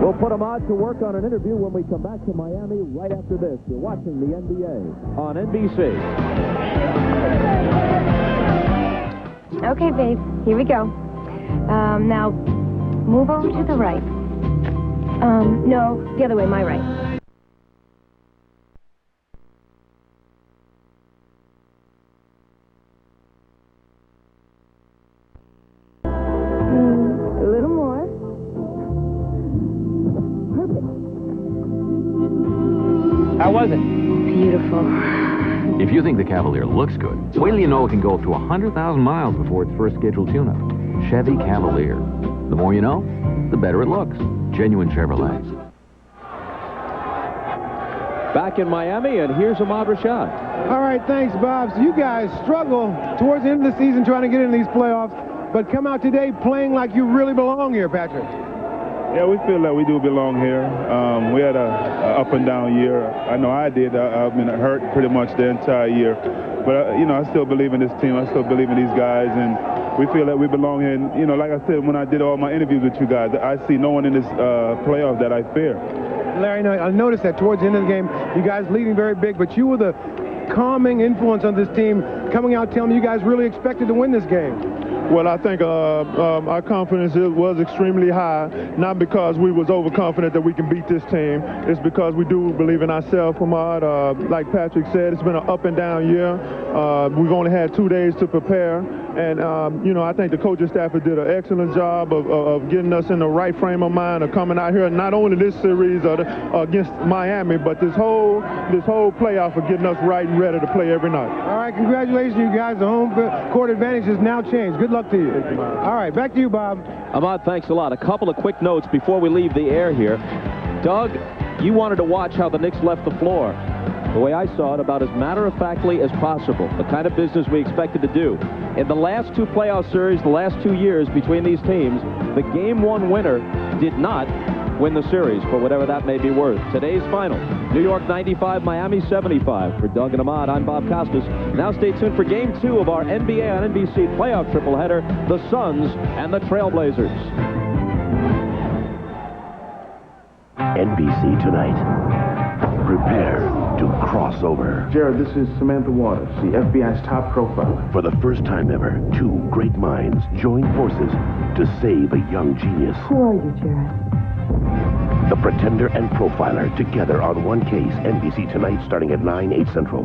We'll put Ahmad to work on an interview when we come back to Miami right after this. You're watching the NBA on NBC. Okay, babe, here we go. Now, move over to the right. No, the other way, my right. A little more. Perfect. How was it? Beautiful. If you think the Cavalier looks good, wait till you know it can go up to 100,000 miles before its first scheduled tune-up. Chevy Cavalier. The more you know, the better it looks. Genuine Chevrolet. Back in Miami, and here's Ahmad Rashad. All right, thanks, Bob. So you guys struggle towards the end of the season trying to get into these playoffs, but come out today playing like you really belong here, Patrick. Yeah, we feel that we do belong here. We had a up and down year. I know I did. I've been hurt pretty much the entire year. But, you know, I still believe in this team. I still believe in these guys. And we feel that we belong here. And, you know, like I said, when I did all my interviews with you guys, I see no one in this playoff that I fear. Larry, I noticed that towards the end of the game, you guys leading very big, but you were the calming influence on this team, coming out telling you guys really expected to win this game. Well, I think our confidence was extremely high, not because we was overconfident that we can beat this team. It's because we do believe in ourselves, Ahmad. Like Patrick said, it's been an up and down year. We've only had 2 days to prepare. And, you know, I think the coaching staff did an excellent job of getting us in the right frame of mind of coming out here, not only this series against Miami, but this whole playoff of getting us right and ready to play every night. All right, congratulations, you guys. The home court advantage has now changed. Good luck to you. All right, back to you, Bob. Ahmad, thanks a lot. A couple of quick notes before we leave the air here. Doug, you wanted to watch how the Knicks left the floor. The way I saw it, about as matter-of-factly as possible, the kind of business we expected to do. In the last two playoff series, the last 2 years between these teams, the Game 1 winner did not win the series, for whatever that may be worth. Today's final, New York 95, Miami 75. For Doug and Ahmad, I'm Bob Costas. Now stay tuned for Game 2 of our NBA on NBC playoff tripleheader, the Suns and the Trailblazers. NBC tonight. Prepare to cross over. Jared, this is Samantha Waters, the FBI's top profiler. For the first time ever, two great minds join forces to save a young genius. Who are you, Jared? The Pretender and Profiler together on one case. NBC tonight starting at 9, 8 Central.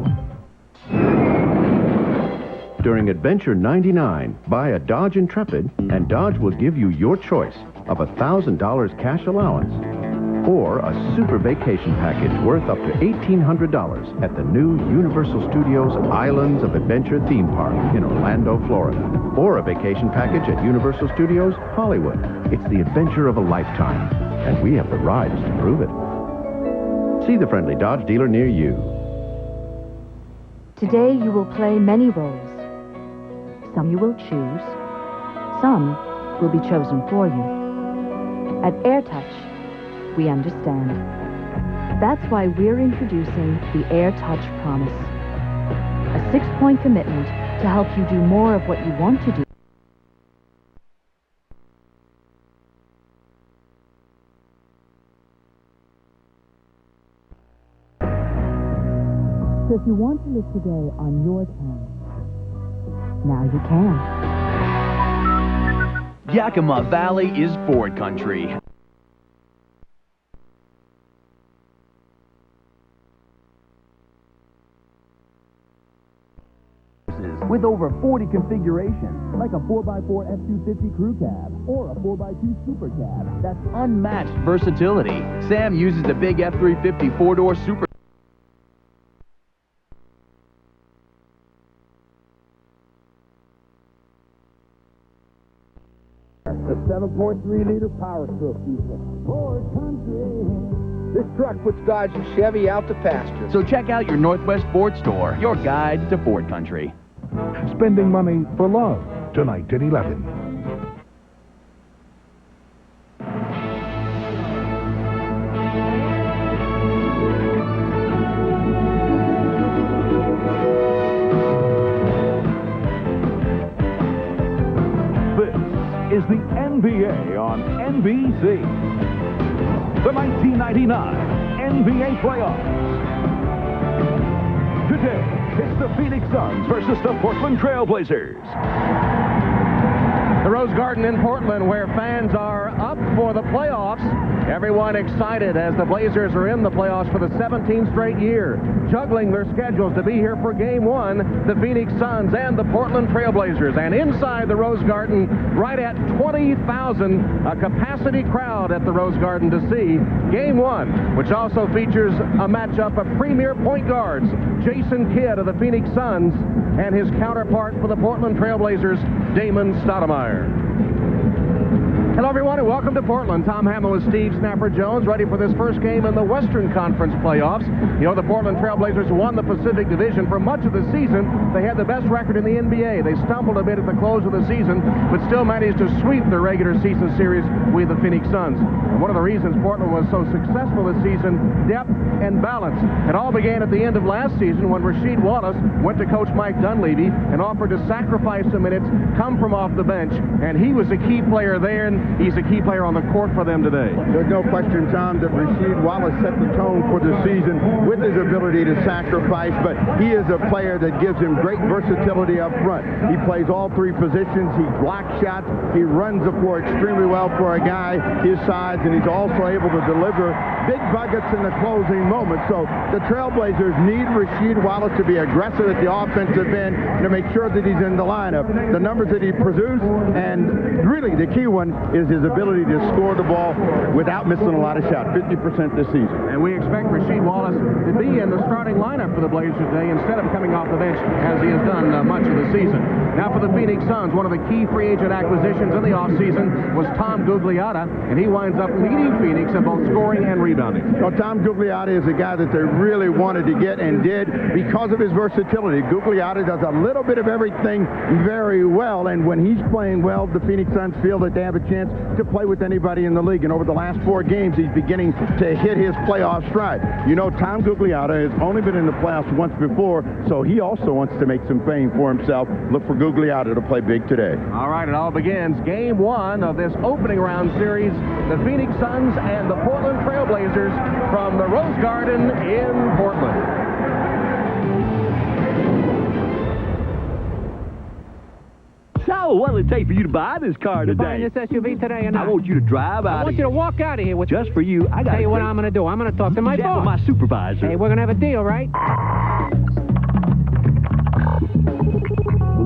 During Adventure 99, buy a Dodge Intrepid and Dodge will give you your choice of $1,000 cash allowance or a super vacation package worth up to $1,800 at the new Universal Studios Islands of Adventure theme park in Orlando, Florida. Or a vacation package at Universal Studios Hollywood. It's the adventure of a lifetime, and we have the rides to prove it. See the friendly Dodge dealer near you. Today you will play many roles. Some you will choose. Some will be chosen for you. At AirTouch, we understand. That's why we're introducing the AirTouch Promise. A 6-point commitment to help you do more of what you want to do. So if you want to live today on your terms, now you can. Yakima Valley is Ford country. With over 40 configurations, like a 4x4 F-250 crew cab or a 4x2 super cab. That's unmatched versatility. Sam uses the big F-350 4-door super. The 7.3-liter Power Stroke diesel. Ford country. This truck puts Dodge and Chevy out to pasture. So check out your Northwest Ford store, your guide to Ford country. Spending money for love, tonight at 11. This is the NBA on NBC. the 1999 NBA playoffs. Today, it's the Phoenix Suns versus the Portland Trailblazers. The Rose Garden in Portland, where fans are up for the playoffs. Everyone excited as the Blazers are in the playoffs for the 17th straight year, juggling their schedules to be here for Game 1, the Phoenix Suns and the Portland Trailblazers. And inside the Rose Garden, right at 20,000, a capacity crowd at the Rose Garden to see Game 1, which also features a matchup of premier point guards, Jason Kidd of the Phoenix Suns and his counterpart for the Portland Trailblazers, Damon Stoudemire. Hello, everyone, and welcome to Portland. Tom Hamill with Steve Snapper Jones, ready for this first game in the Western Conference playoffs. You know, the Portland Trailblazers won the Pacific Division for much of the season. They had the best record in the NBA. They stumbled a bit at the close of the season, but still managed to sweep the regular season series with the Phoenix Suns. And one of the reasons Portland was so successful this season, depth and balance. It all began at the end of last season when Rasheed Wallace went to Coach Mike Dunleavy and offered to sacrifice some minutes, come from off the bench, and he was a key player there, and he's a key player on the court for them today. There's no question, Tom, that Rasheed Wallace set the tone for the season with his ability to sacrifice, but he is a player that gives him great versatility up front. He plays all three positions. He blocks shots. He runs the floor extremely well for a guy his size, and he's also able to deliver big buckets in the closing moment. So the Trailblazers need Rasheed Wallace to be aggressive at the offensive end to make sure that he's in the lineup. The numbers that he produced, and really the key one is his ability to score the ball without missing a lot of shots, 50% this season. And we expect Rasheed Wallace to be in the starting lineup for the Blazers today instead of coming off the bench as he has done much of the season. Now for the Phoenix Suns, one of the key free agent acquisitions in the offseason was Tom Gugliotta, and he winds up leading Phoenix in both scoring and rebounding. Well, Tom Gugliotta is a guy that they really wanted to get and did because of his versatility. Gugliotta does a little bit of everything very well, and when he's playing well, the Phoenix Suns feel that they have a chance to play with anybody in the league. And over the last 4 games, he's beginning to hit his playoff stride. You know, Tom Gugliotta has only been in the playoffs once before, so he also wants to make some fame for himself. Look for Gugliotta to play big today. All right, it all begins Game 1 of this opening round series. The Phoenix Suns and the Portland Trailblazers from the Rose Garden in Portland. So, what'll it take for you to buy this car today? Buying this SUV today or not? I want you to drive out. I want you to walk out of here with just for you. I got tell you what I'm going to do. I'm going to talk to my boss. With my supervisor. Hey, we're going to have a deal, right?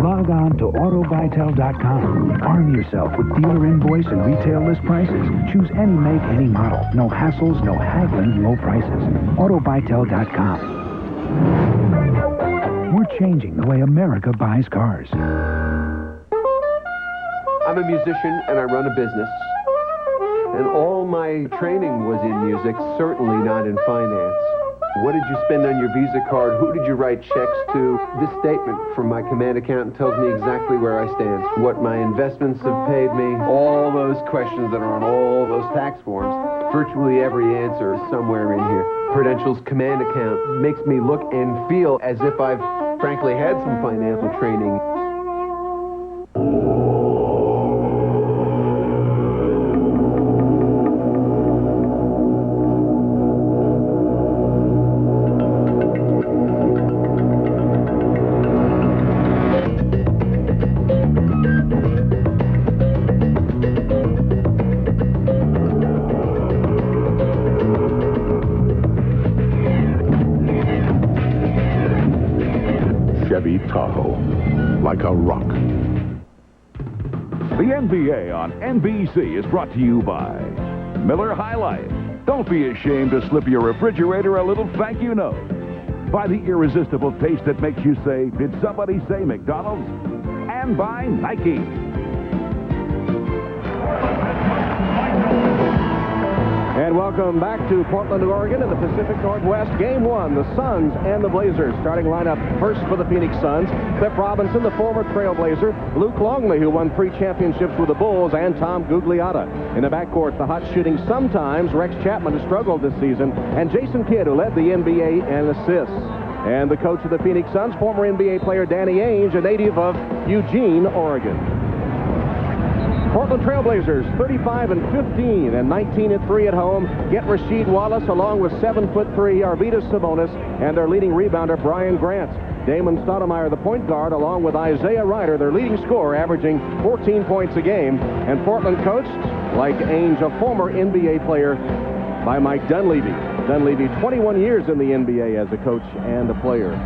Log on to AutoBytel.com. Arm yourself with dealer invoice and retail list prices. Choose any make, any model. No hassles, no haggling, low prices. AutoBytel.com. We're changing the way America buys cars. I'm a musician and I run a business. And all my training was in music, certainly not in finance. What did you spend on your Visa card? Who did you write checks to? This statement from my command accountant tells me exactly where I stand, what my investments have paid me, all those questions that are on all those tax forms. Virtually every answer is somewhere in here. Prudential's command account makes me look and feel as if I've frankly had some financial training. Chevy Tahoe, like a rock. The NBA on NBC is brought to you by Miller High Life. Don't be ashamed to slip your refrigerator a little thank you note. By the irresistible taste that makes you say, did somebody say McDonald's? And by Nike. And welcome back to Portland, Oregon in the Pacific Northwest. Game 1, the Suns and the Blazers. Starting lineup first for the Phoenix Suns, Cliff Robinson, the former Trailblazer, Luke Longley, who won 3 championships with the Bulls, and Tom Gugliotta. In the backcourt, the hot shooting sometimes Rex Chapman, has struggled this season, and Jason Kidd, who led the NBA in assists. And the coach of the Phoenix Suns, former NBA player Danny Ainge, a native of Eugene, Oregon. Portland Trailblazers 35-15 and 19-3 at home. Get Rasheed Wallace along with 7'3" Arvydas Sabonis and their leading rebounder Brian Grant. Damon Stoudemire, the point guard, along with Isaiah Ryder, their leading scorer, averaging 14 points a game. And Portland coached, like Ainge, a former NBA player, by Mike Dunleavy. Dunleavy, 21 years in the NBA as a coach and a player.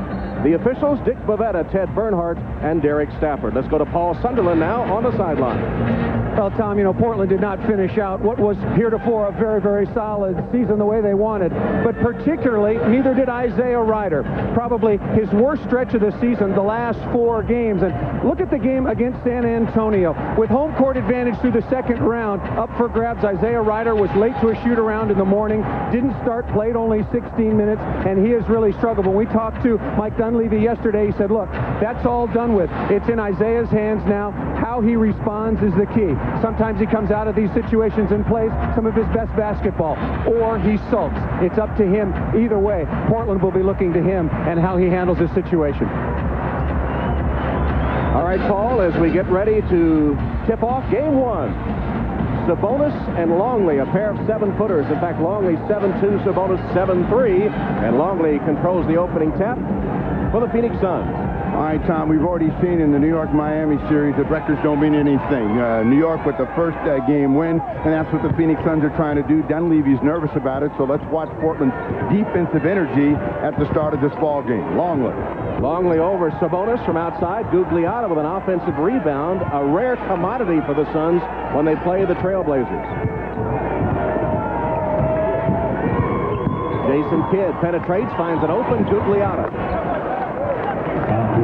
The officials, Dick Bavetta, Ted Bernhardt, and Derek Stafford. Let's go to Paul Sunderland now on the sideline. Well, Tom, you know, Portland did not finish out what was heretofore a very, very solid season the way they wanted. But particularly, neither did Isaiah Ryder. Probably his worst stretch of the season, the last 4 games. And look at the game against San Antonio. With home court advantage through the second round, up for grabs, Isaiah Ryder was late to a shoot-around in the morning, didn't start, played only 16 minutes, and he has really struggled. When we talked to Mike Dunleavy yesterday, he said, look, that's all done with. It's in Isaiah's hands now. How he responds is the key. Sometimes he comes out of these situations and plays some of his best basketball, or he sulks. It's up to him. Either way, Portland will be looking to him and how he handles this situation. All right, Paul, as we get ready to tip off game 1. Sabonis and Longley, a pair of 7-footers. In fact, Longley 7'2", Sabonis 7'3", and Longley controls the opening tap for the Phoenix Suns. All right, Tom, we've already seen in the New York-Miami series that records don't mean anything. New York with the first game win, and that's what the Phoenix Suns are trying to do. Dunleavy's nervous about it, so let's watch Portland's defensive energy at the start of this ball game. Longley over Sabonis from outside. Gugliotta with an offensive rebound, a rare commodity for the Suns when they play the Trailblazers. Jason Kidd penetrates, finds an open Gugliotta.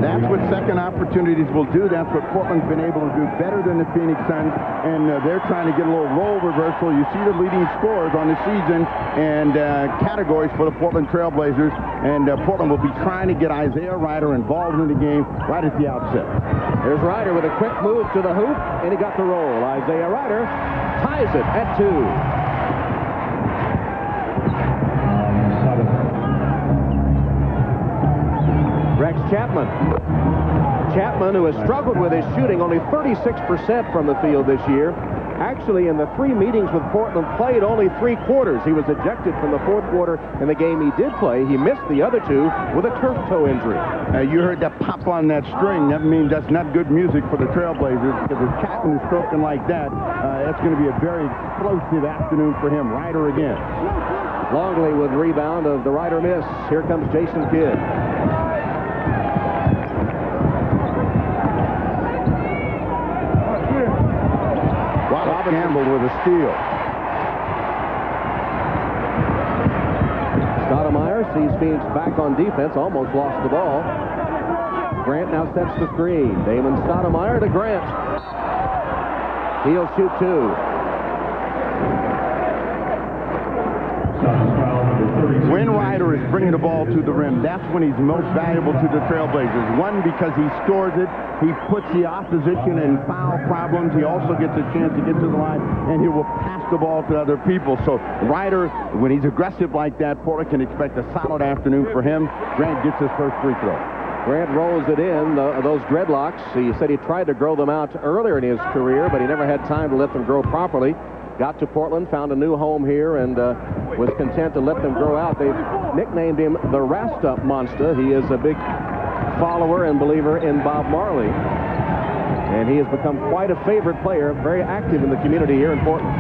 That's what second opportunities will do. That's what Portland's been able to do better than the Phoenix Suns, and they're trying to get a little role reversal. You see the leading scorers on the season and categories for the Portland Trailblazers, and Portland will be trying to get Isaiah Ryder involved in the game right at the outset. There's Ryder with a quick move to the hoop, and he got the roll. Isaiah Ryder ties it at 2. Rex Chapman. Chapman, who has struggled with his shooting, only 36% from the field this year. Actually, in the 3 meetings with Portland, played only 3 quarters. He was ejected from the 4th quarter in the game he did play. He missed the other 2 with a turf toe injury. You heard that pop on that string. That means that's not good music for the Trailblazers, because if Chapman is stroking like that, that's going to be a very explosive afternoon for him. Ryder again. Longley with rebound of the Ryder miss. Here comes Jason Kidd. Campbell with a steal. Stoudemire sees Phoenix back on defense, almost lost the ball. Grant now sets the screen. Damon Stoudemire to Grant. He'll shoot 2. When Ryder is bringing the ball to the rim, that's when he's most valuable to the Trailblazers. One, because he scores it, he puts the opposition in foul problems. He also gets a chance to get to the line, and he will pass the ball to other people. So Ryder, when he's aggressive like that, Portland can expect a solid afternoon for him. Grant gets his first free throw. Grant rolls it in, those dreadlocks. He said he tried to grow them out earlier in his career, but he never had time to let them grow properly. Got to Portland, found a new home here, and was content to let them grow out. They've nicknamed him the Rasta Monster. He is a big follower and believer in Bob Marley, and he has become quite a favorite player, very active in the community here in Portland.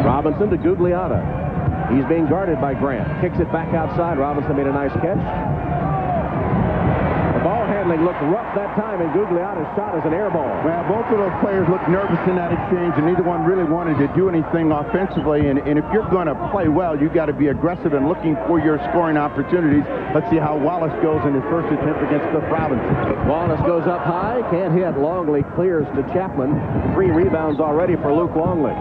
Robinson to Gugliotta. He's being guarded by Grant. Kicks it back outside. Robinson made a nice catch. Ball handling looked rough that time, and Gugliotta's shot is an air ball. Well, both of those players looked nervous in that exchange, and neither one really wanted to do anything offensively. And if you're going to play well, you got to be aggressive and looking for your scoring opportunities. Let's see how Wallace goes in his first attempt against Cliff Robinson. Wallace goes up high, can't hit. Longley clears to Chapman. 3 rebounds already for Luke Longley.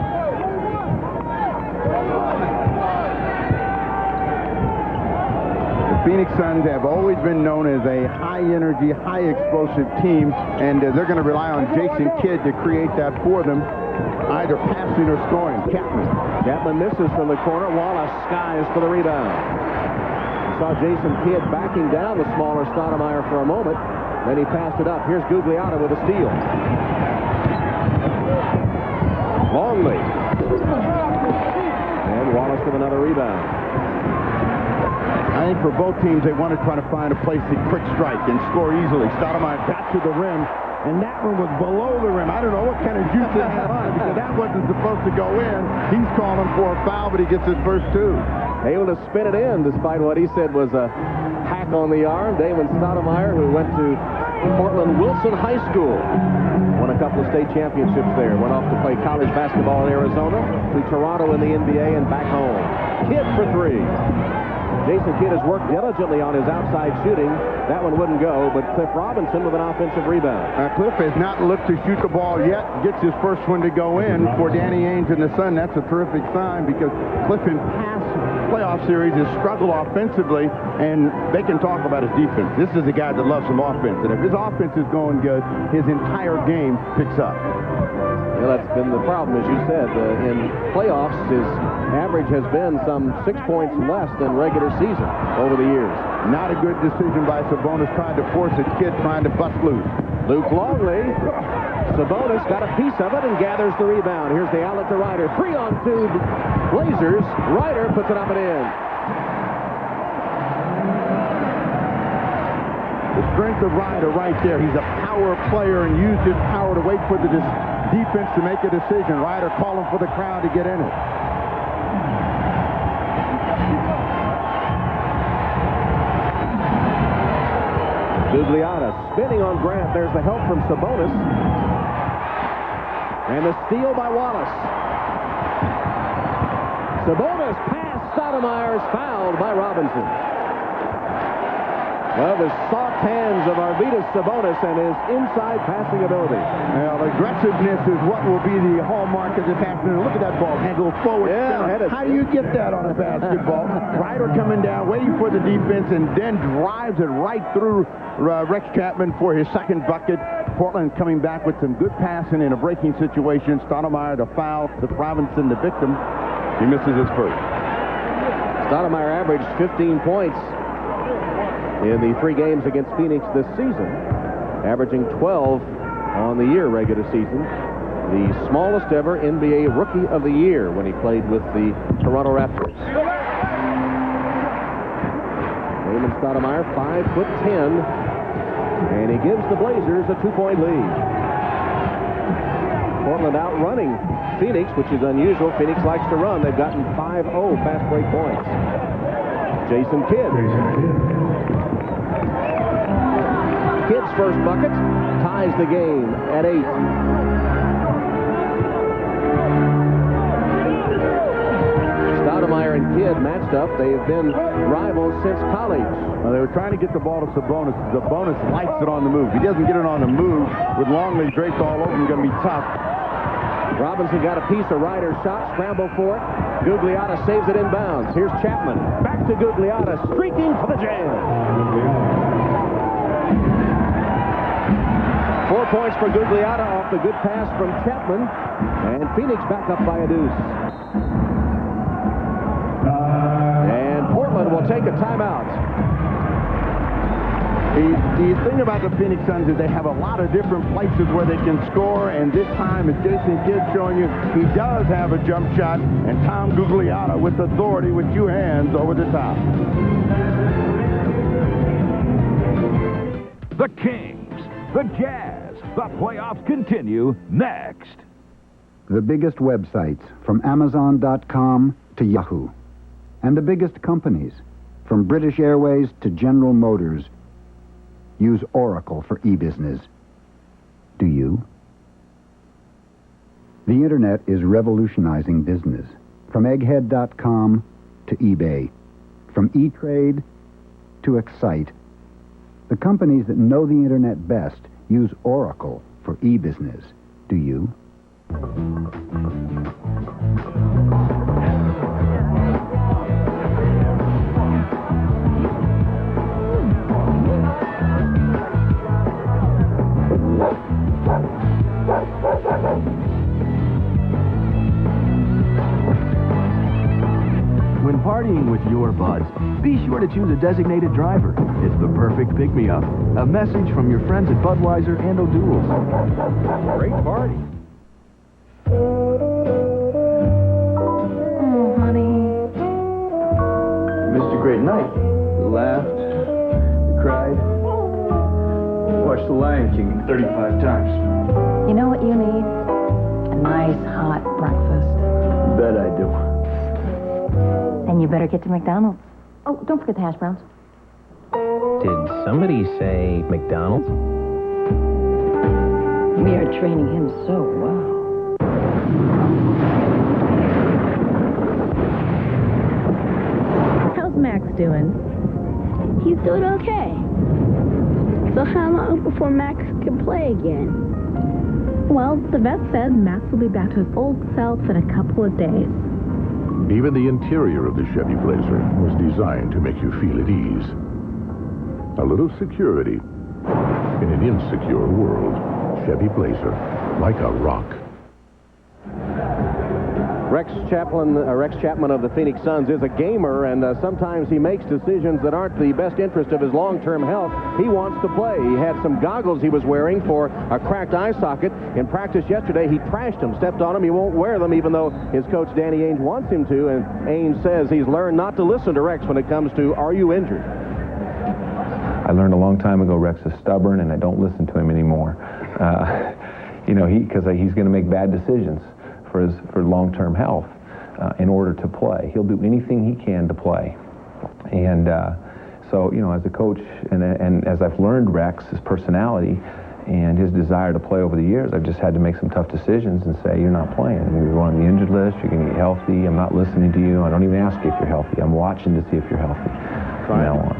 Phoenix Suns have always been known as a high-energy, high-explosive team, and they're going to rely on Jason Kidd to create that for them, either passing or scoring. Chapman misses from the corner. Wallace skies for the rebound. We saw Jason Kidd backing down the smaller Stoudemire for a moment. Then he passed it up. Here's Gugliotta with a steal. Longley. And Wallace with another rebound. I think for both teams, they want to try to find a place to quick strike and score easily. Stoudemire got to the rim, and that one was below the rim. I don't know what kind of juice it had on it, because that wasn't supposed to go in. He's calling for a foul, but he gets his first two. Able to spin it in, despite what he said was a hack on the arm. Damon Stoudemire, who went to Portland Wilson High School, won a couple of state championships there. Went off to play college basketball in Arizona, to Toronto in the NBA, and back home. Kidd for three. Jason Kidd has worked diligently on his outside shooting. That one wouldn't go, but Cliff Robinson with an offensive rebound. Cliff has not looked to shoot the ball yet. Gets his first one to go in for Danny Ainge and the Sun. That's a terrific sign, because Cliff in past playoff series has struggled offensively, and they can talk about his defense. This is a guy that loves some offense, and if his offense is going good, his entire game picks up. Well, that's been the problem, as you said. In playoffs, his average has been some 6 points less than regular season over the years. Not a good decision by Sabonis, trying to force a kid trying to bust loose. Luke Longley. Sabonis got a piece of it and gathers the rebound. Here's the outlet to Ryder. 3-on-2 Blazers. Ryder puts it up and in. The strength of Ryder right there. He's a power player and used his power to wait for the defense to make a decision. Ryder calling for the crowd to get in it. Gugliotta spinning on Grant. There's the help from Sabonis. And the steal by Wallace. Sabonis pass. Stoudemire's fouled by Robinson. Well, the soft hands of Arvydas Sabonis and his inside passing ability. Well, aggressiveness is what will be the hallmark of this afternoon. Look at that ball handle forward. Yeah, how do you get that on a basketball? Ryder coming down, waiting for the defense, and then drives it right through Rex Chapman for his second bucket. Portland coming back with some good passing in a breaking situation. Stoudemire the foul, to Robinson the victim. He misses his first. Stoudemire averaged 15 points in the 3 games against Phoenix this season, averaging 12 on the year regular season. The smallest ever NBA Rookie of the Year when he played with the Toronto Raptors. Damon Stoudemire, 5'10", and he gives the Blazers a 2-point lead. Portland outrunning Phoenix, which is unusual. Phoenix likes to run. They've gotten 5-0 fast break points. Jason Kidd. Kidd's first bucket ties the game at 8. Stoudemire and Kidd matched up. They've been rivals since college. Well, they were trying to get the ball to Sabonis. Sabonis likes it on the move. If he doesn't get it on the move, with Longley draped all over him, going to be tough. Robinson got a piece of Ryder's shot, scrambled for it. Gugliotta saves it inbounds. Here's Chapman. Back to Gugliotta, streaking for the jam. 4 points for Gugliotta off the good pass from Chapman. And Phoenix back up by a deuce. And Portland will take a timeout. The thing about the Phoenix Suns is they have a lot of different places where they can score, and this time, as Jason Kidd's showing you, he does have a jump shot, and Tom Gugliotta with authority with 2 hands over the top. The Kings, the Jazz, the playoffs continue next. The biggest websites, from Amazon.com to Yahoo. And the biggest companies, from British Airways to General Motors, use Oracle for e-business. Do you? The Internet is revolutionizing business. From Egghead.com to eBay. From E-Trade to Excite. The companies that know the Internet best use Oracle for e-business. Do you? When parties partying with your buds, be sure to choose a designated driver. It's the perfect pick-me-up. A message from your friends at Budweiser and O'Doul's. Great party. Oh, honey. Missed a great night. We laughed, we cried, watched The Lion King 35 times. You know what you need? A nice hot breakfast. Bet I do. Then you better get to McDonald's. Oh, don't forget the hash browns. Did somebody say McDonald's? We are training him so well. How's Max doing? He's doing okay. So how long before Max can play again? Well, the vet said Max will be back to his old self in a couple of days. Even the interior of the Chevy Blazer was designed to make you feel at ease. A little security in an insecure world. Chevy Blazer, like a rock. Rex Chapman of the Phoenix Suns is a gamer, and sometimes he makes decisions that aren't the best interest of his long-term health. He wants to play. He had some goggles he was wearing for a cracked eye socket. In practice yesterday, he trashed them, stepped on them. He won't wear them, even though his coach, Danny Ainge, wants him to, and Ainge says he's learned not to listen to Rex when it comes to, are you injured? I learned a long time ago Rex is stubborn, and I don't listen to him anymore. Because he's going to make bad decisions for long-term health in order to play. He'll do anything he can to play. And so, as a coach and as I've learned Rex, his personality and his desire to play over the years, I've just had to make some tough decisions and say, you're not playing. You're on the injured list. You're going to get healthy. I'm not listening to you. I don't even ask you if you're healthy. I'm watching to see if you're healthy from now on.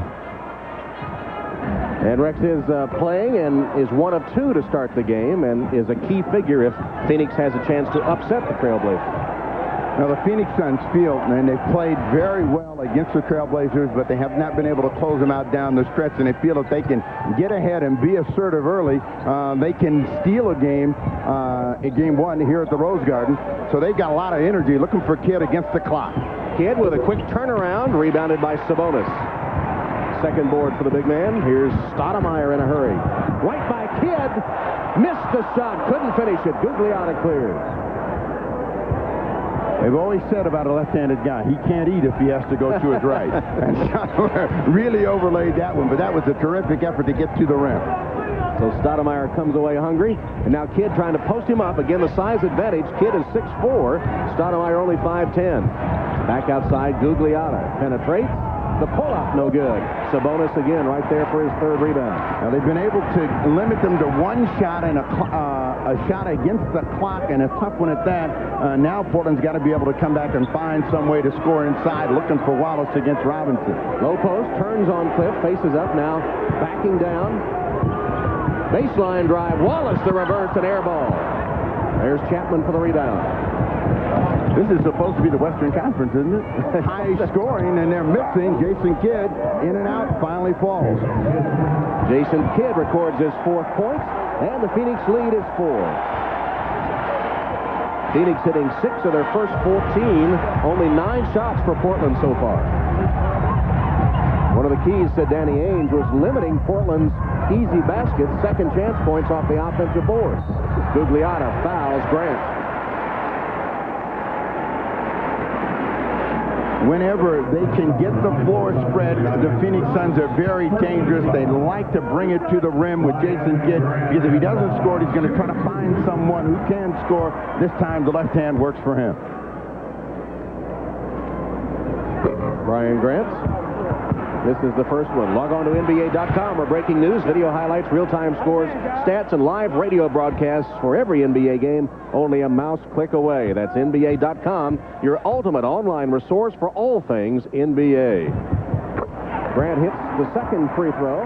And Rex is playing and is one of two to start the game and is a key figure if Phoenix has a chance to upset the Trailblazers. Now, the Phoenix Suns feel, and they've played very well against the Trailblazers, but they have not been able to close them out down the stretch, and they feel if they can get ahead and be assertive early, they can steal a game in game one here at the Rose Garden. So they've got a lot of energy looking for Kidd against the clock. Kidd with a quick turnaround, rebounded by Sabonis. Second board for the big man. Here's Stoudemire in a hurry. Right by Kidd. Missed the shot. Couldn't finish it. Gugliotta clears. They've always said about a left-handed guy, he can't eat if he has to go to his right. And Stoudemire really overlaid that one, but that was a terrific effort to get to the rim. So Stoudemire comes away hungry, and now Kidd trying to post him up. Again, the size advantage. Kidd is 6'4", Stoudemire only 5'10". Back outside, Gugliotta penetrates. The pull-up, no good. Sabonis again right there for his third rebound. Now, they've been able to limit them to one shot and a shot against the clock, and a tough one at that. Now Portland's got to be able to come back and find some way to score inside, looking for Wallace against Robinson. Low post, turns on Cliff, faces up now, backing down. Baseline drive, Wallace the reverse and air ball. There's Chapman for the rebound. This is supposed to be the Western Conference, isn't it? High scoring, and they're missing. Jason Kidd, in and out, finally falls. Jason Kidd records his 4th point, and the Phoenix lead is 4. Phoenix hitting 6 of their first 14. Only 9 shots for Portland so far. One of the keys, said Danny Ainge, was limiting Portland's easy baskets, second chance points off the offensive board. Gugliotta fouls Grant. Whenever they can get the floor spread, the Phoenix Suns are very dangerous. They like to bring it to the rim with Jason Kidd, because if he doesn't score, he's going to try to find someone who can score. This time, the left hand works for him. Brian Grant. This is the first one. Log on to NBA.com for breaking news, video highlights, real-time scores, stats, and live radio broadcasts for every NBA game, only a mouse click away. That's NBA.com, your ultimate online resource for all things NBA. Grant hits the second free throw.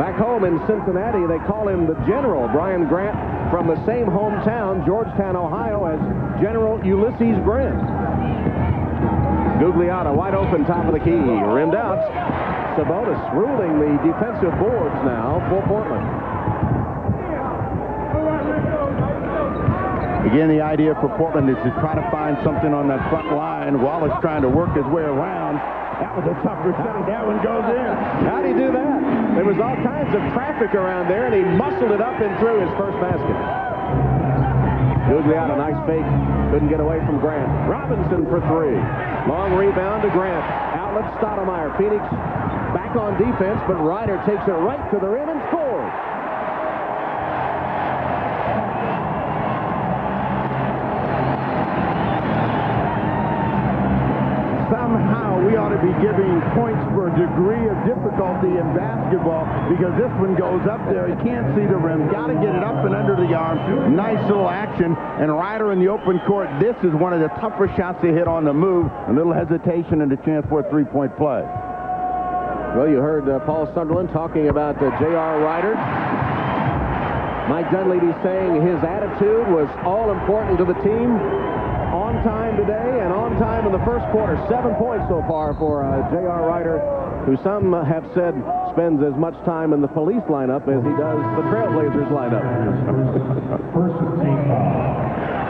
Back home in Cincinnati, they call him the General. Brian Grant from the same hometown, Georgetown, Ohio, as General Ulysses Grant. Gugliotta wide open, top of the key, rimmed out. Sabonis ruling the defensive boards now for Portland. Again, the idea for Portland is to try to find something on that front line. Wallace trying to work his way around. That was a tough reception. That one goes in. How'd he do that? There was all kinds of traffic around there, and he muscled it up and threw his first basket. Gugliotta, nice fake. Couldn't get away from Grant. Robinson for three. Long rebound to Grant. Outlet Stoudemire. Phoenix back on defense, but Ryder takes it right to the rim and scores. Somehow we ought to be giving points for a degree of difficulty in basketball because this one goes up there. You can't see the rim. Got to get it up and under the arm. Nice little action. And Ryder in the open court. This is one of the tougher shots to hit on the move. A little hesitation and a chance for a three-point play. Well, you heard Paul Sunderland talking about J.R. Ryder. Mike Dunleavy saying his attitude was all important to the team. On time today and on time in the first quarter. 7 points so far for J.R. Ryder, who some have said spends as much time in the police lineup as he does the Trailblazers lineup.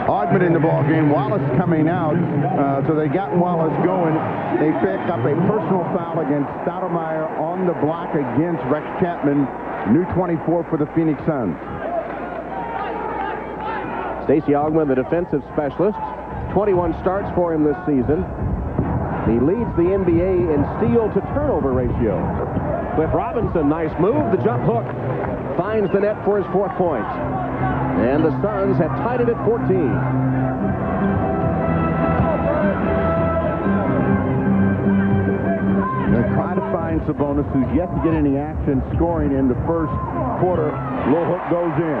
Ogman in the ball game. Wallace coming out. So they got Wallace going. They pick up a personal foul against Stoudemire on the block against Rex Chapman. New 24 for the Phoenix Suns. Stacey Ogman, the defensive specialist. 21 starts for him this season. He leads the NBA in steal to turnover ratio. Cliff Robinson, nice move. The jump hook finds the net for his fourth point. And the Suns have tied it at 14. They're trying to find Sabonis, who's yet to get any action scoring in the first quarter. Low hook goes in.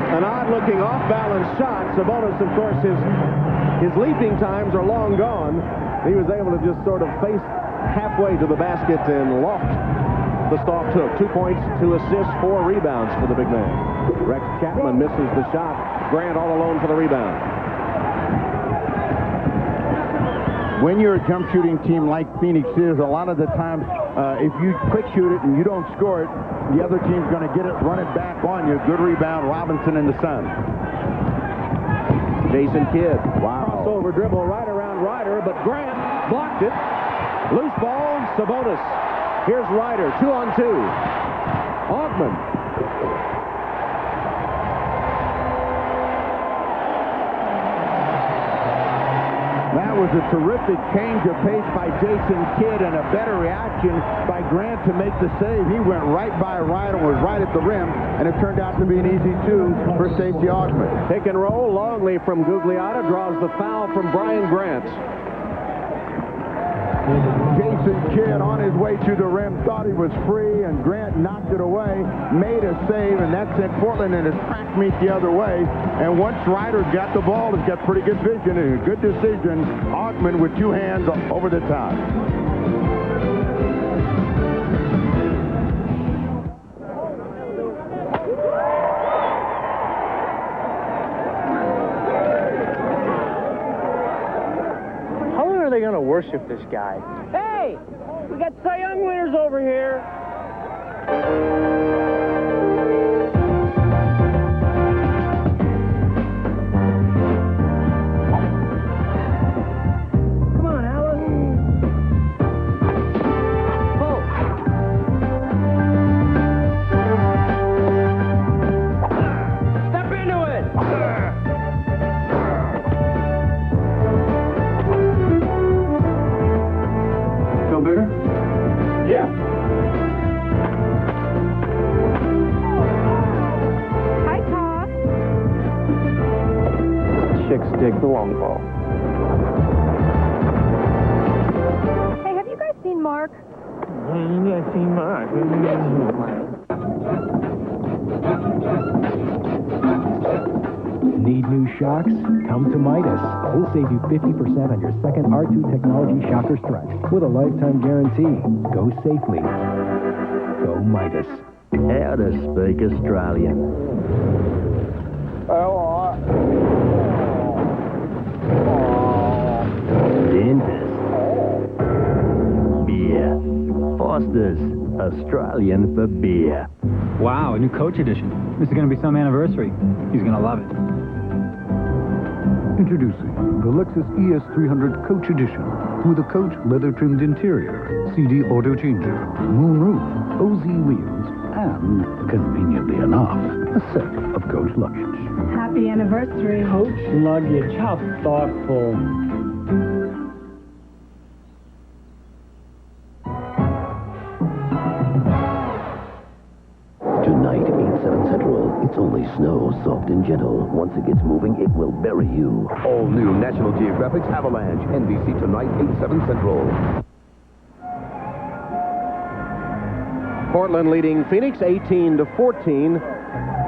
An odd-looking off-balance shot. Sabonis, of course, his leaping times are long gone. He was able to just sort of face halfway to the basket and loft the stalk took. 2 points, 2 assists, 4 rebounds for the big man. Rex Chapman misses the shot. Grant all alone for the rebound. When you're a jump shooting team like Phoenix is, a lot of the times, if you quick shoot it and you don't score it, the other team's going to get it, run it back on you. Good rebound, Robinson and the Suns. Jason Kidd. Wow. Crossover dribble right around Ryder, but Grant blocked it. Loose ball, Sabonis. Here's Ryder, 2-on-2. Ogman. That was a terrific change of pace by Jason Kidd and a better reaction by Grant to make the save. He went right by Ryder, was right at the rim, and it turned out to be an easy two for Stacey Ogman. Pick and roll. Longley from Gugliotta draws the foul from Brian Grant. Jason Kidd on his way to the rim, thought he was free, and Grant knocked it away, made a save, and that sent Portland in his track meet the other way. And once Ryder got the ball, he's got pretty good vision and a good decision. Ogman with 2 hands over the top. Are they going to worship this guy? Hey, we got Cy Young winners over here. Come on, Alice. Pull. Step into it. Feel bigger? Yeah. Hi, Tom. Chicks dig the long ball. Hey, have you guys seen Mark? I've seen Mark. Need new shocks? Come to Midas. We'll save you 50% on your second R2 Technology shocker strut with a lifetime guarantee. Go safely. Go Midas. How to speak Australian. Dentist. Beer. Foster's. Australian for beer. Wow, a new coach edition. This is going to be some anniversary. He's going to love it. Introducing the Lexus ES300 Coach Edition with a Coach leather-trimmed interior, CD auto changer, moonroof, OZ wheels, and, conveniently enough, a set of Coach luggage. Happy anniversary. Coach luggage, how thoughtful. Tonight, 8/7 Central. It's only snow, soft and gentle. Once it gets moving, it will bury you. All new National Geographic's Avalanche. NBC tonight, 8/7 Central. Portland leading Phoenix 18-14.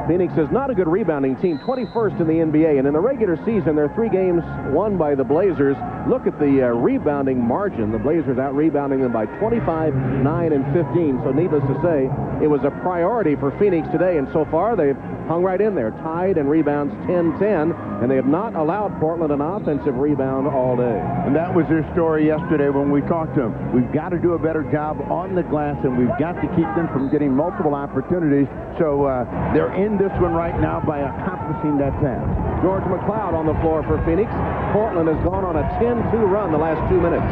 Phoenix is not a good rebounding team, 21st in the NBA, and in the regular season, there are 3 games won by the Blazers. Look at the rebounding margin. The Blazers out-rebounding them by 25, 9, and 15. So needless to say, it was a priority for Phoenix today, and so far they've hung right in there, tied in rebounds 10-10, and they have not allowed Portland an offensive rebound all day. And that was their story yesterday when we talked to them. We've got to do a better job on the glass, and we've got to keep them from getting multiple opportunities. So they're in this one right now by accomplishing that task. George McCloud on the floor for Phoenix. Portland has gone on a 10-2 run the last 2 minutes.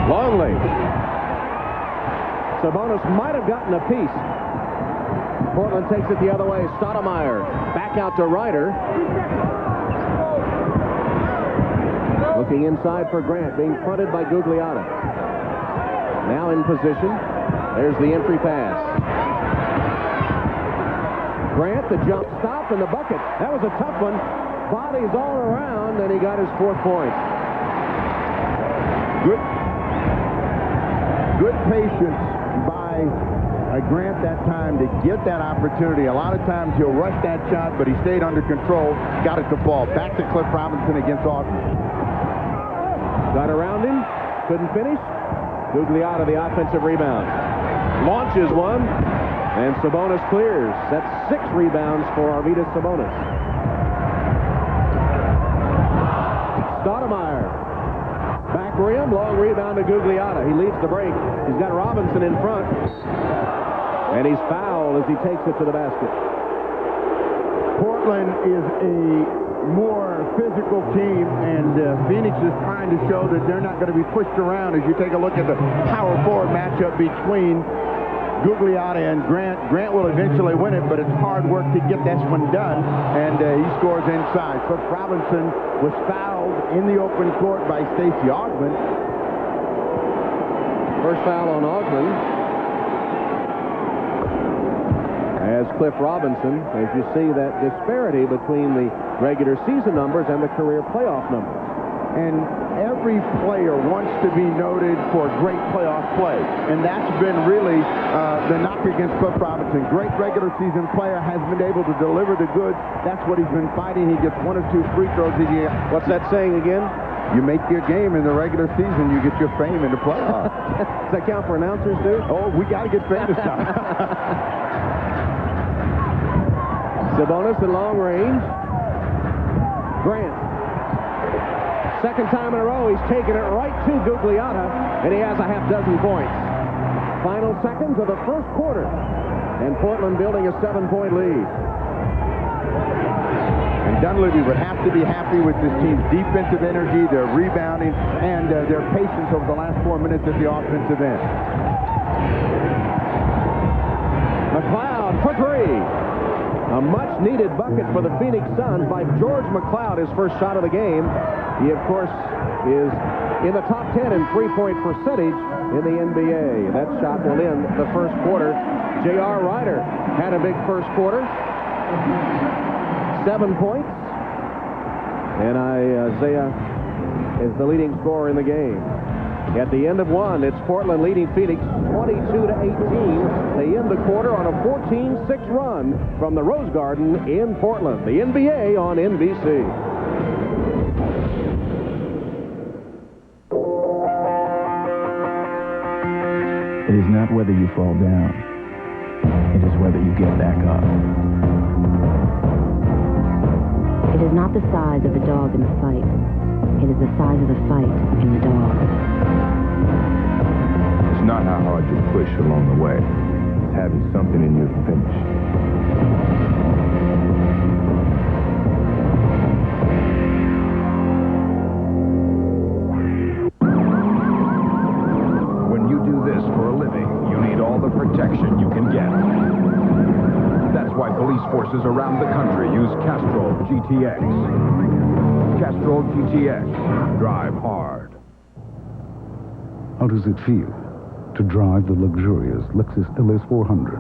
Longley. Sabonis might have gotten a piece. Portland takes it the other way. Stoudemire back out to Ryder. Looking inside for Grant, being fronted by Gugliotta. Now in position. There's the entry pass. Grant, the jump stop, and the bucket. That was a tough one. Bodies all around, and he got his 4th point. Good patience by Grant that time to get that opportunity. A lot of times he'll rush that shot, but he stayed under control, got it to fall. Back to Cliff Robinson against Auburn. Got around him, couldn't finish. Gugliotta, the offensive rebound. Launches one, and Sabonis clears. That's 6 rebounds for Arvydas Sabonis. Stoudemire. Back rim, long rebound to Gugliotta. He leads the break. He's got Robinson in front. And he's fouled as he takes it to the basket. Portland is a more physical team, and Phoenix is trying to show that they're not going to be pushed around. As you take a look at the power forward matchup between Gugliotta and Grant. Grant will eventually win it, but it's hard work to get this one done, and he scores inside. Cliff Robinson was fouled in the open court by Stacey Augmon. First foul on Augmon. As Cliff Robinson, as you see that disparity between the regular season numbers and the career playoff numbers. And every player wants to be noted for great playoff play. And that's been really the knock against Cliff Robinson. Great regular season player, has been able to deliver the goods. That's what he's been fighting. He gets 1 or 2 free throws a year. What's that saying again? You make your game in the regular season, you get your fame in the playoffs. Does that count for announcers, too? Oh, we got to get famous now. Sabonis in long range. Grant. Second time in a row, he's taken it right to Gugliotta, and he has a half dozen points. Final seconds of the first quarter, and Portland building a 7-point lead. And Dunleavy would have to be happy with this team's defensive energy, their rebounding, and their patience over the last 4 minutes at the offensive end. McCloud for 3. A much-needed bucket for the Phoenix Suns by George McCloud, his first shot of the game. He, of course, is in the top 10 in three-point percentage in the NBA. That shot will end the first quarter. J.R. Ryder had a big first quarter. 7 points. And Isaiah is the leading scorer in the game. At the end of one, it's Portland leading Phoenix 22-18. They end the quarter on a 14-6 run from the Rose Garden in Portland. The NBA on NBC. It is not whether you fall down. It is whether you get back up. It is not the size of the dog in the fight. It is the size of the fight in the dog. It's not how hard you push along the way. It's having something in your finish. When you do this for a living, you need all the protection you can get. That's why police forces around the country use Castrol GTX. Castrol GTX. Drive hard. How does it feel to drive the luxurious Lexus LS 400?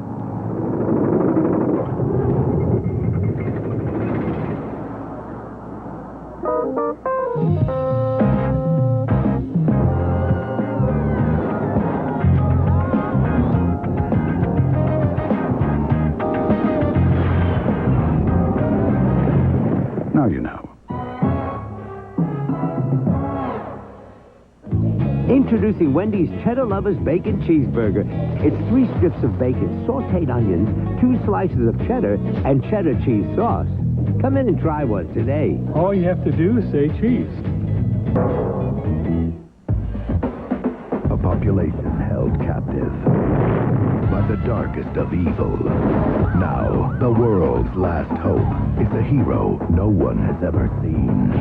Now you know. Introducing Wendy's Cheddar Lovers Bacon Cheeseburger. It's 3 strips of bacon, sauteed onions, 2 slices of cheddar, and cheddar cheese sauce. Come in and try one today. All you have to do is say cheese. A population held captive by the darkest of evil. Now, the world's last hope is a hero no one has ever seen.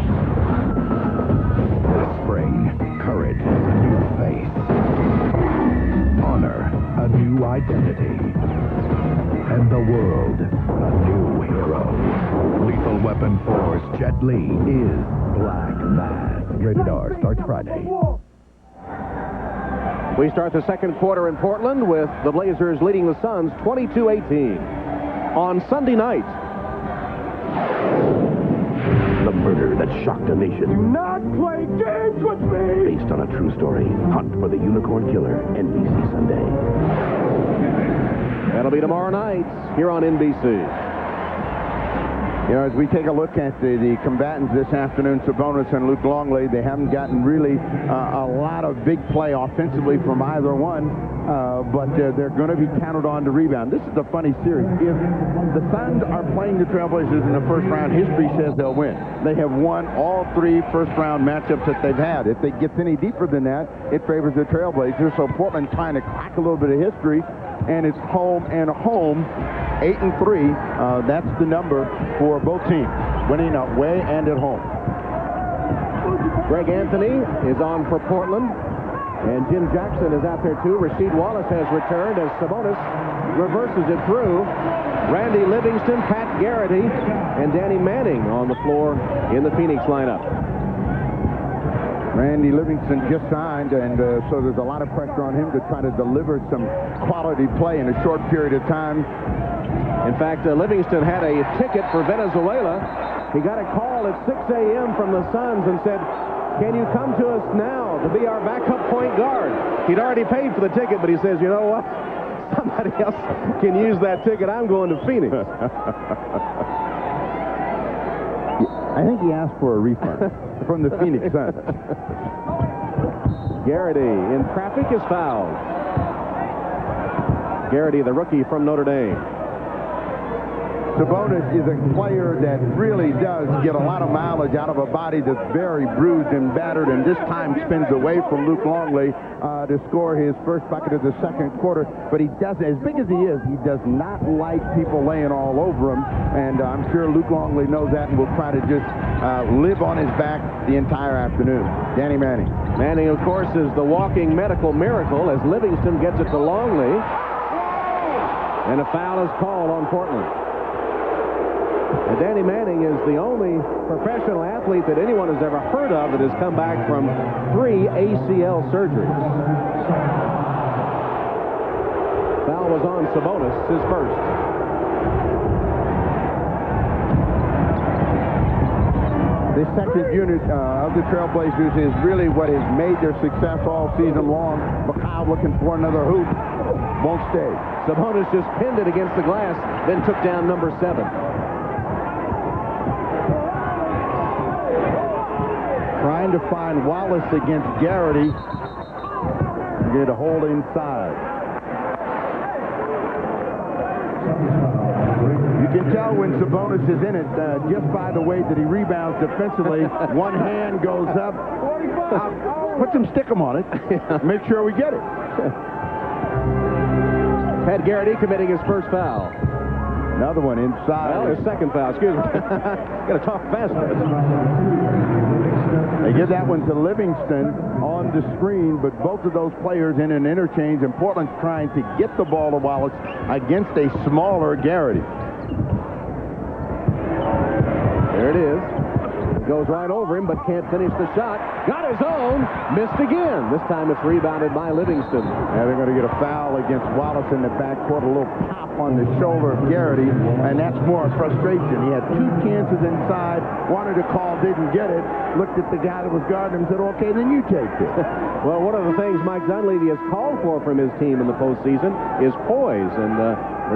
Spring, courage, a new face. Honor, a new identity. And the world, a new hero. Lethal Weapon 4's Jet Li is Black Mass. Rated R. Starts Friday. We start the second quarter in Portland with the Blazers leading the Suns 22-18. On Sunday night, The murder that shocked a nation. Do not play games with me! Based on a true story. Hunt for the Unicorn Killer. NBC Sunday. that'll be tomorrow night here on NBC. You know, as we take a look at the combatants this afternoon, Sabonis and Luke Longley, they haven't gotten really a lot of big play offensively from either one, but they're going to be counted on to rebound. This is a funny series. If the Suns are playing the Trailblazers in the first round, history says they'll win. They have won all 3 first-round matchups that they've had. If it gets any deeper than that, it favors the Trailblazers, so Portland trying to crack a little bit of history, and it's home and home. 8-3, that's the number for both teams, winning away and at home. Greg Anthony is on for Portland, and Jim Jackson is out there too. Rasheed Wallace has returned as Sabonis reverses it through. Randy Livingston, Pat Garrity, and Danny Manning on the floor in the Phoenix lineup. Randy Livingston just signed, and so there's a lot of pressure on him to try to deliver some quality play in a short period of time. In fact, Livingston had a ticket for Venezuela. He got a call at 6 a.m. from the Suns and said, "Can you come to us now to be our backup point guard?" He'd already paid for the ticket, but he says, "You know what? Somebody else can use that ticket. I'm going to Phoenix." I think he asked for a refund from the Phoenix Suns. Garrity in traffic is fouled. Garrity, the rookie from Notre Dame. Sabonis is a player that really does get a lot of mileage out of a body that's very bruised and battered, and this time spins away from Luke Longley to score his first bucket of the second quarter. But he does, as big as he is, he does not like people laying all over him, and I'm sure Luke Longley knows that and will try to just live on his back the entire afternoon. Danny Manning. Manning, of course, is the walking medical miracle as Livingston gets it to Longley, and a foul is called on Portland. And Danny Manning is the only professional athlete that anyone has ever heard of that has come back from 3 ACL surgeries. Foul was on Sabonis, his first. The second unit of the Trailblazers is really what has made their success all season long. McCloud looking for another hoop. Won't stay. Sabonis just pinned it against the glass, then took down number 7. Trying to find Wallace against Garrity. Get a hold inside. You can tell when Sabonis is in it just by the way that he rebounds defensively. One hand goes up. Put some stickum on it. Make sure we get it. Pat Garrity committing his first foul. Another one inside. Well, his second foul, excuse me. Got to talk faster. They give that one to Livingston on the screen, but both of those players in an interchange, and Portland's trying to get the ball to Wallace against a smaller Garrity. There it is. Goes right over him, but can't finish the shot. Got his own. Missed again. This time it's rebounded by Livingston. Now they're going to get a foul against Wallace in the backcourt. A little pop on the shoulder of Garrity, and that's more frustration. He had two chances inside, wanted to call, didn't get it. Looked at the guy that was guarding him and said, okay, then you take it. Well, one of the things Mike Dunleavy has called for from his team in the postseason is poise, and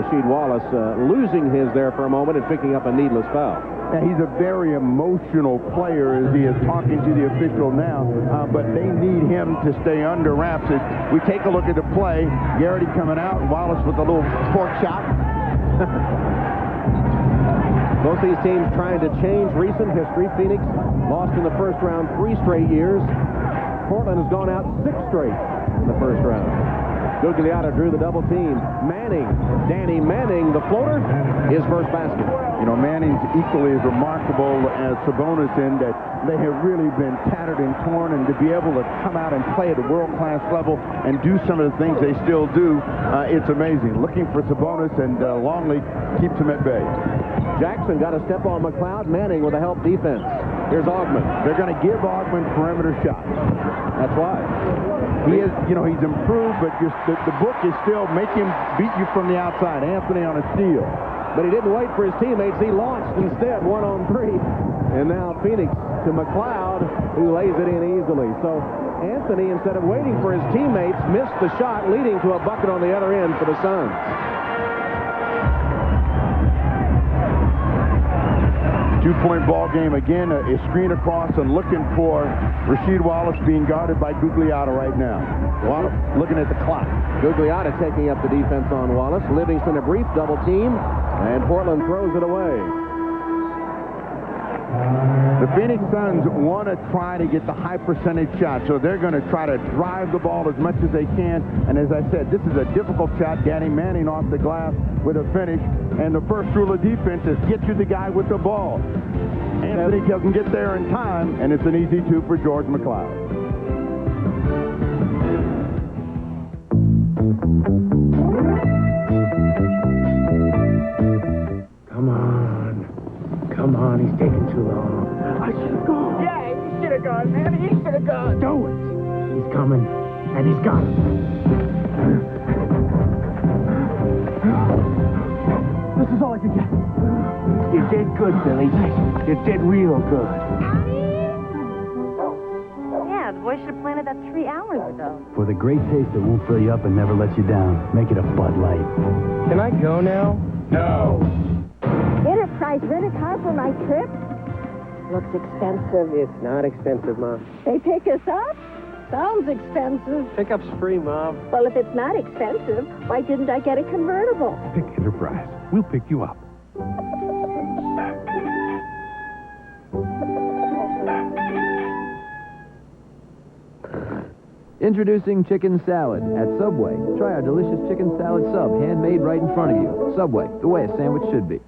Rasheed Wallace losing his there for a moment and picking up a needless foul. Now, he's a very emotional player as he is talking to the official now, but they need him to stay under wraps. As we take a look at the play, Garrity coming out, and Wallace with a little fork shot. Both these teams trying to change recent history. Phoenix lost in the first round 3 straight years. Portland has gone out 6 straight in the first round. Gugliotta drew the double team. Danny Manning, the floater, his first basket. You know, Manning's equally as remarkable as Sabonis in that they have really been tattered and torn, and to be able to come out and play at a world-class level and do some of the things they still do, it's amazing. Looking for Sabonis, and Longley keeps him at bay. Jackson got a step on McCloud. Manning with a help defense. Here's Augmon. They're going to give Augmon perimeter shots. That's why. He is, you know, he's improved, but just the book is still make him beat you from the outside. Anthony on a steal. But he didn't wait for his teammates. He launched instead, 1-on-3. And now Phoenix to McCloud, who lays it in easily. So Anthony, instead of waiting for his teammates, missed the shot, leading to a bucket on the other end for the Suns. Two-point ball game again. A screen across and looking for Rasheed Wallace, being guarded by Gugliotta right now. Wallace looking at the clock. Gugliotta taking up the defense on Wallace. Livingston a brief double team, and Portland throws it away. The Phoenix Suns want to try to get the high percentage shot, so they're going to try to drive the ball as much as they can. And as I said, this is a difficult shot. Danny Manning off the glass with a finish. And the first rule of defense is get you the guy with the ball. Anthony doesn't get there in time, and it's an easy 2 for George McCloud. Come on, he's taking too long. I should have gone. Yeah, he should have gone, man. He should have gone. Do it. He's coming, and he's got him. This is all I can get. You did good, Billy. You did real good. Yeah, the boy should have planted that 3 hours ago. For the great taste that won't fill you up and never let you down, make it a Bud Light. Can I go now? No. Enterprise rent-a-car for my trip? Looks expensive. It's not expensive, Mom. They pick us up? Sounds expensive. Pickup's free, Mom. Well, if it's not expensive, why didn't I get a convertible? Pick Enterprise. We'll pick you up. Introducing chicken salad at Subway. Try our delicious chicken salad sub, handmade right in front of you. Subway, the way a sandwich should be.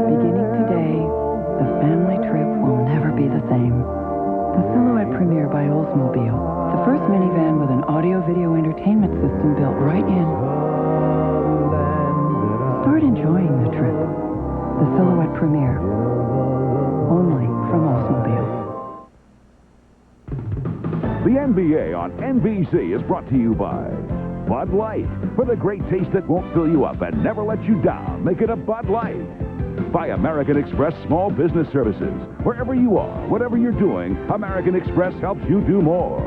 Beginning today, the family trip will never be the same. The Silhouette Premier by Oldsmobile. The first minivan with an audio-video entertainment system built right in. Start enjoying the trip. The Silhouette Premier. Only from Oldsmobile. The NBA on NBC is brought to you by Bud Light. For the great taste that won't fill you up and never let you down, make it a Bud Light. By American Express Small Business Services. Wherever you are, whatever you're doing, American Express helps you do more.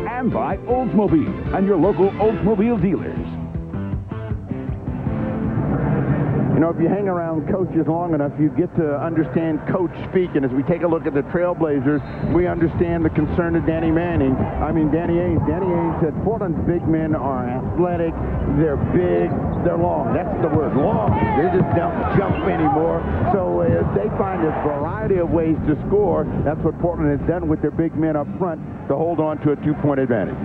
And by Oldsmobile and your local Oldsmobile dealers. You know, if you hang around coaches long enough, you get to understand coach speak. And as we take a look at the Trailblazers, we understand the concern of Danny Ainge. Danny Ainge said Portland's big men are athletic, they're big, they're long. That's the word, long. They just don't jump anymore. So they find a variety of ways to score. That's what Portland has done with their big men up front to hold on to a 2-point advantage.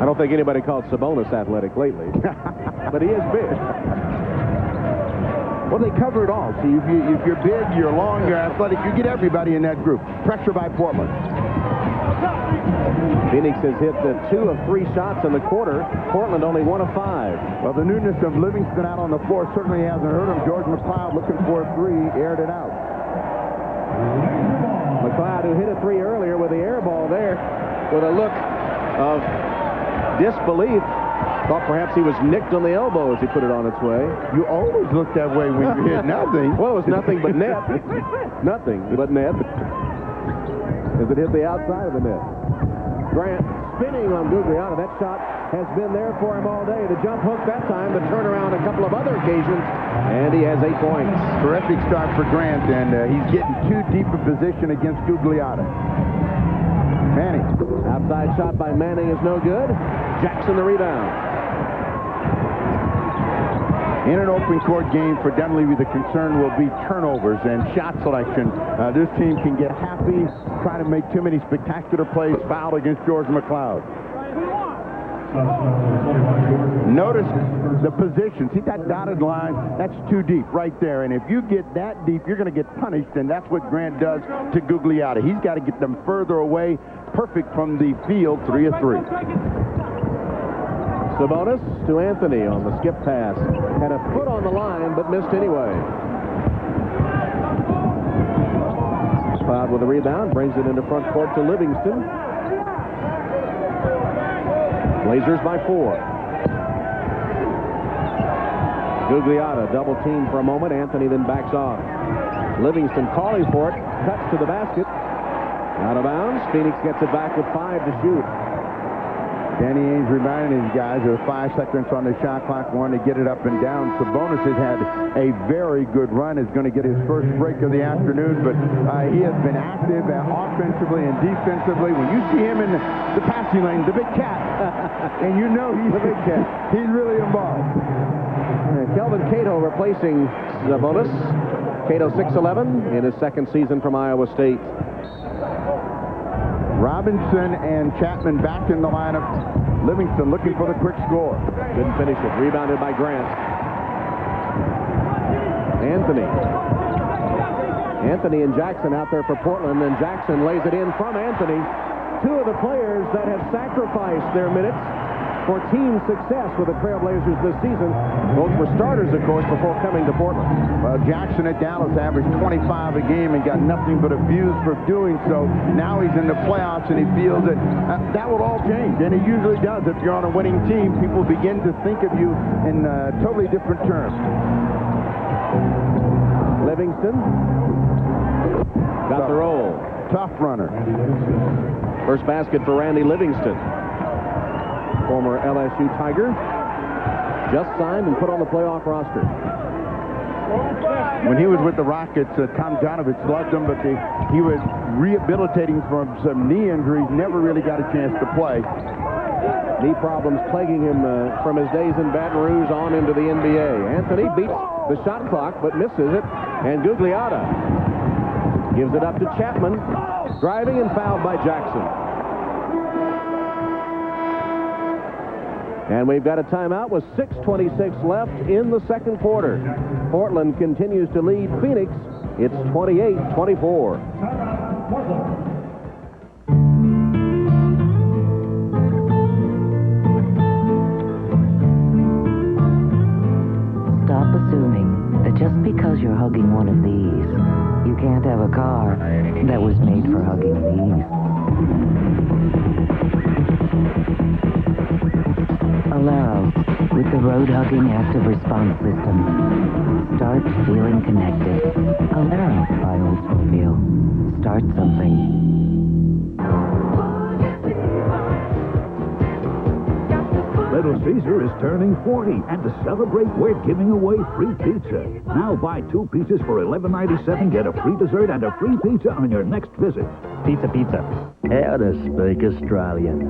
I don't think anybody called Sabonis athletic lately, but he is big. Well, they cover it all. See, if you're big, you're long, you're athletic, you get everybody in that group. Pressure by Portland. Phoenix has hit 2 of 3 shots in the quarter. Portland only 1 of 5. Well, the newness of Livingston out on the floor certainly hasn't hurt him. George McCloud looking for a 3, aired it out. McCloud, who hit a 3 earlier with the air ball there, with a look of disbelief, thought perhaps he was nicked on the elbow as he put it on its way. You always look that way when you hit nothing. Well, it was nothing but net. Nothing but net. As it hit the outside of the net. Grant spinning on Gugliotta. That shot has been there for him all day. The jump hook that time, the turnaround a couple of other occasions, and he has 8 points. Terrific start for Grant, and he's getting too deep a position against Gugliotta. Manning. Outside shot by Manning is no good. Jackson the rebound. In an open court game for Dunleavy, the concern will be turnovers and shot selection. This team can get happy, try to make too many spectacular plays, foul against George McCloud. Notice the position. See that dotted line? That's too deep right there. And if you get that deep, you're going to get punished, and that's what Grant does to Gugliotta. He's got to get them further away. Perfect from the field, 3 of 3. Sabonis to Anthony on the skip pass. Had a foot on the line, but missed anyway. McCloud with the rebound, brings it into front court to Livingston. Blazers by 4. Gugliotta double team for a moment. Anthony then backs off. Livingston calling for it. Cuts to the basket. Out of bounds. Phoenix gets it back with 5 to shoot. Danny Ainge reminding his guys there 5 seconds on the shot clock, wanting to get it up and down. Sabonis has had a very good run, is going to get his first break of the afternoon, but he has been active offensively and defensively. When you see him in the passing lane, the big cat, and you know he's the big cat, he's really involved. Kelvin Cato replacing Sabonis. Cato 6'11" in his second season from Iowa State. Robinson and Chapman back in the lineup. Livingston looking for the quick score. Couldn't finish it. Rebounded by Grant. Anthony and Jackson out there for Portland, and Jackson lays it in from Anthony. 2 of the players that have sacrificed their minutes for team success with the Trailblazers this season. Both were starters, of course, before coming to Portland. Well, Jackson at Dallas averaged 25 a game and got nothing but abuse for doing so. Now he's in the playoffs, and he feels that that will all change, and it usually does. If you're on a winning team, people begin to think of you in totally different terms. Livingston got the roll. Tough runner. First basket for Randy Livingston. Former LSU Tiger, just signed and put on the playoff roster. When he was with the Rockets, Tom Donovich loved him, but he was rehabilitating from some knee injuries, never really got a chance to play. Knee problems plaguing him from his days in Baton Rouge on into the NBA. Anthony beats the shot clock, but misses it, and Gugliotta gives it up to Chapman, driving and fouled by Jackson. And we've got a timeout with 6:26 left in the second quarter. Portland continues to lead Phoenix. It's 28-24. Stop assuming that just because you're hugging one of these, you can't have a car that was made for hugging these. Alero, with the road-hugging active response system. Start feeling connected. Alero by Oldsmobile. Start something. Little Caesar. Trailblazer is turning 40, and to celebrate, we're giving away free pizza. Now buy 2 pizzas for $11.97, get a free dessert and a free pizza on your next visit. Pizza, pizza. How to speak Australian.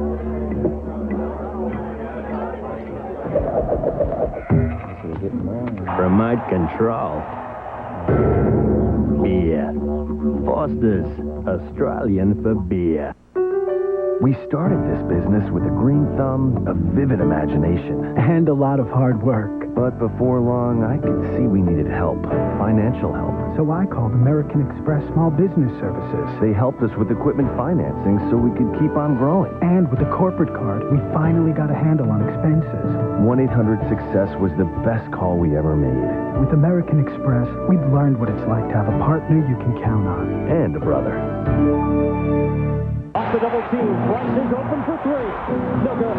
Remote control. Beer. Foster's, Australian for beer. We started this business with a green thumb, a vivid imagination, and a lot of hard work. But before long, I could see we needed help, financial help. So I called American Express Small Business Services. They helped us with equipment financing so we could keep on growing. And with the corporate card, we finally got a handle on expenses. 1-800-SUCCESS was the best call we ever made. With American Express, we've learned what it's like to have a partner you can count on. And a brother. Off the double team. Bryce is open for 3. No good.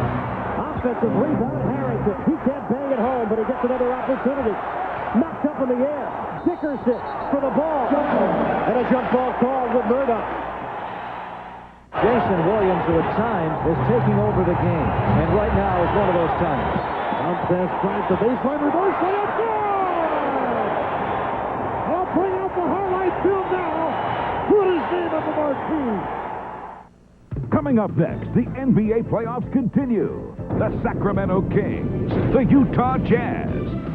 Offensive rebound, Harrington. He can't bang it home, but he gets another opportunity. Knocked up in the air. Dickerson for the ball. And a jump ball called with Murdoch. Jason Williams, who at times is taking over the game. And right now is one of those times. Bounce pass, drive the baseline, reverse layup, good! I'll bring out the highlight film now. Put his name on the marquee. Coming up next, the NBA playoffs continue. The Sacramento Kings, the Utah Jazz.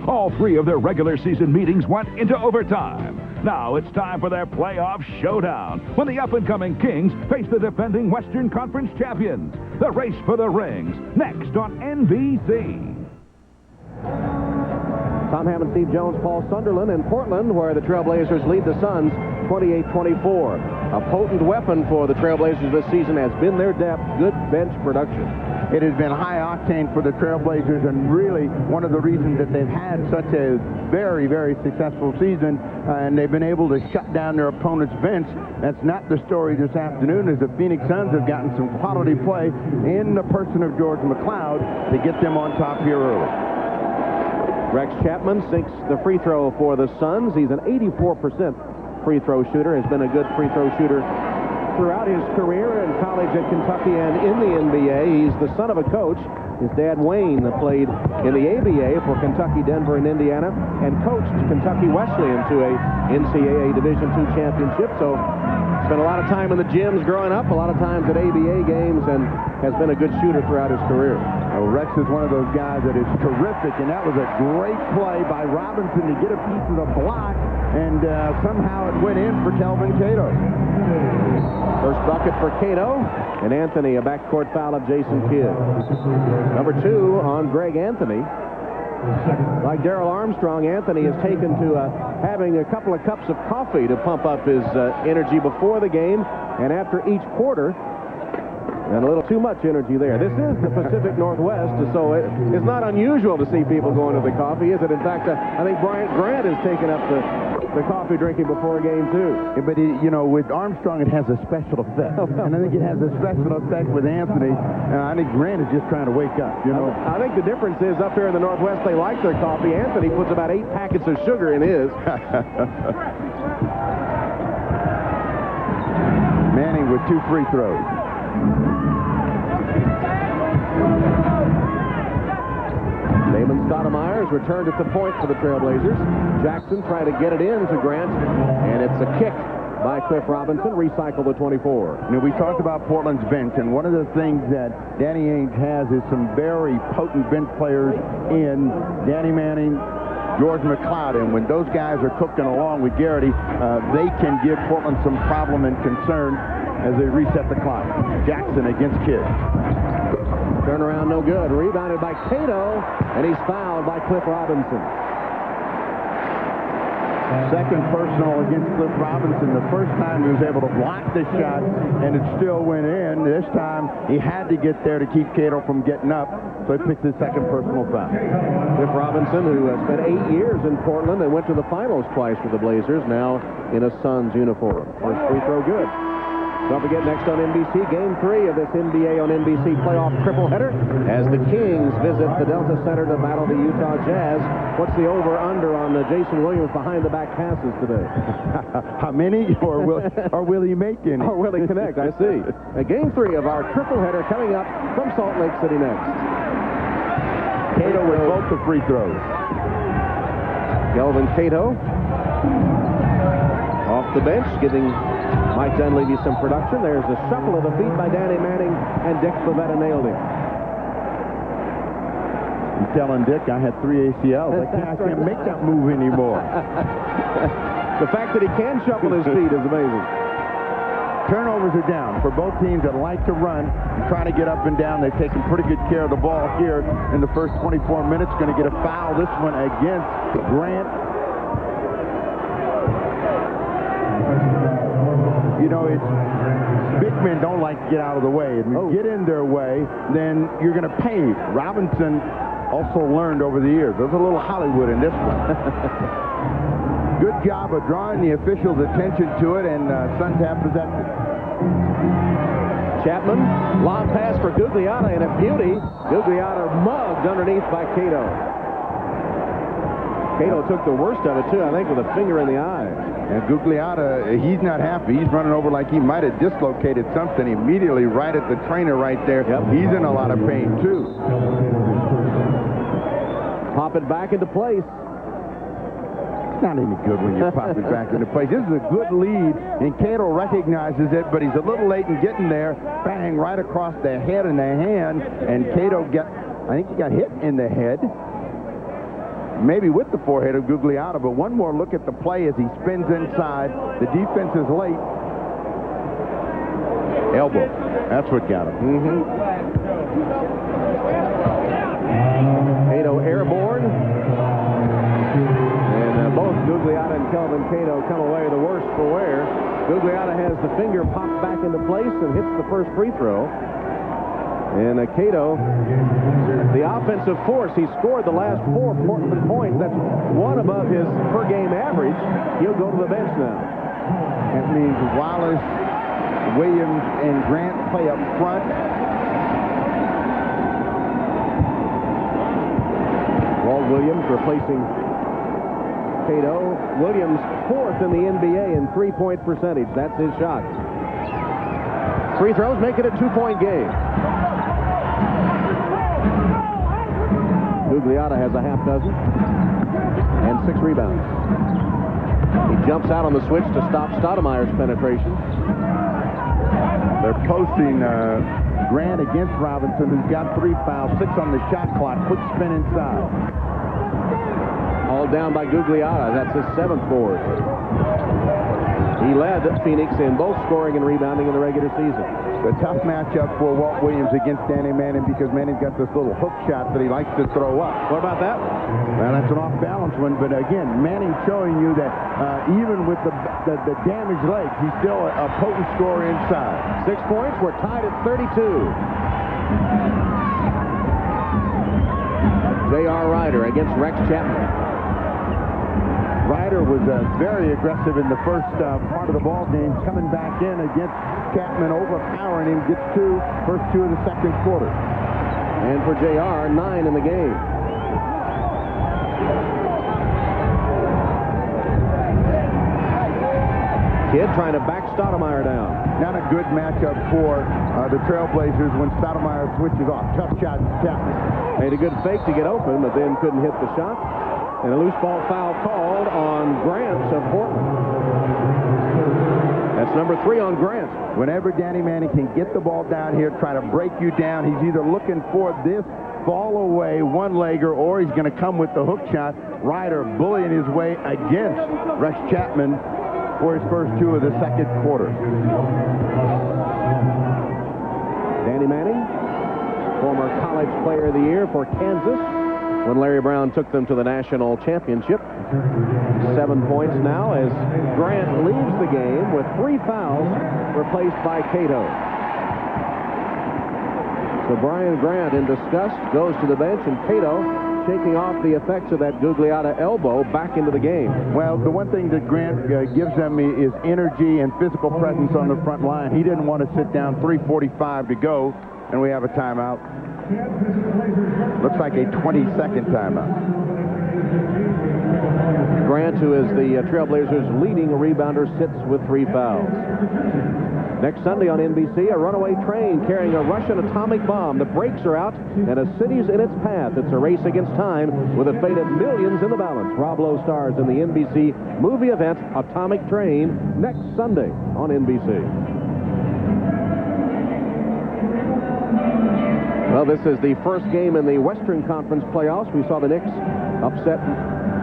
All 3 of their regular season meetings went into overtime. Now it's time for their playoff showdown when the up-and-coming Kings face the defending Western Conference champions. The race for the rings, next on NBC. Tom Hammond, Steve Jones, Paul Sunderland in Portland, where the Trailblazers lead the Suns 28-24. A potent weapon for the Trailblazers this season has been their depth, good bench production. It has been high octane for the Trailblazers, and really one of the reasons that they've had such a very, very successful season, and they've been able to shut down their opponent's bench. That's not the story this afternoon, as the Phoenix Suns have gotten some quality play in the person of George McCloud to get them on top here early. Rex Chapman sinks the free throw for the Suns. He's an 84% free throw shooter, has been a good free throw shooter throughout his career in college at Kentucky and in the NBA. He's the son of a coach. His dad, Wayne, played in the ABA for Kentucky, Denver, and Indiana, and coached Kentucky Wesleyan to a NCAA Division II championship. So spent a lot of time in the gyms growing up, a lot of times at ABA games, and has been a good shooter throughout his career. Rex is one of those guys that is terrific, and that was a great play by Robinson to get a piece of the block, and somehow it went in for Kelvin Cato. First bucket for Cato, and Anthony, a backcourt foul of Jason Kidd. Number 2 on Greg Anthony. Like Darrell Armstrong, Anthony has taken to having a couple of cups of coffee to pump up his energy before the game and after each quarter. And a little too much energy there. This is the Pacific Northwest, so it's not unusual to see people going to the coffee, is it? In fact, I think Bryant Grant has taken up the coffee drinking before a game, too. Yeah, but, you know, with Armstrong, it has a special effect. And I think it has a special effect with Anthony. And I think Grant is just trying to wake up, you know. I think the difference is up here in the Northwest, they like their coffee. Anthony puts about 8 packets of sugar in his. Manning with 2 free throws. Damon Stoudemire's returned at the point for the Trailblazers. Jackson trying to get it in to Grant, and it's a kick by Cliff Robinson. Recycle the 24. You know, we talked about Portland's bench, and one of the things that Danny Ainge has is some very potent bench players in Danny Manning, George McCloud, and when those guys are cooking along with Garrity, they can give Portland some problem and concern as they reset the clock. Jackson against Kidd. Turnaround no good. Rebounded by Cato, and he's fouled by Cliff Robinson. Second personal against Cliff Robinson. The first time he was able to block the shot, and it still went in. This time, he had to get there to keep Cato from getting up, so he picks his second personal foul. Cliff Robinson, who spent 8 years in Portland and went to the finals twice with the Blazers, now in a Suns uniform. First free throw good. Don't forget, next on NBC, Game 3 of this NBA on NBC playoff tripleheader as the Kings visit the Delta Center to battle the Utah Jazz. What's the over-under on the Jason Williams behind-the-back passes today? How many? Or will he make any? Or will he connect? I see. Game 3 of our tripleheader coming up from Salt Lake City next. Cato with both the free throws. Kelvin Cato off the bench, giving Mike Dunleavy some production. There's a shuffle of the feet by Danny Manning, and Dick Bavetta nailed him. I'm telling Dick I had 3 ACLs. I can't make that move anymore. The fact that he can shuffle his feet is amazing. Turnovers are down for both teams that like to run and try to get up and down. They've taken pretty good care of the ball here in the first 24 minutes. Going to get a foul, this one against Grant. You know, it's big men don't like to get out of the way. If you get in their way, then you're going to pave. Robinson also learned over the years. There's a little Hollywood in this one. Good job of drawing the officials' attention to it, and Suns have possessed it. Chapman, long pass for Gugliotta, and a beauty. Gugliotta mugged underneath by Cato. Cato took the worst of it, too, I think, with a finger in the eye. And Gugliotta, he's not happy. He's running over like he might have dislocated something immediately right at the trainer right there. Yep. He's in a lot of pain, too. Pop it back into place. It's not any good when you pop it back into place. This is a good lead, and Cato recognizes it, but he's a little late in getting there. Bang, right across the head and the hand, and Cato I think he got hit in the head. Maybe with the forehead of Gugliotta, but one more look at the play as he spins inside. The defense is late. Elbow. That's what got him. Cato airborne. And both Gugliotta and Kelvin Cato come away the worse for wear. Gugliotta has the finger popped back into place and hits the first free throw. And Cato, the offensive force, he scored the last 4 points. That's one above his per-game average. He'll go to the bench now. That means Wallace, Williams, and Grant play up front. Walt Williams replacing Cato. Williams 4th in the NBA in three-point percentage. That's his shot. Free throws make it a 2-point game. Gugliotta has a half dozen and 6 rebounds. He jumps out on the switch to stop Stoudemire's penetration. They're posting Grant against Robinson, who's got 3 fouls, 6 on the shot clock. Quick spin inside. All down by Gugliotta. That's his 7th board. He led Phoenix in both scoring and rebounding in the regular season. A tough matchup for Walt Williams against Danny Manning because Manning's got this little hook shot that he likes to throw up. What about that one? Well, that's an off-balance one, but again, Manning showing you that even with the damaged legs, he's still a potent scorer inside. 6 points. We're tied at 32. J.R. Ryder against Rex Chapman. Ryder was very aggressive in the first part of the ball game, coming back in against Chapman, overpowering him, gets first 2 of the second quarter. And for JR, 9 in the game. Kidd trying to back Stoudemire down. Not a good matchup for the Trailblazers when Stoudemire switches off. Tough shot, Chapman. Made a good fake to get open, but then couldn't hit the shot. And a loose ball foul called on Grant of Portland. That's number 3 on Grant. Whenever Danny Manning can get the ball down here, try to break you down, he's either looking for this fall away one-legger or he's going to come with the hook shot. Ryder bullying his way against Rex Chapman for his first 2 of the second quarter. Danny Manning, former college player of the year for Kansas when Larry Brown took them to the national championship. 7 points now as Grant leaves the game with 3 fouls, replaced by Cato. So Brian Grant, in disgust, goes to the bench, and Cato, shaking off the effects of that Gugliotta elbow, back into the game. Well, the one thing that Grant gives them is energy and physical presence on the front line. He didn't want to sit down. 3:45 to go, and we have a timeout. Looks like a 20-second timeout. Grant, who is the Trailblazers' leading rebounder, sits with 3 fouls. Next Sunday on NBC, a runaway train carrying a Russian atomic bomb. The brakes are out, and a city's in its path. It's a race against time with the fate of millions in the balance. Rob Lowe stars in the NBC movie event Atomic Train next Sunday on NBC. Well, this is the first game in the Western Conference playoffs. We saw the Knicks upset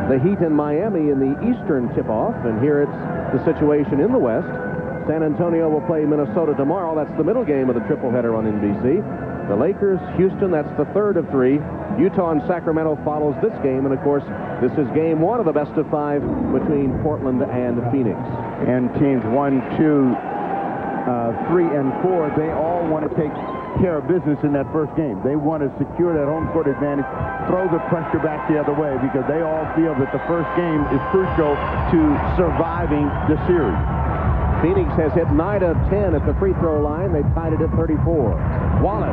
the Heat in Miami in the Eastern tip-off, and here it's the situation in the West. San Antonio will play Minnesota tomorrow. That's the middle game of the triple-header on NBC. The Lakers, Houston, that's the third of 3. Utah and Sacramento follows this game, and of course, this is game 1 of the best-of-5 between Portland and Phoenix. And teams 1, 2, 3, and 4, they all want to take care of business in that first game. They want to secure that home court advantage, throw the pressure back the other way, because they all feel that the first game is crucial to surviving the series. Phoenix has hit 9 of 10 at the free throw line. They tied it at 34. Wallace.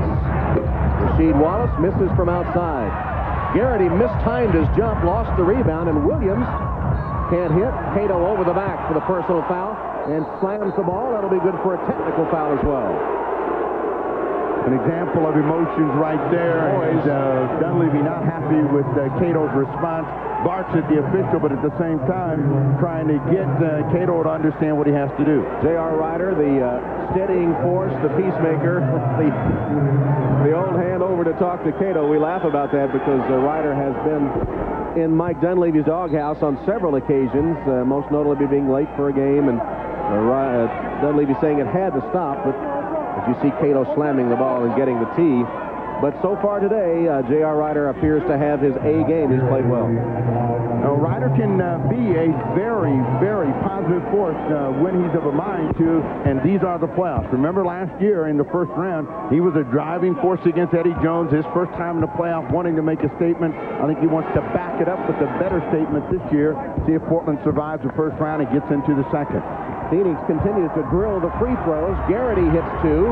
Rasheed Wallace misses from outside. Garrity mistimed his jump, lost the rebound, and Williams can't hit. Cato over the back for the personal foul and slams the ball. That'll be good for a technical foul as well. An example of emotions right there. And Dunleavy not happy with Cato's response. Barks at the official, but at the same time trying to get Cato to understand what he has to do. J.R. Ryder, the steadying force, the peacemaker, the old hand over to talk to Cato. We laugh about that because Ryder has been in Mike Dunleavy's doghouse on several occasions, most notably being late for a game, and Dunleavy saying it had to stop, but as you see Cato slamming the ball and getting the tee. But so far today, J.R. Ryder appears to have his A game. He's played well. Now, Ryder can be a very, very positive force when he's of a mind to, and these are the playoffs. Remember last year in the first round, he was a driving force against Eddie Jones. His first time in the playoff, wanting to make a statement. I think he wants to back it up with a better statement this year. See if Portland survives the first round and gets into the second. Phoenix continues to drill the free throws. Garrity hits 2.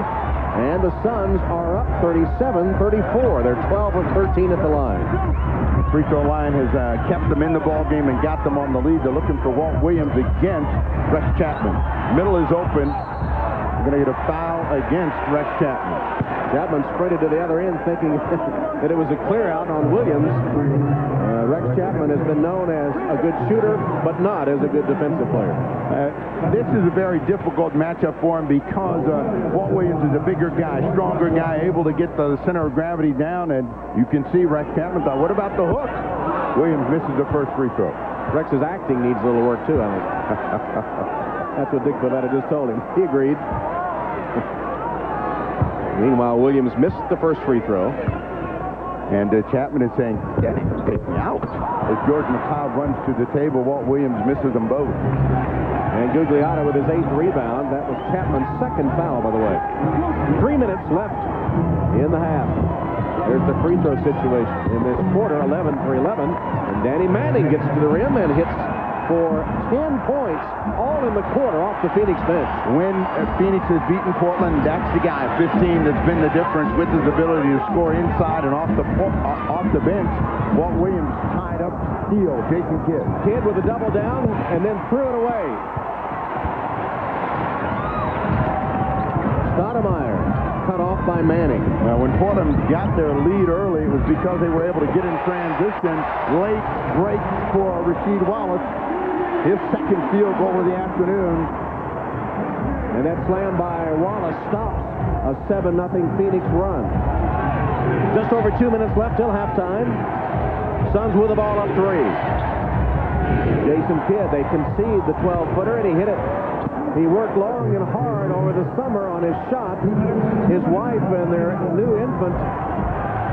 And the Suns are up 37-34. They're 12 of 13 at the line. Free throw line has kept them in the ball game and got them on the lead. They're looking for Walt Williams against Rex Chapman. Middle is open. We're going to get a foul against Rex Chapman. Chapman sprinted to the other end thinking that it was a clear out on Williams. Rex Chapman has been known as a good shooter, but not as a good defensive player. This is a very difficult matchup for him because Walt Williams is a bigger guy, stronger guy, able to get the center of gravity down, and you can see Rex Chapman thought, what about the hook? Williams misses the first free throw. Rex's acting needs a little work, too, I think. That's what Dick Bavetta just told him. He agreed. Meanwhile, Williams missed the first free throw. And Chapman is saying, yeah, take me out. As George McCloud runs to the table, Walt Williams misses them both. And Gugliotta with his 8th rebound. That was Chapman's second foul, by the way. 3 minutes left in the half. There's the free throw situation in this quarter, 11 for 11. And Danny Manning gets to the rim and hits for 10 points, all in the quarter off the Phoenix bench. When Phoenix has beaten Portland, that's the guy, 15, that's been the difference with his ability to score inside and off the bench. Walt Williams tied up steal. Jason Kidd. Kidd with a double down and then threw it away. Stoudemire cut off by Manning. Now, when Portland got their lead early, it was because they were able to get in transition. Late break for Rasheed Wallace. His second field goal of the afternoon. And that slam by Wallace stops a 7-0 Phoenix run. Just over 2 minutes left till halftime. Suns with the ball up 3. Jason Kidd, they concede the 12-footer, and he hit it. He worked long and hard over the summer on his shot. His wife and their new infant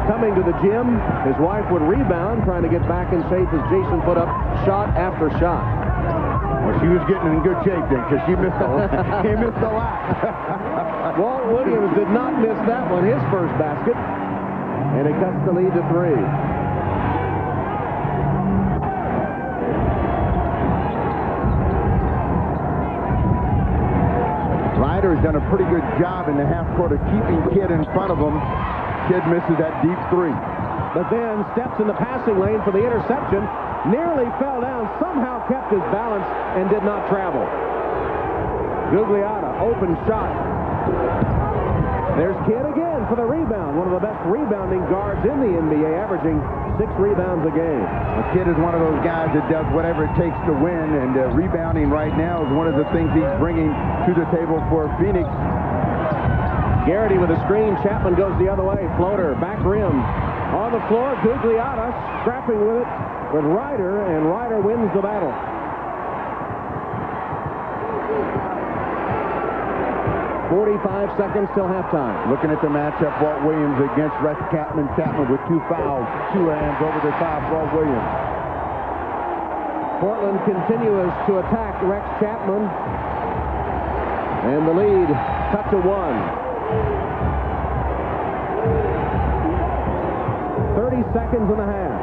coming to the gym. His wife would rebound, trying to get back in shape as Jason put up shot after shot. Well, she was getting in good shape then, because he missed a lot. Walt Williams did not miss that one, his first basket. And it cuts the lead to 3. Ryder has done a pretty good job in the half court of keeping Kidd in front of him. Kidd misses that deep 3. But then steps in the passing lane for the interception. nearly fell down, somehow kept his balance and did not travel. Gugliotta, open shot. There's Kidd again for the rebound. One of the best rebounding guards in the NBA, averaging 6 rebounds a game. Well, Kidd is one of those guys that does whatever it takes to win, and rebounding right now is one of the things he's bringing to the table for Phoenix. Garrity with a screen. Chapman goes the other way. Floater, back rim. On the floor, Gugliotta scrapping with it with Ryder, and Ryder wins the battle. .45 seconds till halftime. Looking at the matchup, Walt Williams against Rex Chapman. Chapman with 2 fouls, 2 hands over the top. Walt Williams. Portland continues to attack Rex Chapman. And the lead cut to 1. 30 seconds and a half.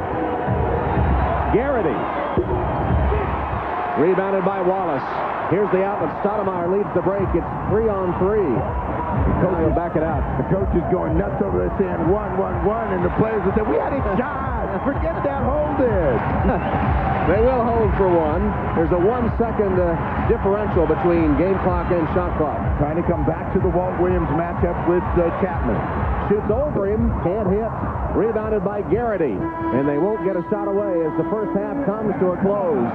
Garrity. Rebounded by Wallace. Here's the outlet. Stoudemire leads the break. It's 3-on-3. The coach will back it out. The coach is going nuts over there saying 1-1-1, and the players will say, we had a shot. Forget that, hold it. They will hold for 1. There's a 1-second differential between game clock and shot clock. Trying to come back to the Walt Williams matchup with Chapman. Shoots over him, can't hit. Rebounded by Garrity. And they won't get a shot away as the first half comes to a close.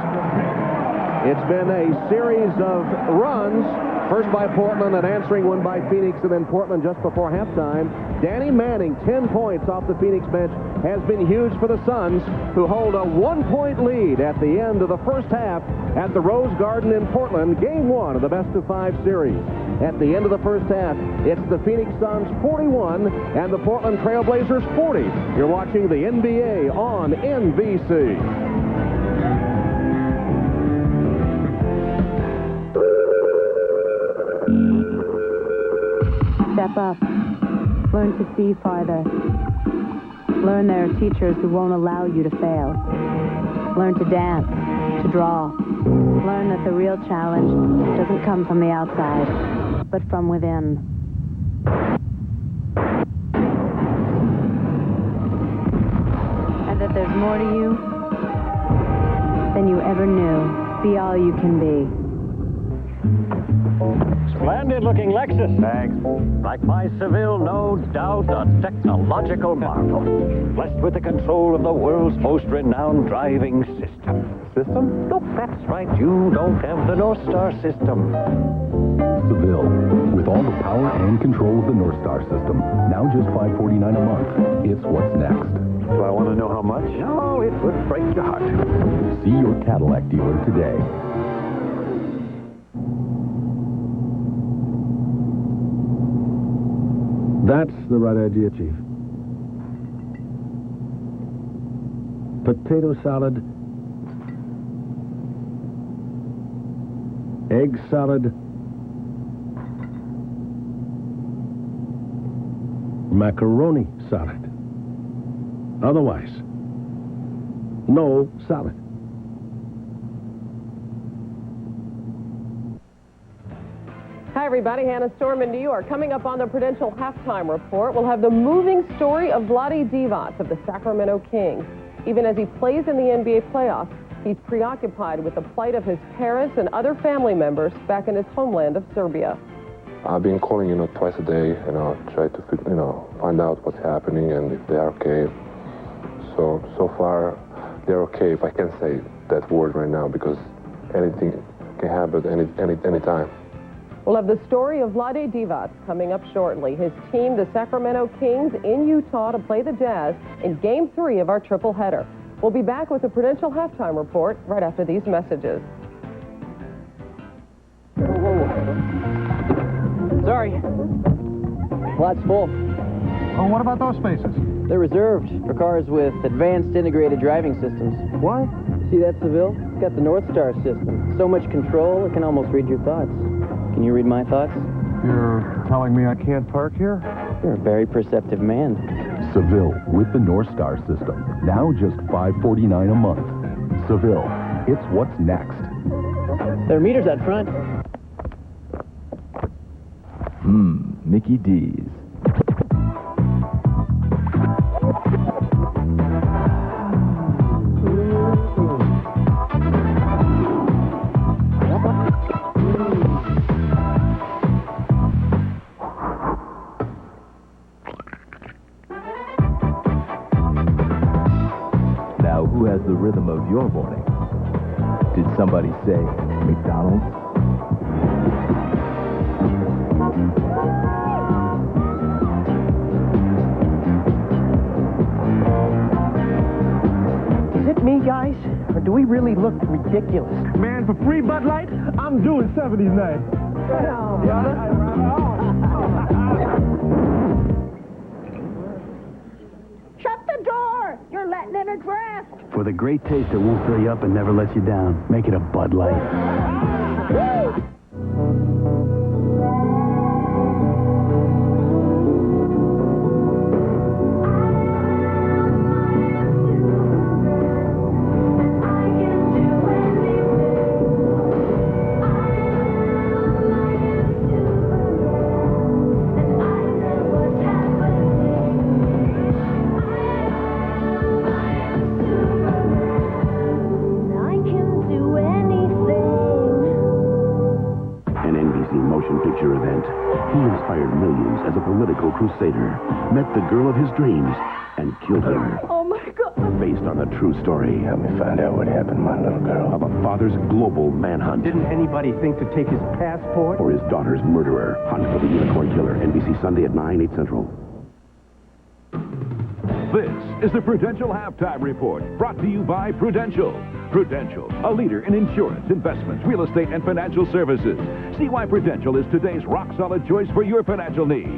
It's been a series of runs, first by Portland, an answering one by Phoenix, and then Portland just before halftime. Danny Manning, 10 points off the Phoenix bench, has been huge for the Suns, who hold a 1-point lead at the end of the first half at the Rose Garden in Portland, game 1 of the best-of-5 series. At the end of the first half, it's the Phoenix Suns 41 and the Portland Trail Blazers 40. You're watching the NBA on NBC. Step up. Learn to see farther. Learn there are teachers who won't allow you to fail. Learn to dance, to draw. Learn that the real challenge doesn't come from the outside, but from within. And that there's more to you than you ever knew. Be all you can be. Splendid-looking Lexus. Thanks. Like my Seville, no doubt a technological marvel. Blessed with the control of the world's most renowned driving system. System? Nope, that's right. You don't have the North Star system. Seville, with all the power and control of the North Star system. Now just $549 a month. It's what's next. Do I want to know how much? No, it would break your heart. See your Cadillac dealer today. That's the right idea, Chief. Potato salad, egg salad, macaroni salad. Otherwise, no salad. Hi, everybody. Hannah Storm in New York. Coming up on the Prudential Halftime Report, we'll have the moving story of Vlade Divac of the Sacramento Kings. Even as he plays in the NBA playoffs, he's preoccupied with the plight of his parents and other family members back in his homeland of Serbia. I've been calling, twice a day, try to, find out what's happening and if they're okay. So far, they're okay, if I can say that word right now, because anything can happen any time. We'll have the story of Vlade Divac coming up shortly. His team, the Sacramento Kings, in Utah to play the Jazz in Game 3 of our triple header. We'll be back with the Prudential Halftime Report right after these messages. Sorry. Lot's full. Oh, what about those spaces? They're reserved for cars with advanced integrated driving systems. What? See that Seville? It's got the North Star system. So much control, it can almost read your thoughts. Can you read my thoughts? You're telling me I can't park here? You're a very perceptive man. Seville with the North Star system. Now just $549 a month. Seville, it's what's next. There are meters out front. Mickey D's. your morning. Did somebody say McDonald's? Is it me, guys? Or do we really look ridiculous? Man, for free Bud Light, I'm doing 70s night. Shut the door! You're letting in a draft. For the great taste that won't fill you up and never lets you down, make it a Bud Light. Crusader met the girl of his dreams and killed her. Oh, my God. Based on a true story. Help me find out what happened, my little girl. Of a father's global manhunt. Didn't anybody think to take his passport? For his daughter's murderer. Hunt for the Unicorn Killer. NBC Sunday at 9, 8 Central. This is the Prudential Halftime Report, brought to you by Prudential. Prudential, a leader in insurance, investments, real estate, and financial services. See why Prudential is today's rock-solid choice for your financial needs.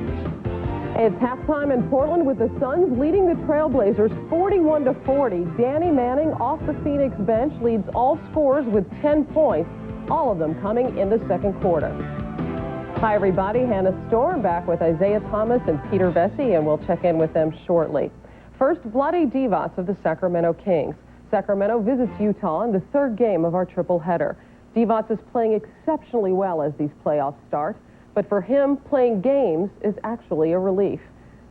It's halftime in Portland with the Suns leading the Trailblazers 41-40. Danny Manning off the Phoenix bench leads all scorers with 10 points, all of them coming in the second quarter. Hi, everybody. Hannah Storm back with Isaiah Thomas and Peter Vesey, and we'll check in with them shortly. First, Vlade Divac of the Sacramento Kings. Sacramento visits Utah in the third game of our triple header. Divac is playing exceptionally well as these playoffs start. But for him, playing games is actually a relief.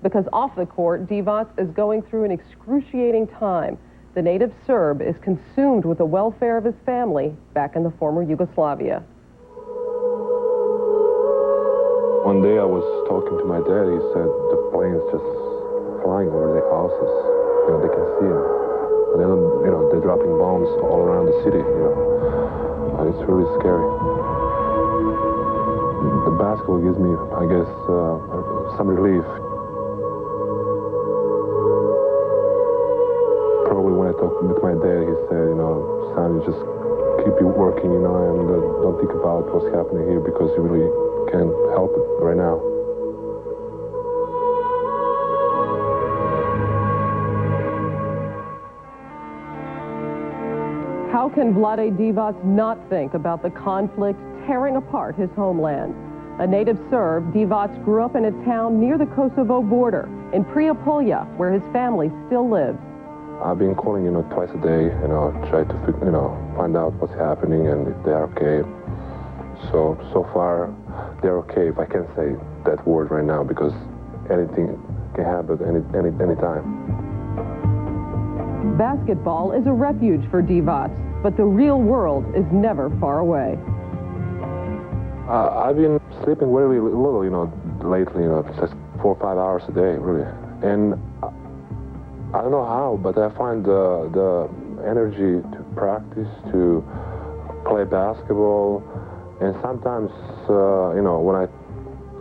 Because off the court, Divac is going through an excruciating time. The native Serb is consumed with the welfare of his family back in the former Yugoslavia. One day I was talking to my dad. He said the planes just flying over their houses. You know, they can see them. And then, you know, they're dropping bombs all around the city, you know. It's really scary. The basketball gives me, I guess, some relief. Probably when I talked with my dad, he said, you know, son, you just keep working, you know, and don't think about what's happening here because you really can't help it right now. How can Vlade Divac not think about the conflict tearing apart his homeland? A native Serb, Divac grew up in a town near the Kosovo border, in Prijepolje, where his family still lives. I've been calling, you know, twice a day, you know, try to, you know, find out what's happening and if they're okay. So far, they're okay, if I can say that word right now, because anything can happen any time. Basketball is a refuge for Divac, but the real world is never far away. I've been sleeping very little, you know, lately, you know, just 4 or 5 hours a day, really. And I don't know how, but I find the energy to practice, to play basketball, and sometimes, you know, when I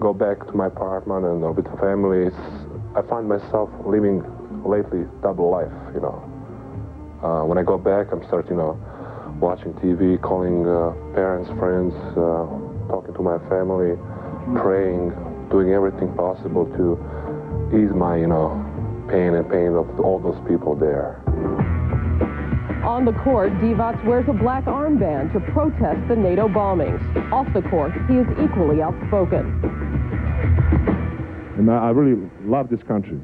go back to my apartment and with the family, I find myself living lately double life, you know. When I go back, I'm starting, you know, watching TV, calling parents, friends, talking to my family, praying, doing everything possible to ease my, you know, pain of all those people there. On the court, Divac wears a black armband to protest the NATO bombings. Off the court, he is equally outspoken. And I really love this country.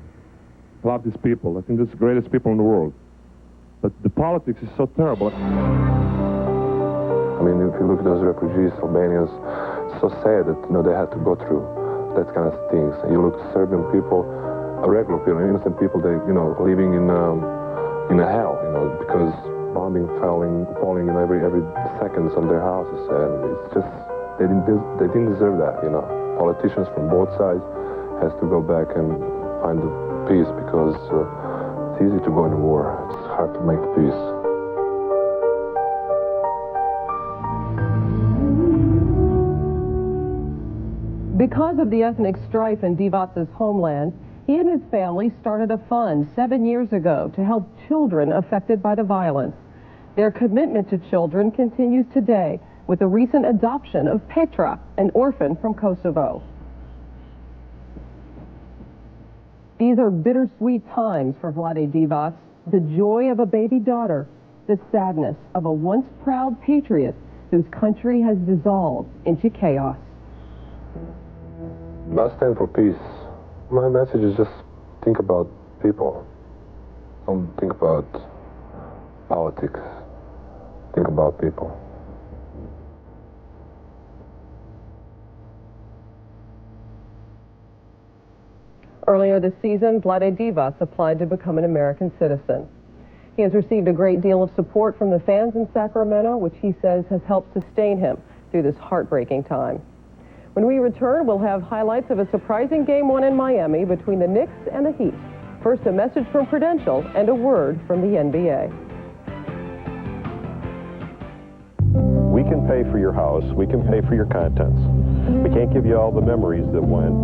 I love these people. I think they're the greatest people in the world. But the politics is so terrible. I mean, if you look at those refugees, Albanians, it's so sad that, you know, they had to go through that kind of things. And you look at Serbian people, regular people, innocent people, they, you know, living in a hell, you know, because bombing falling, you know, every seconds on their houses, and it's just they didn't deserve that, you know. Politicians from both sides has to go back and find the peace because it's easy to go into war. It's hard to make the peace. Because of the ethnic strife in Divac' homeland, he and his family started a fund 7 years ago to help children affected by the violence. Their commitment to children continues today with the recent adoption of Petra, an orphan from Kosovo. These are bittersweet times for Vlade Divac, the joy of a baby daughter, the sadness of a once proud patriot whose country has dissolved into chaos. I stand for peace. My message is just think about people. Don't think about politics. Think about people. Earlier this season, Vlade Divac applied to become an American citizen. He has received a great deal of support from the fans in Sacramento, which he says has helped sustain him through this heartbreaking time. When we return, we'll have highlights of a surprising Game 1 in Miami between the Knicks and the Heat. First, a message from Prudential and a word from the NBA. We can pay for your house. We can pay for your contents. We can't give you all the memories that went,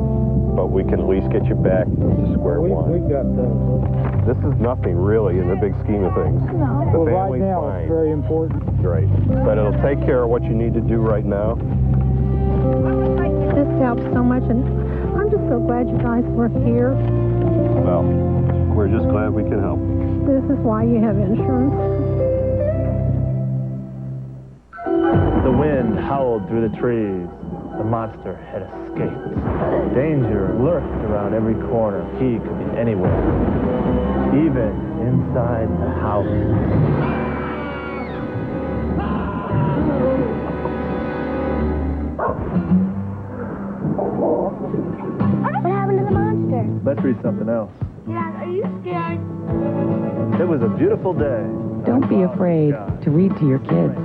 but we can at least get you back to square one. We've got This is nothing really in the big scheme of things. No. The Well, family's right now fine. it's very important. Great. But it'll take care of what you need to do right now. This helps so much, and I'm just so glad you guys were here. Well, we're just glad we can help. This is why you have insurance. The wind howled through the trees. The monster had escaped. Danger lurked around every corner. He could be anywhere, even inside the house. What happened to the monster? Let's read something else. Dad, are you scared? It was a beautiful day. Don't be afraid to read to your kids.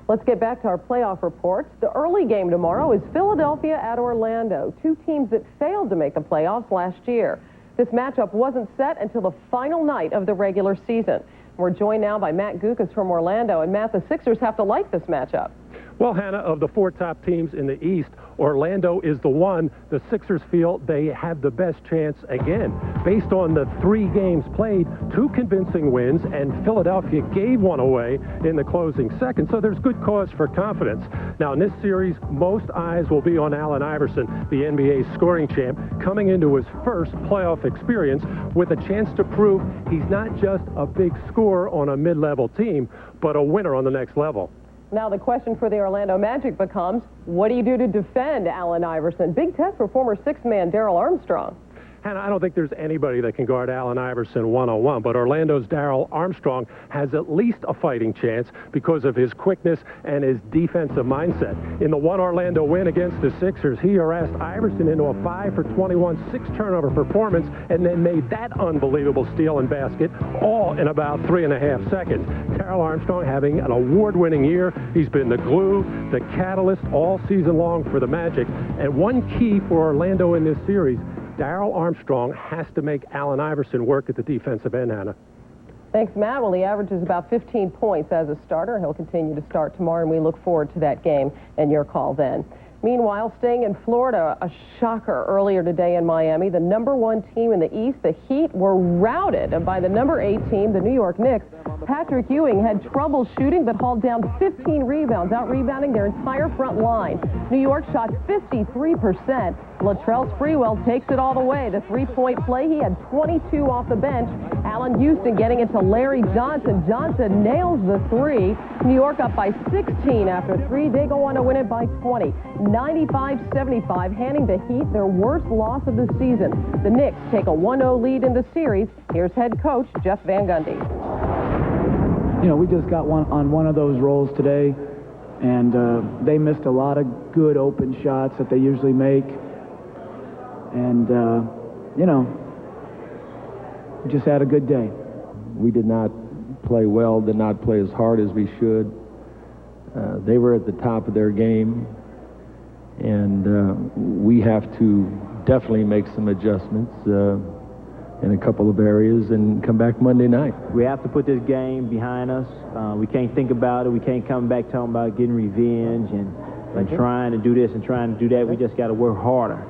Let's get back to our playoff reports. The early game tomorrow is Philadelphia at Orlando, two teams that failed to make the playoffs last year. This matchup wasn't set until the final night of the regular season. We're joined now by Matt Gugliotta from Orlando. And Matt, the Sixers have to like this matchup. Well, Hannah, of the four top teams in the East, Orlando is the one the Sixers feel they have the best chance again. Based on the 3 games played, 2 convincing wins, and Philadelphia gave one away in the closing seconds, so there's good cause for confidence. Now, in this series, most eyes will be on Allen Iverson, the NBA scoring champ, coming into his first playoff experience with a chance to prove he's not just a big scorer on a mid-level team, but a winner on the next level. Now the question for the Orlando Magic becomes, what do you do to defend Allen Iverson? Big test for former sixth-man Darrell Armstrong. Hannah, I don't think there's anybody that can guard Allen Iverson one-on-one, but Orlando's Darrell Armstrong has at least a fighting chance because of his quickness and his defensive mindset. In the one Orlando win against the Sixers, he harassed Iverson into a 5-for-21 6-turnover performance and then made that unbelievable steal and basket all in about 3.5 seconds. Darrell Armstrong having an award-winning year. He's been the glue, the catalyst all season long for the Magic. And one key for Orlando in this series, Darrell Armstrong has to make Allen Iverson work at the defensive end, Hannah. Thanks, Matt. Well, he averages about 15 points as a starter. He'll continue to start tomorrow, and we look forward to that game and your call then. Meanwhile, staying in Florida, a shocker earlier today in Miami. The #1 team in the East, the Heat, were routed by the #8 team, the New York Knicks. Patrick Ewing had trouble shooting but hauled down 15 rebounds, out-rebounding their entire front line. New York shot 53%. Latrell Sprewell takes it all the way. The three-point play, he had 22 off the bench. Allen Houston getting it to Larry Johnson. Johnson nails the three. New York up by 16 after 3. They go on to win it by 20. 95-75, handing the Heat their worst loss of the season. The Knicks take a 1-0 lead in the series. Here's head coach Jeff Van Gundy. You know, we just got one of those rolls today, and they missed a lot of good open shots that they usually make. And, you know, we just had a good day. We did not play well, did not play as hard as we should. They were at the top of their game, and we have to definitely make some adjustments. in a couple of areas and come back Monday night. We have to put this game behind us. We can't think about it. We can't come back talking about getting revenge and trying to do this and trying to do that. We just got to work harder.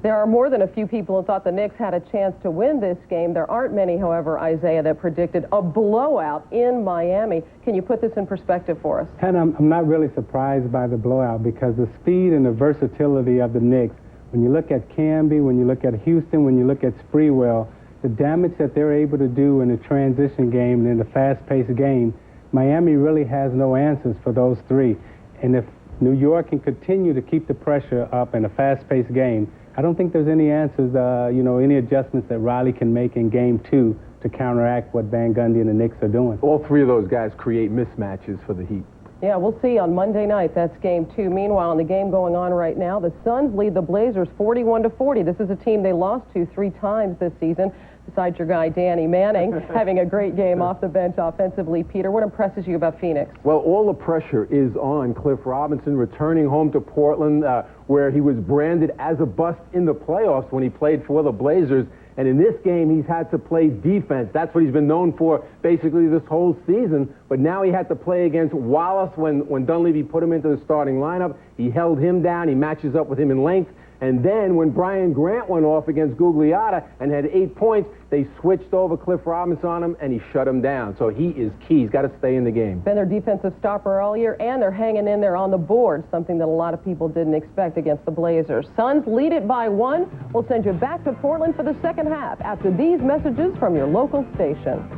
There are more than a few people who thought the Knicks had a chance to win this game. There aren't many, however, Isaiah, that predicted a blowout in Miami. Can you put this in perspective for us? And I'm not really surprised by the blowout because the speed and the versatility of the Knicks, when you look at Camby, when you look at Houston, when you look at Sprewell, the damage that they're able to do in the transition game and in the fast-paced game, Miami really has no answers for those three. And if New York can continue to keep the pressure up in a fast-paced game, I don't think there's any answers, any adjustments that Riley can make in Game 2 to counteract what Van Gundy and the Knicks are doing. All three of those guys create mismatches for the Heat. Yeah, we'll see on Monday night. That's Game 2. Meanwhile, in the game going on right now, the Suns lead the Blazers 41-40. This is a team they lost to 3 times this season. Besides your guy, Danny Manning, having a great game off the bench offensively. Peter, what impresses you about Phoenix? Well, all the pressure is on Cliff Robinson returning home to Portland, where he was branded as a bust in the playoffs when he played for the Blazers. And in this game, he's had to play defense. That's what he's been known for basically this whole season. But now he had to play against Wallace when Dunleavy put him into the starting lineup. He held him down. He matches up with him in length. And then when Brian Grant went off against Gugliotta and had 8 points, they switched over Cliff Robinson on him, and he shut him down. So he is key. He's got to stay in the game. Been their defensive stopper all year, and they're hanging in there on the board, something that a lot of people didn't expect against the Blazers. Suns lead it by 1. We'll send you back to Portland for the second half after these messages from your local station.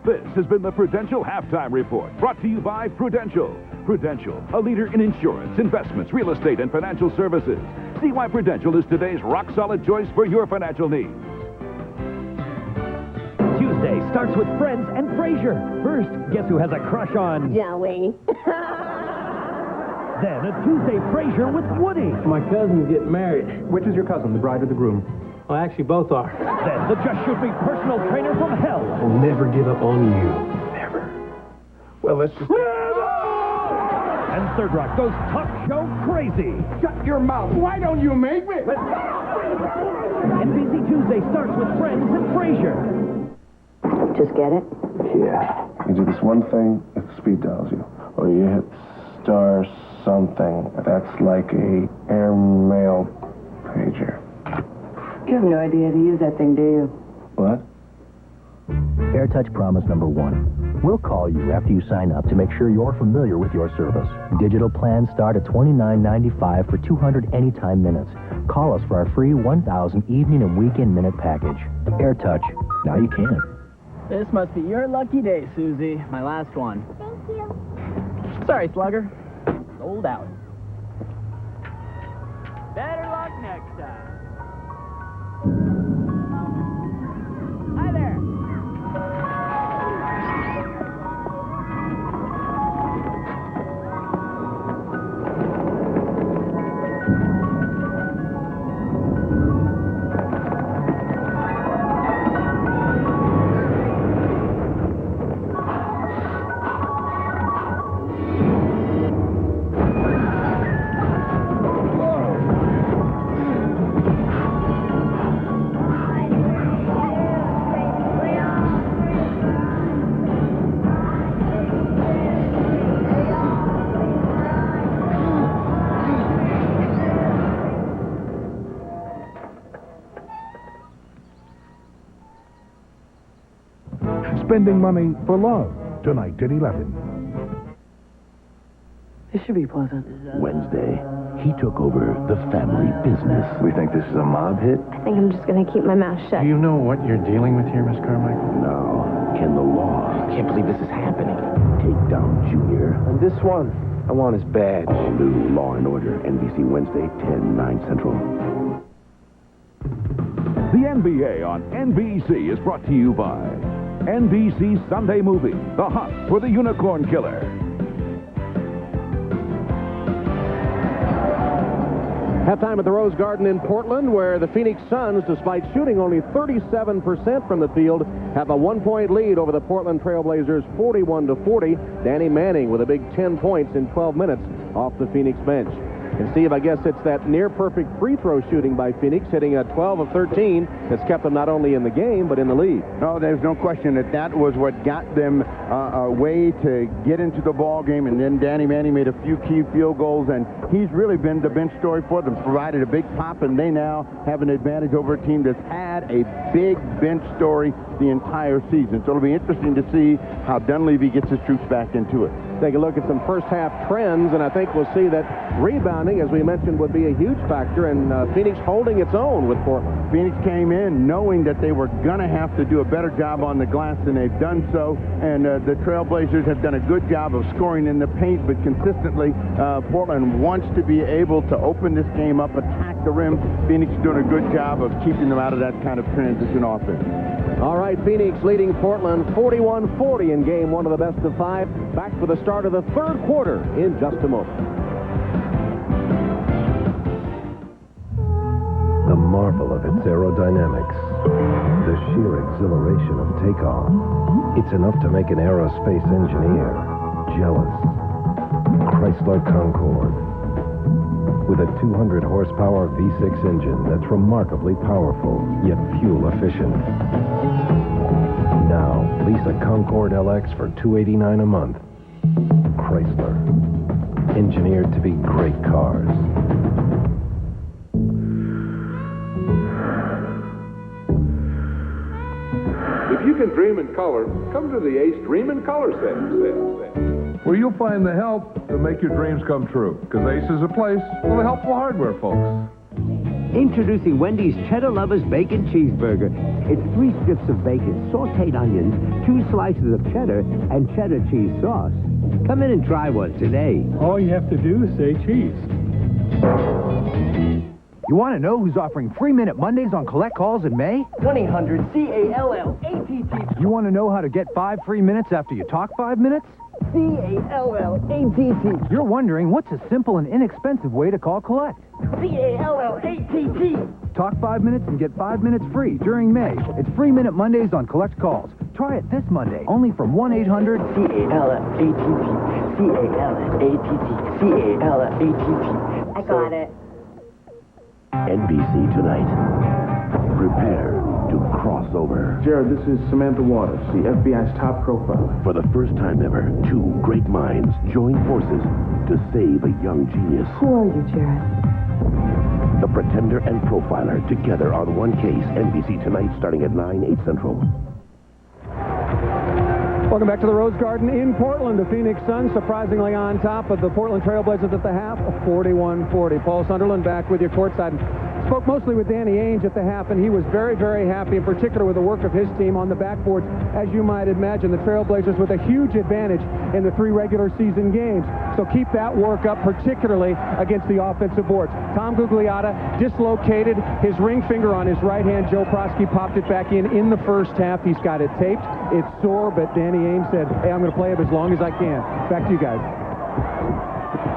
This has been the Prudential Halftime Report, brought to you by Prudential. Prudential, a leader in insurance, investments, real estate, and financial services. See why Prudential is today's rock-solid choice for your financial needs. Tuesday starts with Friends and Frasier. First, guess who has a crush on... Joey. Then a Tuesday Frasier with Woody. My cousin's getting married. Which is your cousin, the bride or the groom? Well, actually, both are. Then the Just Shoot Me personal trainer from hell. I'll never give up on you. Never. Well, let's just... And Third Rock goes talk show crazy. Shut your mouth. Why don't you make me? NBC Tuesday starts with Friends and Frasier. Just get it? Yeah. You do this one thing if speed dials you. Or you hit star something. That's like a airmail pager. You have no idea how to use that thing, do you? What? AirTouch Promise number 1. We'll call you after you sign up to make sure you're familiar with your service. Digital plans start at $29.95 for 200 anytime minutes. Call us for our free 1,000 evening and weekend minute package. AirTouch. Now you can. This must be your lucky day, Susie. My last one. Thank you. Sorry, Slugger. Sold out. Better luck next time. Hi there. Spending money for love, tonight at 11. This should be pleasant. Wednesday, he took over the family business. We think this is a mob hit? I think I'm just going to keep my mouth shut. Do you know what you're dealing with here, Miss Carmichael? No. Can the law... I can't believe this is happening. Take down Junior? And this one, I want his badge. All new Law & Order, NBC Wednesday, 10, 9 Central. The NBA on NBC is brought to you by NBC's Sunday movie, The Hunt for the Unicorn Killer. Halftime at the Rose Garden in Portland, where the Phoenix Suns, despite shooting only 37% from the field, have a 1-point lead over the Portland Trailblazers, 41-40. Danny Manning with a big 10 points in 12 minutes off the Phoenix bench. And Steve, I guess it's that near-perfect free throw shooting by Phoenix, hitting a 12 of 13, that's kept them not only in the game, but in the lead. No, there's no question that was what got them a way to get into the ball game, and then Danny Manning made a few key field goals, and he's really been the bench story for them, provided a big pop, and they now have an advantage over a team that's had a big bench story the entire season. So it'll be interesting to see how Dunleavy gets his troops back into it. Take a look at some first-half trends, and I think we'll see that rebounding, as we mentioned, would be a huge factor, and Phoenix holding its own with Portland. Phoenix came in knowing that they were going to have to do a better job on the glass, and they've done so, and the Trailblazers have done a good job of scoring in the paint, but consistently, Portland wants to be able to open this game up, attack the rim. Phoenix is doing a good job of keeping them out of that kind of transition offense. All right, Phoenix leading Portland 41-40 in game one of the best of 5. Back for the start of the third quarter in just a moment. The marvel of its aerodynamics, the sheer exhilaration of takeoff. It's enough to make an aerospace engineer jealous. Chrysler Concorde. With a 200 horsepower V6 engine that's remarkably powerful, yet fuel efficient. Now, lease a Concorde LX for $289 a month. Chrysler. Engineered to be great cars. If you can dream in color, come to the Ace Dream in Color sale. Where you'll find the help to make your dreams come true. Because Ace is a place for the helpful hardware folks. Introducing Wendy's Cheddar Lovers Bacon Cheeseburger. It's 3 strips of bacon, sauteed onions, 2 slices of cheddar, and cheddar cheese sauce. Come in and try one today. All you have to do is say cheese. You want to know who's offering free Minute Mondays on collect calls in May? 1-800-CALL-ATT. You want to know how to get 5 free minutes after you talk 5 minutes? CALLATT. You're wondering what's a simple and inexpensive way to call collect? CALLATT. Talk 5 minutes and get 5 minutes free during May. It's free Minute Mondays on collect calls. Try it this Monday, only from 1-800-CALLATT. CALLATT. I got it. NBC Tonight. Prepare to cross over. Jared, this is Samantha Waters, the FBI's top profiler. For the first time ever, 2 great minds join forces to save a young genius. Who are you, Jared? The Pretender and Profiler together on one case. NBC Tonight starting at 9/8 Central. Welcome back to the Rose Garden in Portland. The Phoenix Suns surprisingly on top of the Portland Trailblazers at the half, 41-40. Paul Sunderland back with you courtside. Spoke mostly with Danny Ainge at the half, and he was very, very happy, in particular with the work of his team on the backboards. As you might imagine, the Trailblazers with a huge advantage in the 3 regular season games. So keep that work up, particularly against the offensive boards. Tom Gugliotta dislocated his ring finger on his right hand. Joe Prosky popped it back in the first half. He's got it taped. It's sore, but Danny Ainge said, hey, I'm going to play him as long as I can. Back to you guys.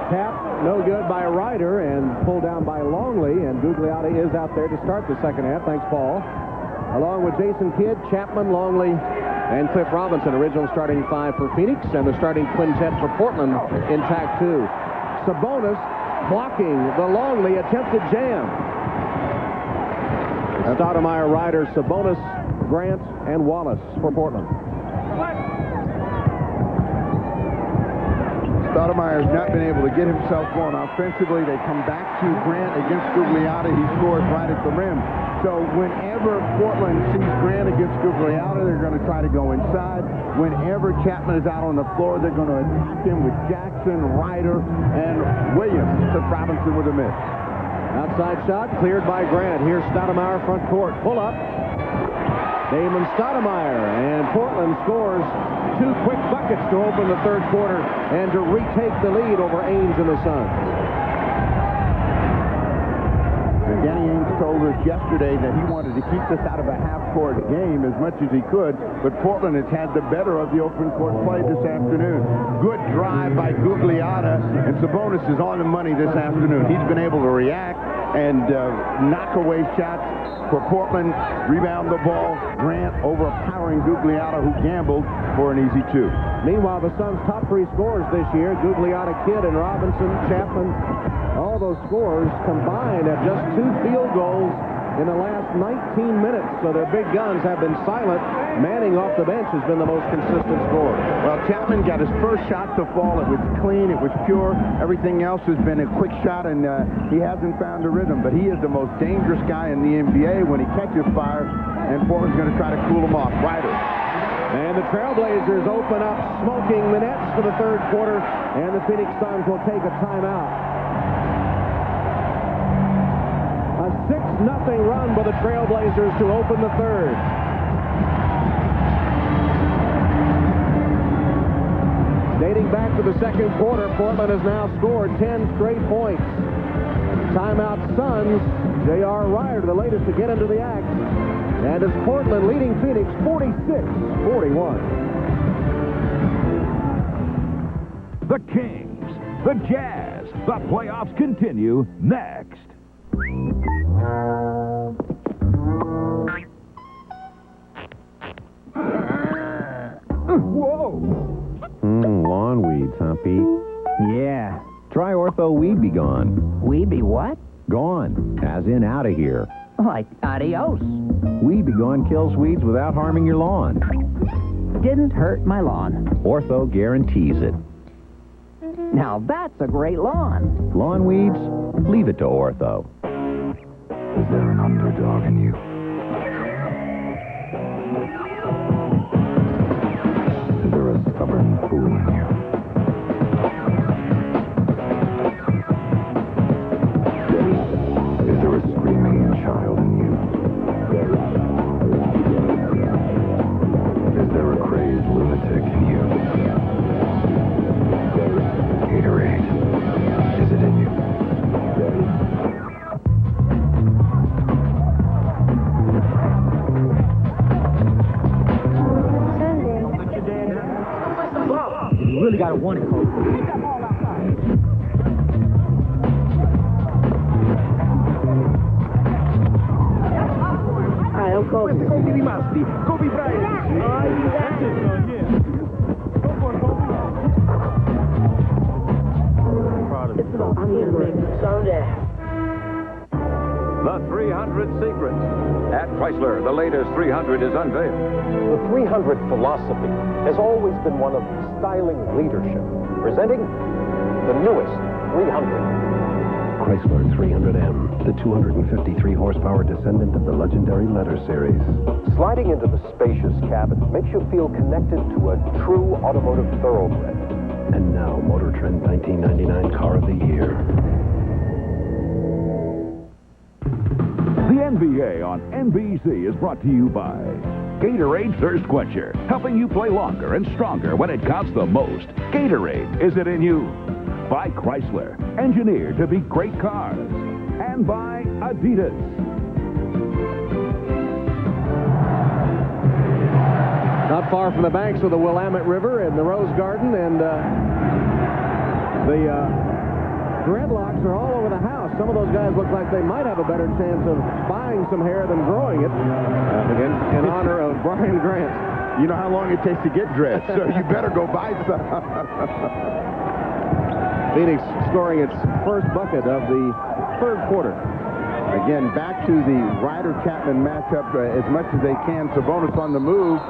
Tap, no good by Ryder, and pulled down by Longley, and Gugliotta is out there to start the second half. Thanks, Paul. Along with Jason Kidd, Chapman, Longley, and Cliff Robinson, original starting 5 for Phoenix, and the starting quintet for Portland intact too. Sabonis blocking the Longley attempted jam. Stoudemire, Ryder, Sabonis, Grant, and Wallace for Portland. Stoudemire has not been able to get himself going offensively. They come back to Grant against Gugliotta. He scores right at the rim. So whenever Portland sees Grant against Gugliotta, they're going to try to go inside. Whenever Chapman is out on the floor, they're going to attack him with Jackson, Ryder, and Williams. Cliff Robinson with a miss. Outside shot cleared by Grant. Here's Stoudemire front court. Pull up. Damon Stoudemire, and Portland scores 2 quick buckets to open the third quarter and to retake the lead over Ainge and the Suns. And Danny Ainge told us yesterday that he wanted to keep this out of a half-court game as much as he could, but Portland has had the better of the open court play this afternoon. Good drive by Gugliotta, and Sabonis is on the money this afternoon. He's been able to react and knock away shots for Portland. Rebound the ball. Grant overpowering Gugliotta, who gambled for an easy 2. Meanwhile, the Suns' top 3 scorers this year, Gugliotta, Kidd, and Robinson, Chapman, All those scores combined at just 2 field goals in the last 19 minutes. So their big guns have been silent. Manning off the bench has been the most consistent scorer. Well, Chapman got his first shot to fall. It was clean. It was pure. Everything else has been a quick shot, and he hasn't found a rhythm. But he is the most dangerous guy in the NBA when he catches fire, and Portland's going to try to cool him off. Ryder. And the Trailblazers open up, smoking the Nets for the third quarter, and the Phoenix Suns will take a timeout. A 6-0 run by the Trailblazers to open the third. Dating back to the second quarter, Portland has now scored 10 straight points. Timeout Suns. J.R. Ryder, the latest to get into the act. And it's Portland leading Phoenix 46-41. The Kings, the Jazz, the playoffs continue next. Whoa! Lawn weeds, huh, Pete? Yeah. Try Ortho Weed Be Gone. Weed Be what? Gone, as in out of here. Like adios. Weed Be Gone kills weeds without harming your lawn. Didn't hurt my lawn. Ortho guarantees it. Now that's a great lawn. Lawn weeds? Leave it to Ortho. Is there an underdog in you? Is there a stubborn fool in you? Is there a screaming child in you? Is there a crazed lunatic in you? Gatorade, is it in you? You really got to want it, Coach. Hi, I'm Kobe. Kobe Rimasti. Kobe Bryant. That's it, son, yeah. Go for it, Kobe. Proud of you. I'm here to make it someday. The 300 Secrets. At Chrysler, the latest 300 is unveiled. The 300 philosophy has always been one of styling leadership, presenting the newest 300. Chrysler 300M, the 253 horsepower descendant of the legendary Letter series. Sliding into the spacious cabin makes you feel connected to a true automotive thoroughbred. And now, Motor Trend 1999 Car of the Year. The NBA on NBC is brought to you by Gatorade Thirst Quencher, helping you play longer and stronger when it counts the most. Gatorade, is it in you? By Chrysler, engineered to beat great cars. And by Adidas. Not far from the banks of the Willamette River in the Rose Garden, and the dreadlocks are all over the house. Some of those guys look like they might have a better chance of buying some hair than growing it in honor of Brian Grant. You know how long it takes to get dressed, so you better go buy some. Phoenix scoring its first bucket of the third quarter. Again, back to the Ryder-Chapman matchup as much as they can. Sabonis on the move,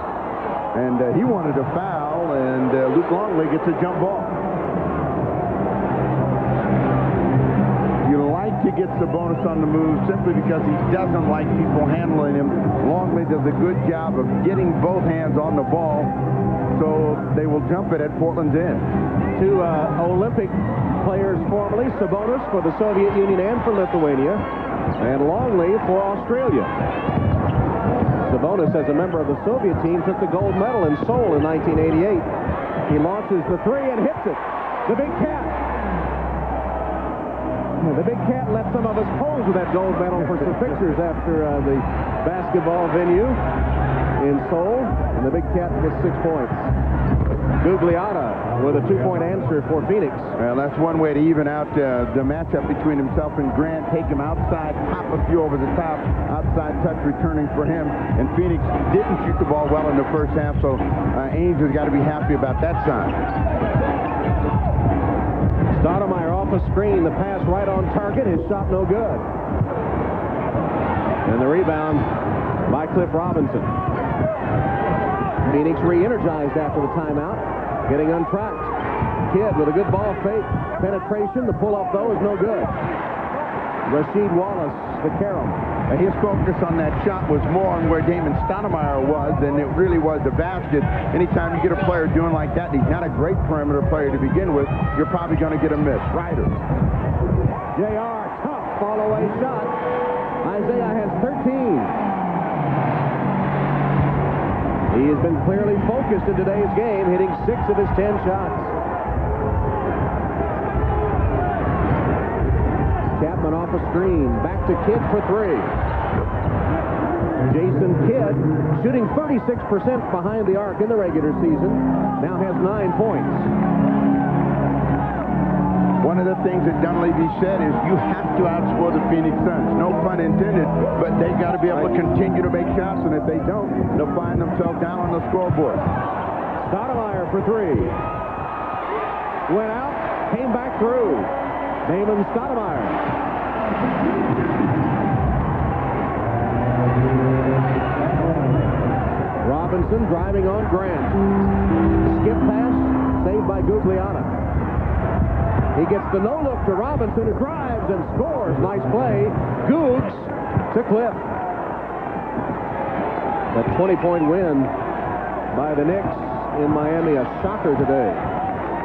and he wanted a foul, and Luke Longley gets a jump ball. You like to get Sabonis on the move simply because he doesn't like people handling him. Longley does a good job of getting both hands on the ball, so they will jump it at Portland's end. Two Olympic players formerly, Sabonis for the Soviet Union and for Lithuania, and Longley for Australia. Sabonis, as a member of the Soviet team, took the gold medal in Seoul in 1988. He launches the three and hits it. The Big Cat. The Big Cat let some of us pose with that gold medal for some pictures after the basketball venue in Seoul, and the Big Cat gets 6 points. Gugliotta with a 2-point answer for Phoenix. Well, that's one way to even out the matchup between himself and Grant. Take him outside, pop a few over the top, outside touch returning for him. And Phoenix didn't shoot the ball well in the first half, so Ainge has got to be happy about that sign. Stoudemire off a screen. The pass right on target. His shot no good. And the rebound by Cliff Robinson. Phoenix re-energized after the timeout, getting untracked. Kidd with a good ball fake. Penetration. The pull-up, though, is no good. Rasheed Wallace, the carom. His focus on that shot was more on where Damon Stoudemire was than it really was the basket. Anytime you get a player doing like that, and he's not a great perimeter player to begin with, you're probably going to get a miss. Ryder. JR, tough fall-away shot. Isaiah has 13. He has been clearly focused in today's game, hitting 6 of his 10 shots. Chapman off a screen. Back to Kidd for 3. Jason Kidd, shooting 36% behind the arc in the regular season, now has 9 points. One of the things that Dunleavy said is you have to outscore the Phoenix Suns. No pun intended, but they've got to be able to continue to make shots, and if they don't, they'll find themselves down on the scoreboard. Stoudemire for 3. Went out, came back through. Damon Stoudemire. Robinson driving on Grant. Skip pass, saved by Gugliotta. He gets the no-look to Robinson, who drives and scores. Nice play. Googs to Cliff. A 20-point win by the Knicks in Miami. A shocker today.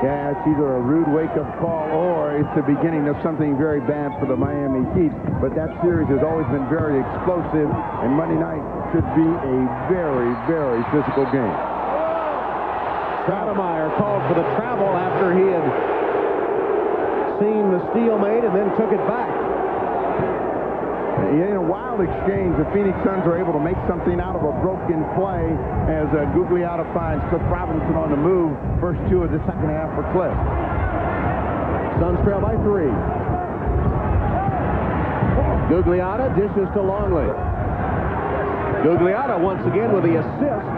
Yeah, it's either a rude wake-up call or it's the beginning of something very bad for the Miami Heat. But that series has always been very explosive, and Monday night should be a very, very physical game. Stoudemire called for the travel after he had seen the steal made and then took it back. In a wild exchange, the Phoenix Suns are able to make something out of a broken play as Gugliotta finds Cliff Robinson on the move. First 2 of the second half for Cliff. Suns trail by 3. Gugliotta dishes to Longley. Gugliotta once again with the assist.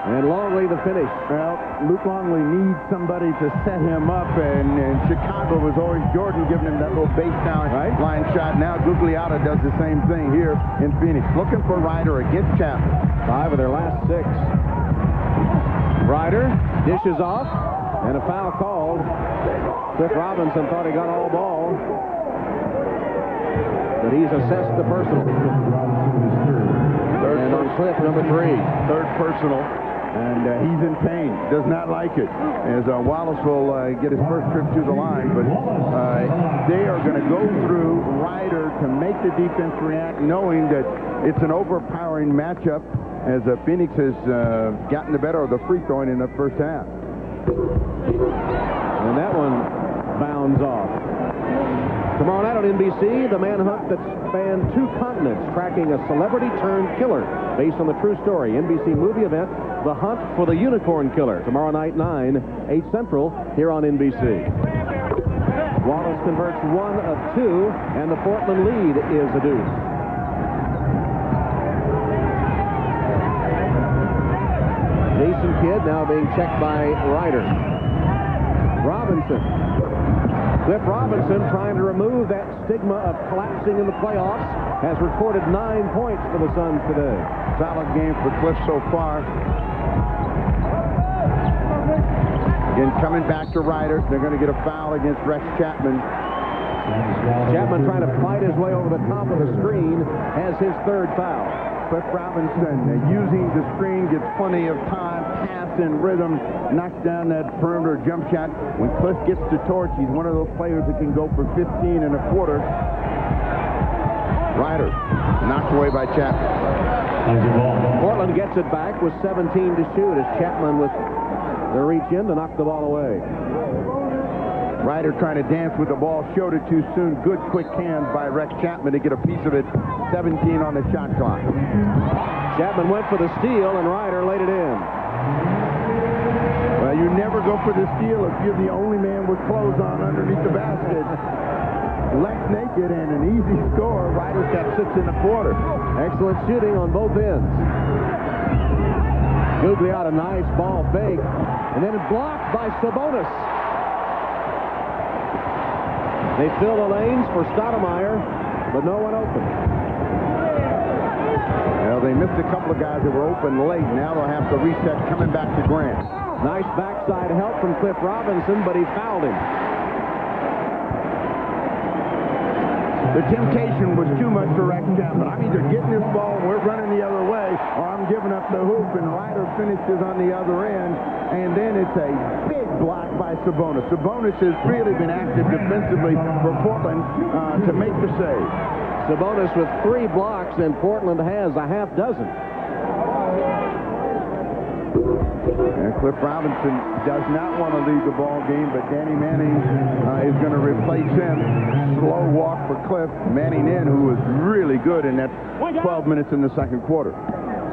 And Longley the finish. Well, Luke Longley needs somebody to set him up, and in Chicago was always Jordan giving him that little base down line shot. Now Gugliotta does the same thing here in Phoenix. Looking for Ryder against Chapman. 5 of their last 6. Ryder dishes off, and a foul called. Cliff Robinson thought he got all ball, but he's assessed the personal. And on Cliff, number 3. Third personal. And he's in pain. Does not like it. As Wallace will get his first trip to the line, but they are going to go through Ryder to make the defense react, knowing that it's an overpowering matchup as Phoenix has gotten the better of the free throwing in the first half. And that one bounds off. Tomorrow night on NBC, the manhunt that spanned 2 continents, tracking a celebrity-turned-killer based on the true story. NBC movie event, The Hunt for the Unicorn Killer. Tomorrow night, 9, 8 Central, here on NBC. Wallace converts 1 of 2, and the Portland lead is a deuce. Jason Kidd now being checked by Ryder. Robinson. Cliff Robinson, trying to remove that stigma of collapsing in the playoffs, has recorded 9 points for the Suns today. Solid game for Cliff so far. Again, coming back to Ryder. They're going to get a foul against Rex Chapman. Chapman trying to fight his way over the top of the screen, has his 3rd foul. Cliff Robinson using the screen, gets plenty of time, pass in rhythm, knocks down that perimeter jump shot. When Cliff gets the torch, he's one of those players that can go for 15 and a quarter. Ryder knocked away by Chapman. Portland gets it back with 17 to shoot as Chapman with the reach in to knock the ball away. Ryder trying to dance with the ball, showed it too soon. Good quick hands by Rex Chapman to get a piece of it. 17 on the shot clock. Chapman went for the steal, and Ryder laid it in. Well, you never go for the steal if you're the only man with clothes on underneath the basket. Left naked and an easy score. Ryder's got 6 in the quarter. Excellent shooting on both ends. Gugliotta, nice ball fake, and then blocked by Sabonis. They fill the lanes for Stoudemire, but no one open. Well, they missed a couple of guys that were open late. Now they'll have to reset coming back to Grant. Nice backside help from Cliff Robinson, but he fouled him. The temptation was too much for Rex Chapman. I'm either getting this ball and we're running the other way, or I'm giving up the hoop, and Ryder finishes on the other end, and then it's a big block by Sabonis. Sabonis has really been active defensively for Portland to make the save. Sabonis with 3 blocks, and Portland has a half dozen. And Cliff Robinson does not want to leave the ball game, but Danny Manning is going to replace him. Slow walk for Cliff. Manning who was really good in that 12 minutes in the second quarter.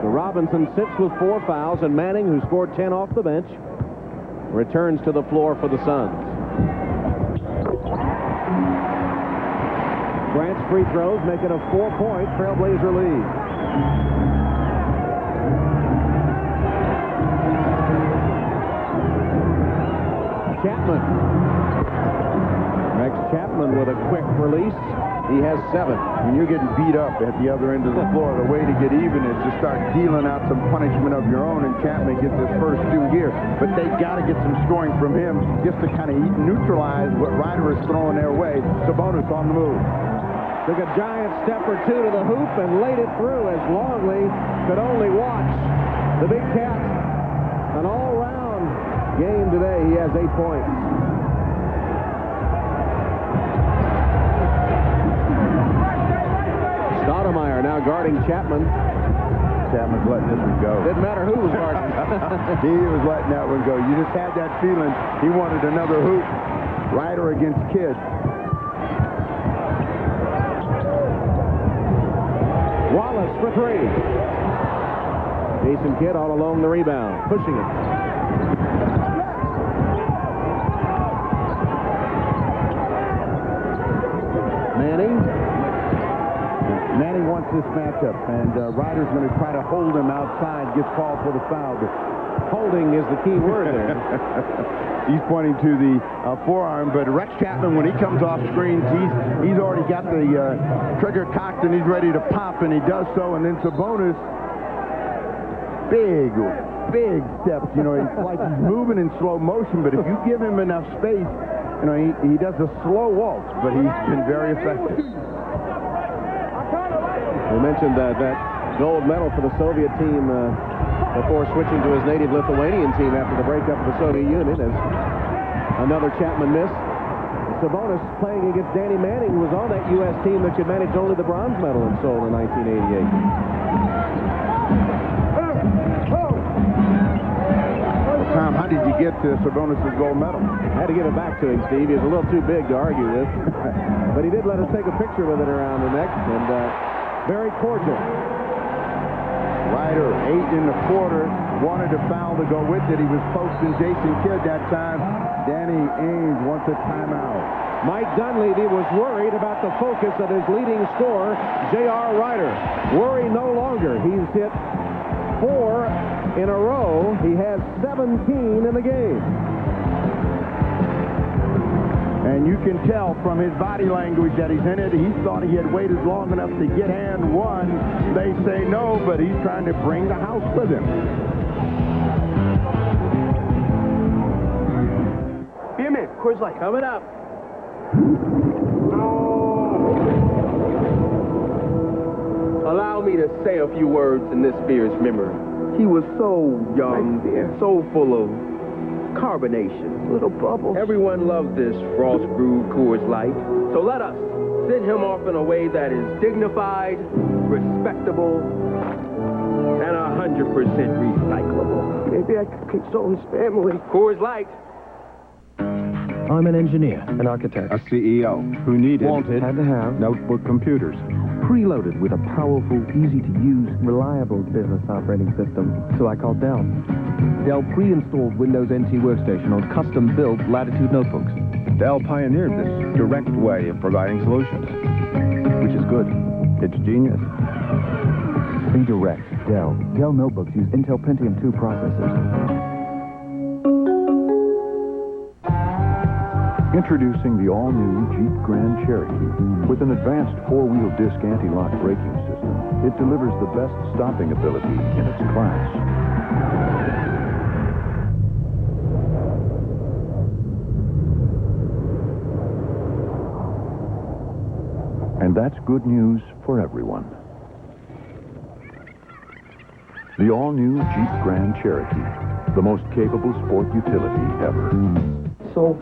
So Robinson sits with 4 fouls, and Manning, who scored 10 off the bench, returns to the floor for the Suns. Grant's free throws make it a 4-point Trailblazer lead. Chapman. Rex Chapman with a quick release. He has 7. When you're getting beat up at the other end of the floor, the way to get even is to start dealing out some punishment of your own, and Chapman gets his first 2 here. But they've got to get some scoring from him just to kind of neutralize what Ryder is throwing their way. Sabonis on the move. Took a giant step or 2 to the hoop and laid it through as Longley could only watch. The Big Cat, an all-round game today. He has 8 points. Stoudemire now guarding Chapman. Chapman's letting this one go. Didn't matter who was guarding. He was letting that one go. You just had that feeling he wanted another hoop. Ryder against Kidd. Wallace for 3. Jason Kidd all along the rebound, pushing it. Manning wants this matchup, and Ryder's going to try to hold him outside, gets called for the foul. But holding is the key word there. He's pointing to the forearm, but Rex Chapman, when he comes off screens, he's already got the trigger cocked, and he's ready to pop, and he does so. And then Sabonis, big steps. You know, it's like he's moving in slow motion, but if you give him enough space, you know, he does a slow waltz, but he's been very effective. We mentioned that gold medal for the Soviet team before switching to his native Lithuanian team after the breakup of the Soviet Union, as another Chapman miss. Sabonis playing against Danny Manning, who was on that U.S. team that could manage only the bronze medal in Seoul in 1988. Tom, how did you get to Sabonis' gold medal? I had to give it back to him, Steve. He was a little too big to argue with. But he did let us take a picture with it around the neck, and very cordial. Ryder, 8 in the quarter, wanted a foul to go with it. He was posting Jason Kidd that time. Danny Ainge wants a timeout. Mike Dunleavy was worried about the focus of his leading scorer, J.R. Ryder. Worry no longer. He's hit 4 in a row. He has 17 in the game. And you can tell from his body language that he's in it. He thought he had waited long enough to get and one. They say no, but he's trying to bring the house with him. Be a minute. Coors Light. Coming up. Allow me to say a few words in this beer's memory. He was so young, so full of carbonation, little bubbles. Everyone loves this frost-brewed Coors Light. So let us send him off in a way that is dignified, respectable, and 100% recyclable. Maybe I could console his family. Coors Light. I'm an engineer, an architect, a CEO who needed, had to have notebook computers. Preloaded with a powerful, easy-to-use, reliable business operating system. So I called Dell. Dell pre-installed Windows NT Workstation on custom-built Latitude notebooks. Dell pioneered this direct way of providing solutions, which is good. It's genius. Be direct. Dell. Dell notebooks use Intel Pentium 2 processors. Introducing the all-new Jeep Grand Cherokee. With an advanced four-wheel disc anti-lock braking system, it delivers the best stopping ability in its class. And that's good news for everyone. The all-new Jeep Grand Cherokee, the most capable sport utility ever. So,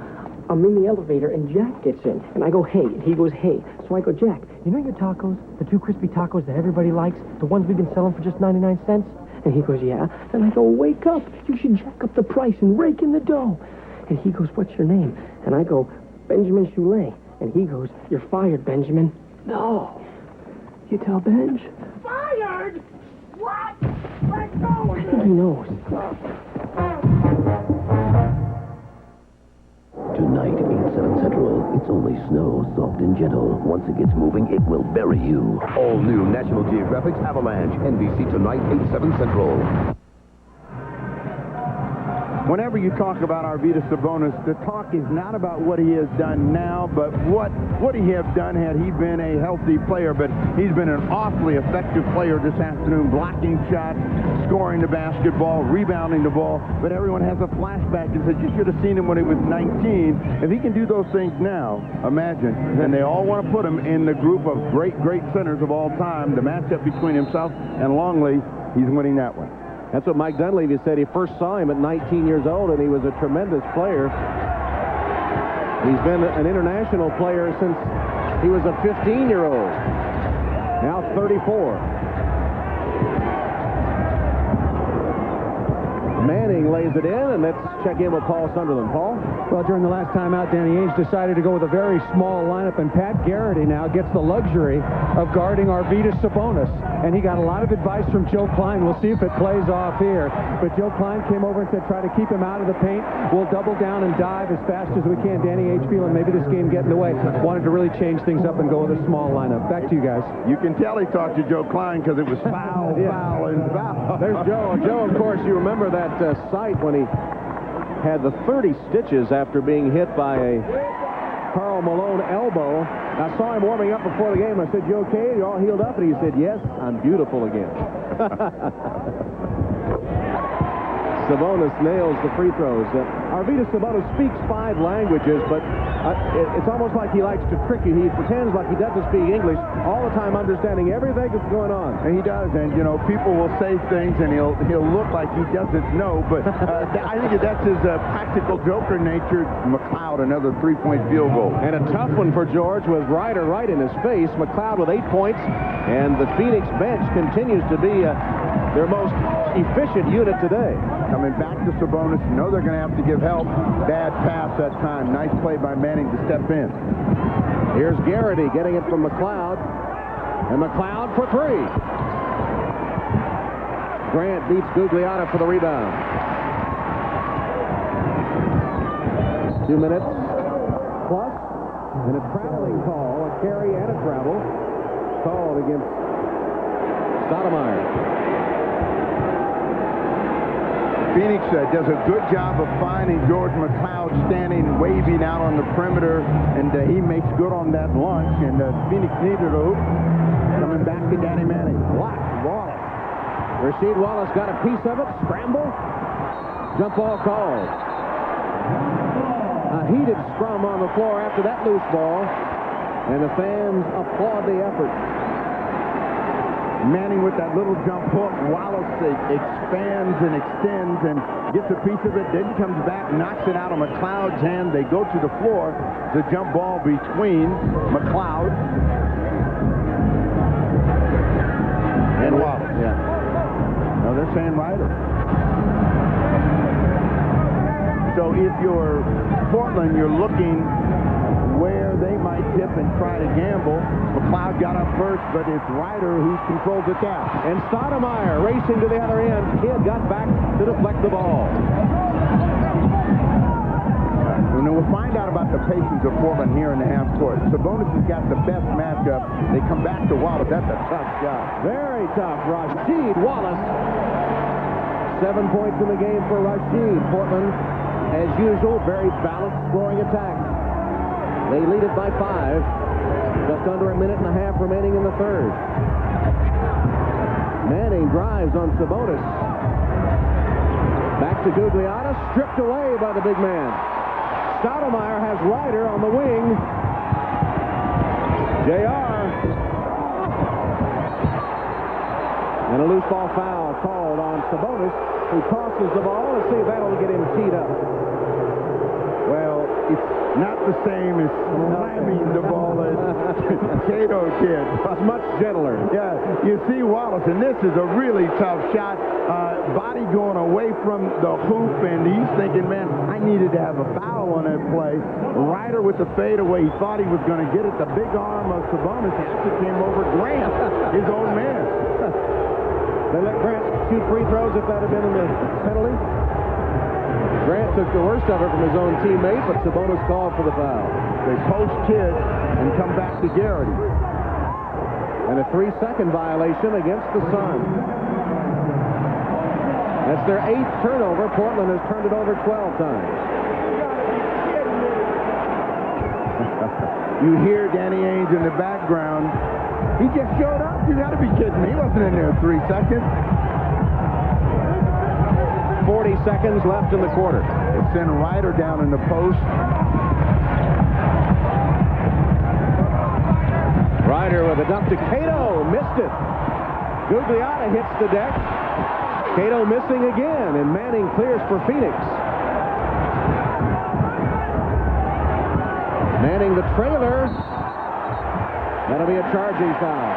I'm in the elevator, and Jack gets in, and I go, hey, and he goes, hey. So I go, Jack, you know your tacos? The two crispy tacos that everybody likes? The ones we've been selling for just 99 cents? And he goes, yeah. And I go, wake up. You should jack up the price and rake in the dough. And he goes, what's your name? And I go, Benjamin Choulet. And he goes, you're fired, Benjamin. No. You tell Benj? Fired? What? Let go of I think he knows. Tonight, 8/7 Central. It's only snow, soft and gentle. Once it gets moving, it will bury you. All new National Geographic's Avalanche. NBC tonight, 8/7 Central. Whenever you talk about Arvydas Sabonis, the talk is not about what he has done now, but what would he have done had he been a healthy player. But he's been an awfully effective player this afternoon, blocking shots, scoring the basketball, rebounding the ball. But everyone has a flashback and says, you should have seen him when he was 19. If he can do those things now, imagine. And they all want to put him in the group of great centers of all time. The matchup between himself and Longley, he's winning that one. That's what Mike Dunleavy said. He first saw him at 19 years old, and he was a tremendous player. He's been an international player since he was a 15-year-old. Now 34. Manning lays it in, and let's check in with Paul Sunderland. Paul? Well, during the last time out, Danny Ainge decided to go with a very small lineup, and Pat Garrity now gets the luxury of guarding Arvydas Sabonis. And he got a lot of advice from Joe Klein. We'll see if it plays off here. But Joe Klein came over and said, try to keep him out of the paint. We'll double down and dive as fast as we can. Danny Ainge feeling maybe this game getting away. Wanted to really change things up and go with a small lineup. Back to you guys. You can tell he talked to Joe Klein because it was foul, foul, and foul. There's Joe. Joe, of course, you remember that sight when he had the 30 stitches after being hit by a Karl Malone elbow. I saw him warming up before the game. I said, you okay? You all healed up? And he said, yes, I'm beautiful again. Sabonis nails the free throws. Arvydas Sabonis speaks 5 languages, but it's almost like he likes to trick you. He pretends like he doesn't speak English, all the time understanding everything that's going on. And he does, and you know, people will say things, and he'll look like he doesn't know, but I think that's his practical joker nature. McCloud, another 3-point field goal. And a tough one for George with Ryder right in his face. McCloud with 8 points, and the Phoenix bench continues to be their most efficient unit today. Coming back to Sabonis, you know they're going to have to give help. Bad pass that time. Nice play by Manning to step in. Here's Garrity getting it from McCloud. And McCloud for 3. Grant beats Gugliotta for the rebound. 2 minutes plus. And a traveling call, a carry and a travel. Called against Stoudemire. Phoenix does a good job of finding George McCloud standing, waving out on the perimeter, and he makes good on that launch. And Phoenix needed a hoop. Coming back to Danny Manning. Blocked. Wallace. Rasheed Wallace got a piece of it. Scramble. Jump ball called. A heated scrum on the floor after that loose ball. And the fans applaud the effort. Manning with that little jump hook. Wallace expands and extends and gets a piece of it, then comes back, knocks it out of McCloud's hand. They go to the floor. The jump ball between McCloud and Wallace. Yeah. No, they're saying Ryder. So if you're Portland, you're looking where they might tip and try to gamble. McCloud got up first, but it's Ryder who controls it down. And Stoudemire racing to the other end. Kidd got back to deflect the ball. And we'll find out about the patience of Portland here in the half court. Sabonis has got the best matchup. They come back to Wallace. That's a tough shot. Very tough. Rasheed Wallace. 7 points in the game for Rasheed. Portland, as usual, very balanced scoring attack. They lead it by 5. Just under a minute and a half remaining in the third. Manning drives on Sabonis. Back to Gugliotta, stripped away by the big man. Stoudemire has Ryder on the wing. JR. And a loose ball foul called on Sabonis, who tosses the ball. Let's see if that'll get him teed up. Well, it's not the same as slamming the ball as Cato did. It's much gentler. Yeah, you see Wallace, and this is a really tough shot. Body going away from the hoop, and he's thinking, man, I needed to have a foul on that play. Ryder with the fadeaway, he thought he was going to get it. The big arm of Sabonis actually came over Grant, his own man. They let Grant shoot free throws if that had been in the penalty. Grant took the worst of it from his own teammate, but Sabonis called for the foul. They post Kidd and come back to Garrity. And a 3-second violation against the Suns. That's their 8th turnover. Portland has turned it over 12 times. You hear Danny Ainge in the background. He just showed up. You got to be kidding me. He wasn't in there 3 seconds. 40 seconds left in the quarter. They send Ryder down in the post. Ryder with a dump to Cato. Missed it. Gugliotta hits the deck. Cato missing again, and Manning clears for Phoenix. Manning the trailer. That'll be a charging foul.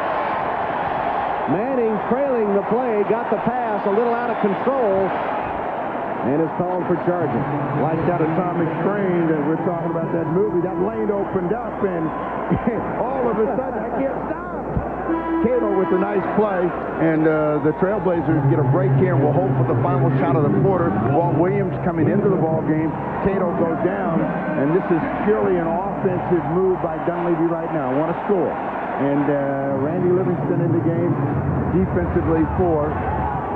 Manning trailing the play, got the pass a little out of control, and is called for charging. Like that Atomic Train that we're talking about, that movie, that lane opened up, and all of a sudden, I can't stop. Cato with a nice play, and the Trailblazers get a break here, and we'll hope for the final shot of the quarter. Walt Williams coming into the ball game. Cato goes down, and this is purely an offensive move by Dunleavy right now. Want to score. And Randy Livingston in the game defensively for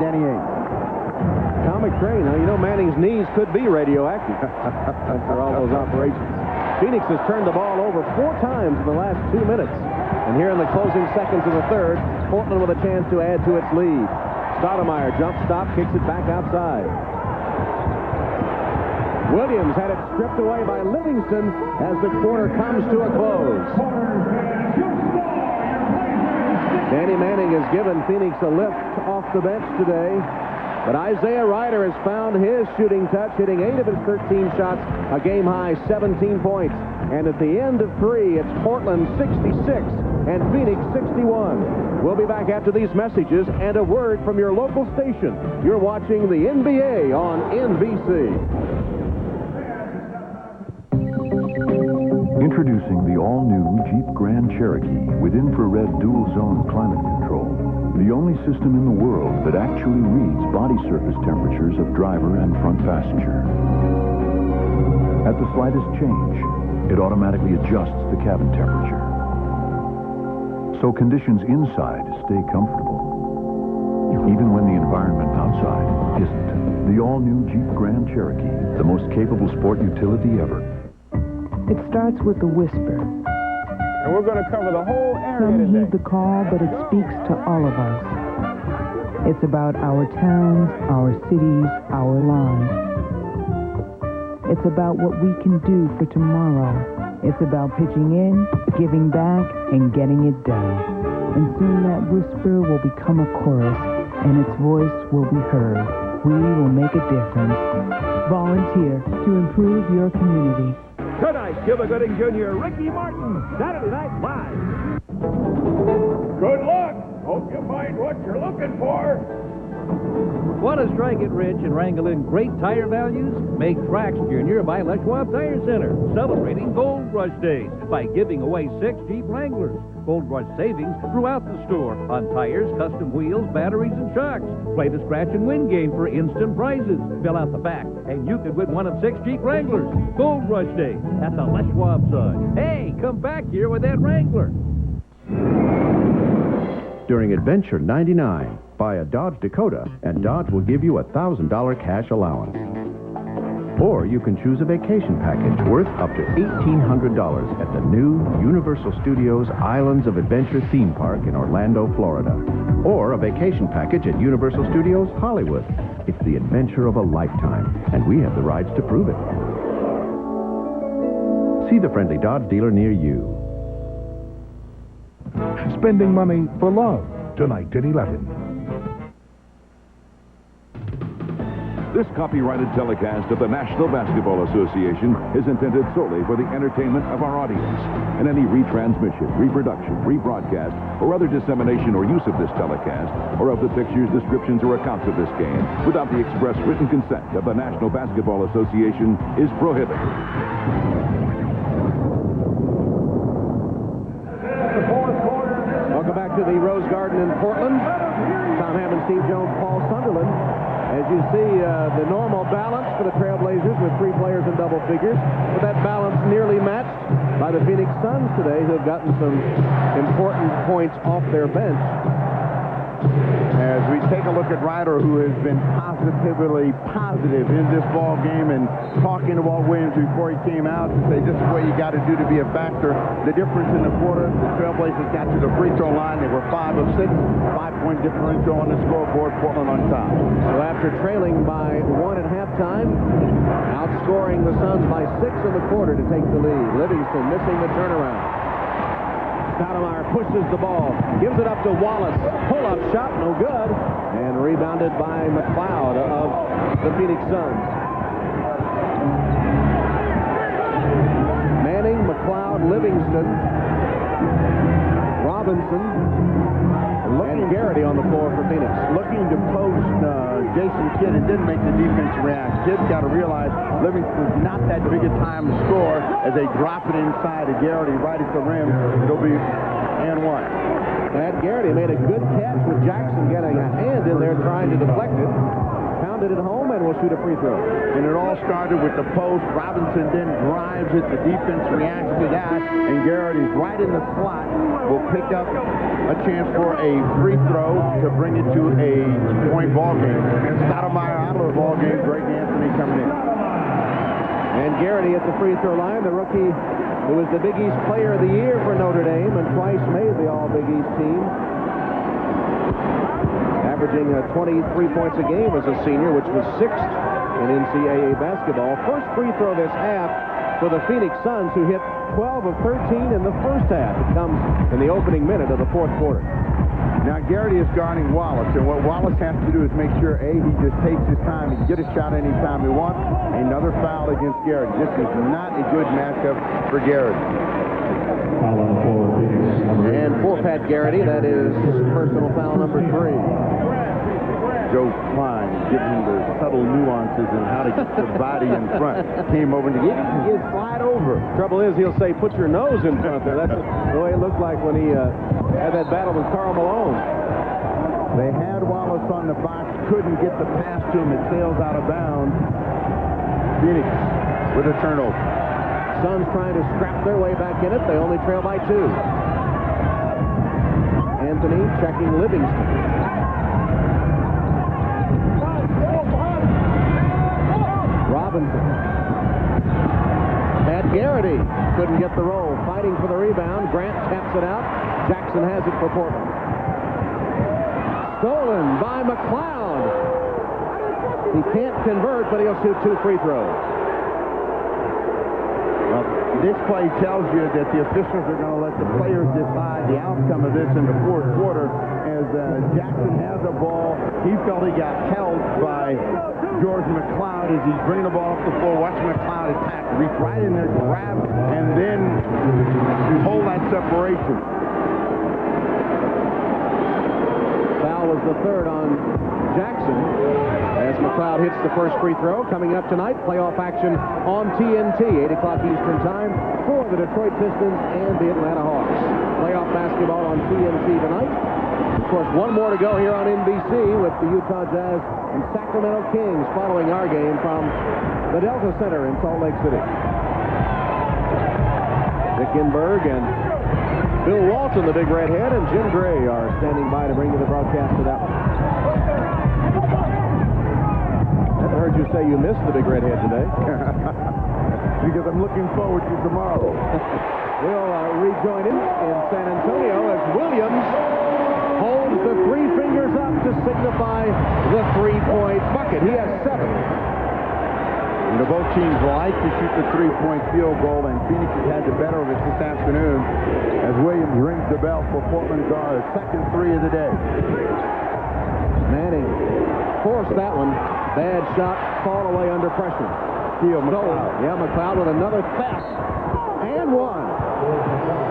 Danny Ainge. Atomic Train. Now, you know Manning's knees could be radioactive after all those operations. Phoenix has turned the ball over 4 times in the last 2 minutes. And here in the closing seconds of the third, Portland with a chance to add to its lead. Stoudemire jump stop, kicks it back outside. Williams had it stripped away by Livingston as the quarter comes to a close. Danny Manning has given Phoenix a lift off the bench today. But Isaiah Ryder has found his shooting touch, hitting 8 of his 13 shots, a game-high 17 points. And at the end of 3, it's Portland 66 and Phoenix 61. We'll be back after these messages and a word from your local station. You're watching the NBA on NBC. Introducing the all-new Jeep Grand Cherokee with infrared dual-zone climate control. The only system in the world that actually reads body surface temperatures of driver and front passenger. At the slightest change, it automatically adjusts the cabin temperature. So conditions inside stay comfortable, even when the environment outside isn't. The all-new Jeep Grand Cherokee, the most capable sport utility ever. It starts with a whisper. And we're going to cover the whole area Some today. heed the call, but it speaks to all of us. It's about our towns, our cities, our lives. It's about what we can do for tomorrow. It's about pitching in, giving back, and getting it done. And soon that whisper will become a chorus, and its voice will be heard. We will make a difference. Volunteer to improve your community. Tonight, Cuba Gooding Jr., Ricky Martin, Saturday Night Live. Good luck. Hope you find what you're looking for. Want to strike it rich and wrangle in great tire values? Make tracks to your nearby Les Schwab Tire Center, celebrating Gold Rush Days by giving away 6 Jeep Wranglers. Gold Rush savings throughout the store on tires, custom wheels, batteries, and shocks. Play the scratch and win game for instant prizes. Fill out the back, and you could win one of 6 Jeep Wranglers. Gold Rush Days at the Les Schwab side. Hey, come back here with that Wrangler. During Adventure 99, buy a Dodge Dakota, and Dodge will give you a $1,000 cash allowance. Or you can choose a vacation package worth up to $1,800 at the new Universal Studios Islands of Adventure theme park in Orlando, Florida. Or a vacation package at Universal Studios Hollywood. It's the adventure of a lifetime, and we have the rides to prove it. See the friendly Dodge dealer near you. Spending money for love, tonight at 11. This copyrighted telecast of the National Basketball Association is intended solely for the entertainment of our audience, and any retransmission, reproduction, rebroadcast, or other dissemination or use of this telecast, or of the pictures, descriptions, or accounts of this game, without the express written consent of the National Basketball Association, is prohibited. Welcome back to the Rose Garden in Portland. Tom Hammond, Steve Jones, Paul Sunderland. As you see, the normal balance for the Trailblazers with 3 players in double figures, but that balance nearly matched by the Phoenix Suns today, who have gotten some important points off their bench. As we take a look at Ryder, who has been positively positive in this ball game, and talking to Walt Williams before he came out to say this is what you got to do to be a factor. The difference in the quarter, the Trailblazers got to the free throw line. They were 5 of 6, 5-point differential on the scoreboard. Portland on top. So after trailing by 1 at halftime, outscoring the Suns by 6 in the quarter to take the lead. Livingston missing the turnaround. Stoudemire pushes the ball, gives it up to Wallace. Pull-up shot, no good. And rebounded by McCloud of the Phoenix Suns. Manning, McCloud, Livingston, Robinson, and Garrity on the floor for Phoenix. Looking to post Jason Kidd and didn't make the defense react. Kidd's got to realize Livingston's not that big a time to score as they drop it inside to Garrity right at the rim. It'll be and 1. Matt Garrity made a good catch with Jackson getting a hand in there trying to deflect it. Pounded it home and will shoot a free throw. And it all started with the post. Robinson then drives it. The defense reacts to that. And Garrity's right in the slot. Will pick up a chance for a free throw to bring it to a 2-point ball game. Stoudemire out of the ball game. Greg Anthony coming in. And Garrity at the free throw line, the rookie who was the Big East Player of the Year for Notre Dame and twice made the All-Big East team. Averaging 23 points a game as a senior, which was 6th in NCAA basketball. First free throw this half for the Phoenix Suns, who hit 12 of 13 in the first half. It comes in the opening minute of the 4th quarter. Now, Garrity is guarding Wallace, and what Wallace has to do is make sure, A, he just takes his time. He can get a shot anytime he wants. Another foul against Garrity. This is not a good matchup for Garrity. And for Pat Garrity, that is personal foul number 3. Joe Klein giving him the subtle nuances and how to get the body in front. Came over and he slide over. Trouble is, he'll say, put your nose in front there. That's the way it looked like when he had that battle with Karl Malone. They had Wallace on the box, couldn't get the pass to him. It sails out of bounds. Phoenix with a turnover. Suns trying to scrap their way back in it. They only trail by 2. Anthony checking Livingston. Robinson. Pat Garrity couldn't get the roll. Fighting for the rebound. Grant taps it out. Jackson has it for Portland. Stolen by McCloud. He can't convert, but he'll shoot 2 free throws. Well, this play tells you that the officials are going to let the players decide the outcome of this in the 4th quarter. As Jackson has the ball, he felt he got held by George McCloud as he's bringing the ball up the floor. Watch McCloud attack, reach right in there, grab, and then hold that separation. Foul was the 3rd on Jackson as McCloud hits the first free throw. Coming up tonight, playoff action on TNT, 8 o'clock Eastern Time for the Detroit Pistons and the Atlanta Hawks. Playoff basketball on TNT tonight. Of course, one more to go here on NBC with the Utah Jazz and Sacramento Kings following our game from the Delta Center in Salt Lake City. Dick Inberg and Bill Walton, the big redhead, and Jim Gray are standing by to bring you the broadcast of that one. Haven't heard you say you missed the big redhead today. Because I'm looking forward to tomorrow. We'll rejoin him in San Antonio as Williams holds the three fingers up to signify the three-point bucket. He has 7. You know, both teams like to shoot the three-point field goal, and Phoenix has had the better of it this afternoon as Williams rings the bell for Portland's second three of the day. Manning forced that one. Bad shot, fall away under pressure. McCloud. McCloud with another theft. And one.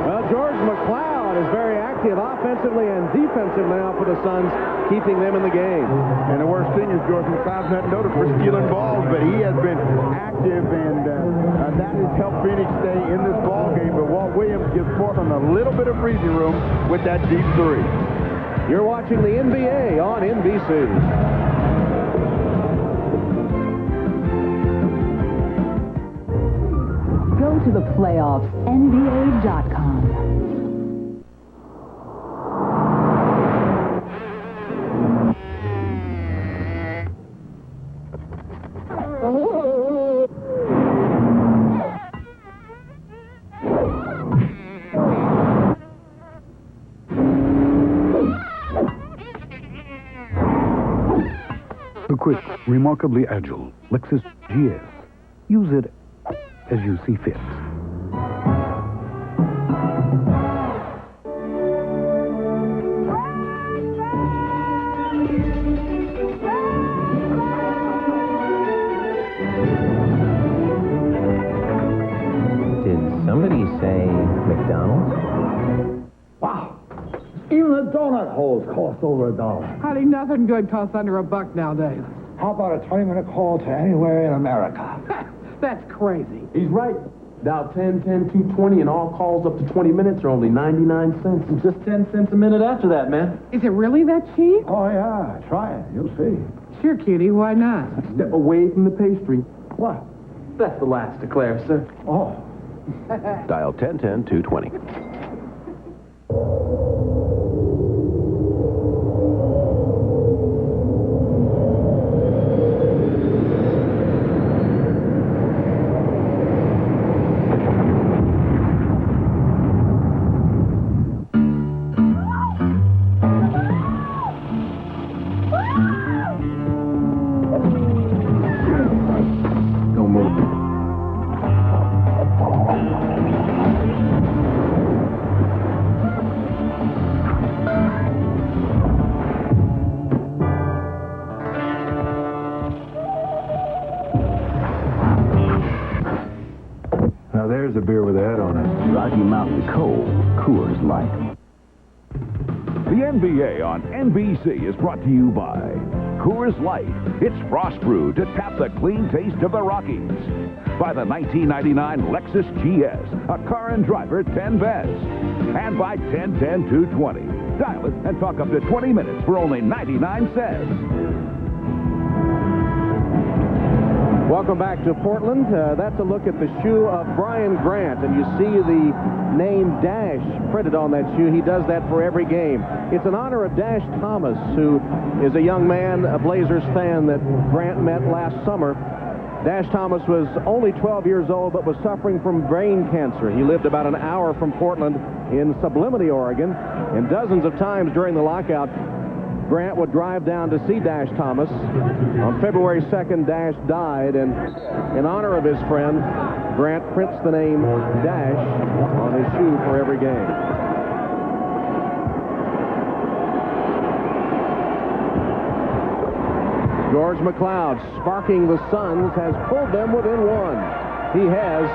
Well, George McCloud is very active offensively and defensively now for the Suns, keeping them in the game. And the worst thing is George McCloud's not noted for stealing balls, but he has been active, and that has helped Phoenix stay in this ball game. But Walt Williams gives Portland a little bit of breathing room with that deep three. You're watching the NBA on NBC. Go to the playoffs, NBA.com. The quick, remarkably agile Lexus GS. Use it as you see fit. Did somebody say McDonald's? Wow. Even the donut holes cost over $1. Honey, nothing good costs under $1 nowadays. How about a 20-minute call to anywhere in America? That's crazy. He's right. Dial 10-10-220 and all calls up to 20 minutes are only 99 cents. And just 10 cents a minute after that, man. Is it really that cheap? Oh, yeah. Try it. You'll see. Sure, cutie. Why not? Step away from the pastry. What? That's the last declare, sir. Oh. Dial 10-10-220. Now there's a beer with a head on it. Rocky Mountain Cold, Coors Light. The NBA on NBC is brought to you by Coors Light. It's frost brewed to tap the clean taste of the Rockies. By the 1999 Lexus GS, a car and driver 10 best. And by 10-10-220. Dial it and talk up to 20 minutes for only 99 cents. Welcome back to Portland. That's a look at the shoe of Brian Grant, and you see the name Dash printed on that shoe. He does that for every game. It's in honor of Dash Thomas, who is a young man, a Blazers fan that Grant met last summer. Dash Thomas was only 12 years old, but was suffering from brain cancer. He lived about an hour from Portland in Sublimity, Oregon, and dozens of times during the lockout, Grant would drive down to see Dash Thomas. On February 2nd, Dash died, and in honor of his friend, Grant prints the name Dash on his shoe for every game. George McCloud, sparking the Suns, has pulled them within one. He has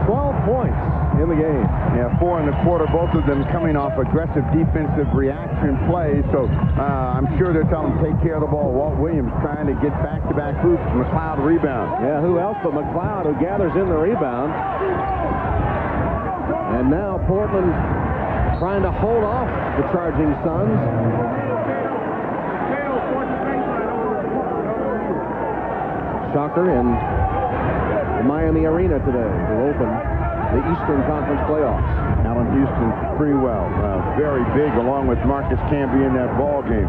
12 points in the game. Yeah, 4 in the quarter, both of them coming off aggressive defensive reaction plays. So I'm sure they're telling him take care of the ball. Walt Williams trying to get back-to-back hoops. McCloud rebound. Yeah, who else but McCloud, who gathers in the rebound. And now Portland trying to hold off the charging Suns. Shocker in the Miami Arena today to open the Eastern Conference playoffs. Allen Houston pretty well. Very big, along with Marcus Camby in that ball game.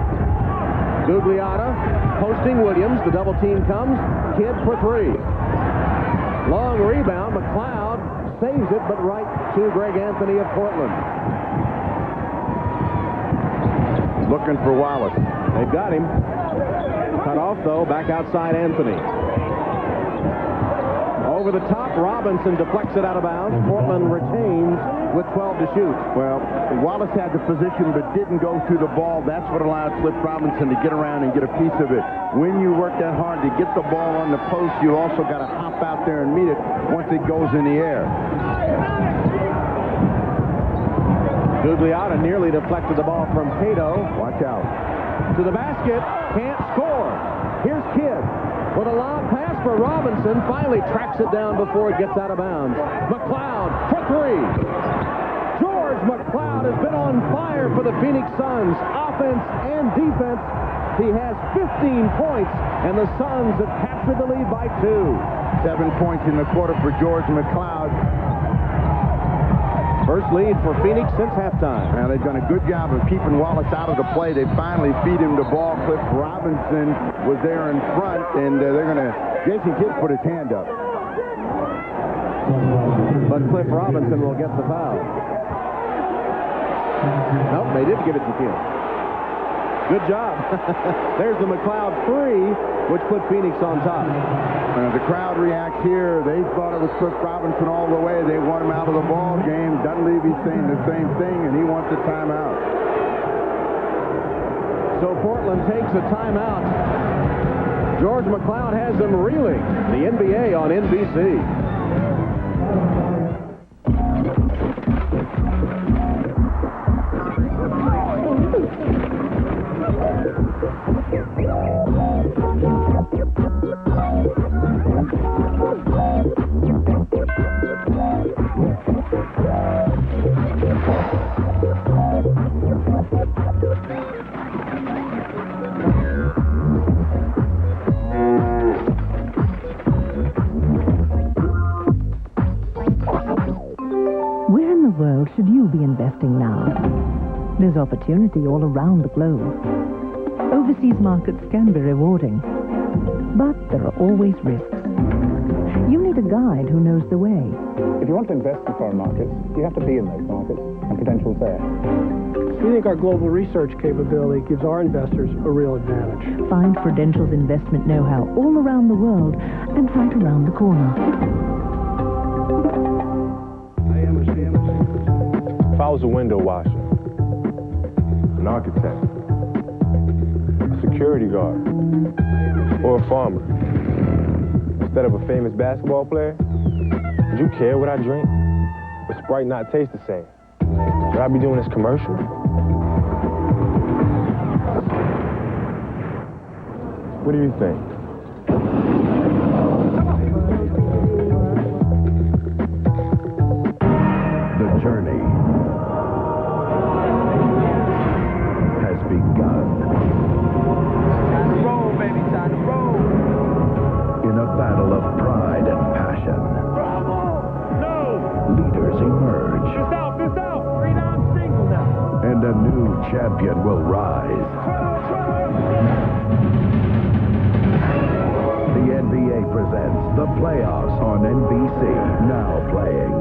Gugliotta posting Williams. The double team comes. Kidd for three. Long rebound. McCloud saves it, but right to Greg Anthony of Portland. Looking for Wallace. They've got him. Cut off, though. Back outside Anthony. Over the top, Robinson deflects it out of bounds. Portland retains with 12 to shoot. Well, Wallace had the position but didn't go through the ball. That's what allowed Cliff Robinson to get around and get a piece of it. When you work that hard to get the ball on the post, you also got to hop out there and meet it once it goes in the air. Gugliotta nearly deflected the ball from Cato. Watch out. To the basket. Can't score. Here's Kidd with a long pass for Robinson. Finally tracks it down before it gets out of bounds. McCloud for three. George McCloud has been on fire for the Phoenix Suns, offense and defense. He has 15 points, and the Suns have captured the lead by 2. 7 points in the quarter for George McCloud. First lead for Phoenix since halftime. Now, they've done a good job of keeping Wallace out of the play. They finally feed him the ball. Cliff Robinson was there in front, and they're going to... Jason Kidd put his hand up. But Cliff Robinson will get the foul. Nope, they did give it to Kidd. Good job. There's the McCloud three, which put Phoenix on top. The crowd reacts here. They thought it was Cliff Robinson all the way. They want him out of the ball game. Dunleavy's saying the same thing, and he wants a timeout. So Portland takes a timeout. George McCloud has them reeling. The NBA on NBC. Where in the world should you be investing now? There's opportunity all around the globe. Overseas markets can be rewarding, but there are always risks. You need a guide who knows the way. If you want to invest in foreign markets, you have to be in those markets and potential's there. We think our global research capability gives our investors a real advantage. Find Prudential's investment know-how all around the world and right around the corner. If I was a window washer, an architect, a security guard, or a farmer, instead of a famous basketball player, would you care what I drink? Would Sprite not taste the same? Should I be doing this commercial? What do you think? The journey has begun. Time to roll, baby, time to roll. In a battle of pride and passion, leaders emerge. This out. 3-down single now. And a new champion will rise. The NBA presents the playoffs on NBC, now playing.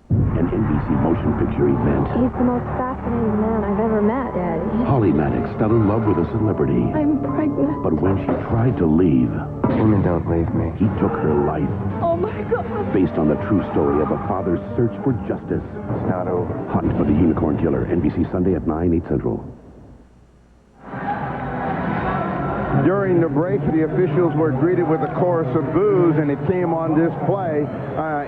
An NBC motion picture event. He's the most fascinating man I've ever met, Daddy. Holly Maddox fell in love with a celebrity. I'm pregnant. But when she tried to leave, Women don't leave me. he took her life. Oh, my God. Based on the true story of a father's search for justice. It's not over. Hunt for the Unicorn Killer. NBC Sunday at 9, 8 Central. During the break, the officials were greeted with a chorus of boos, and it came on display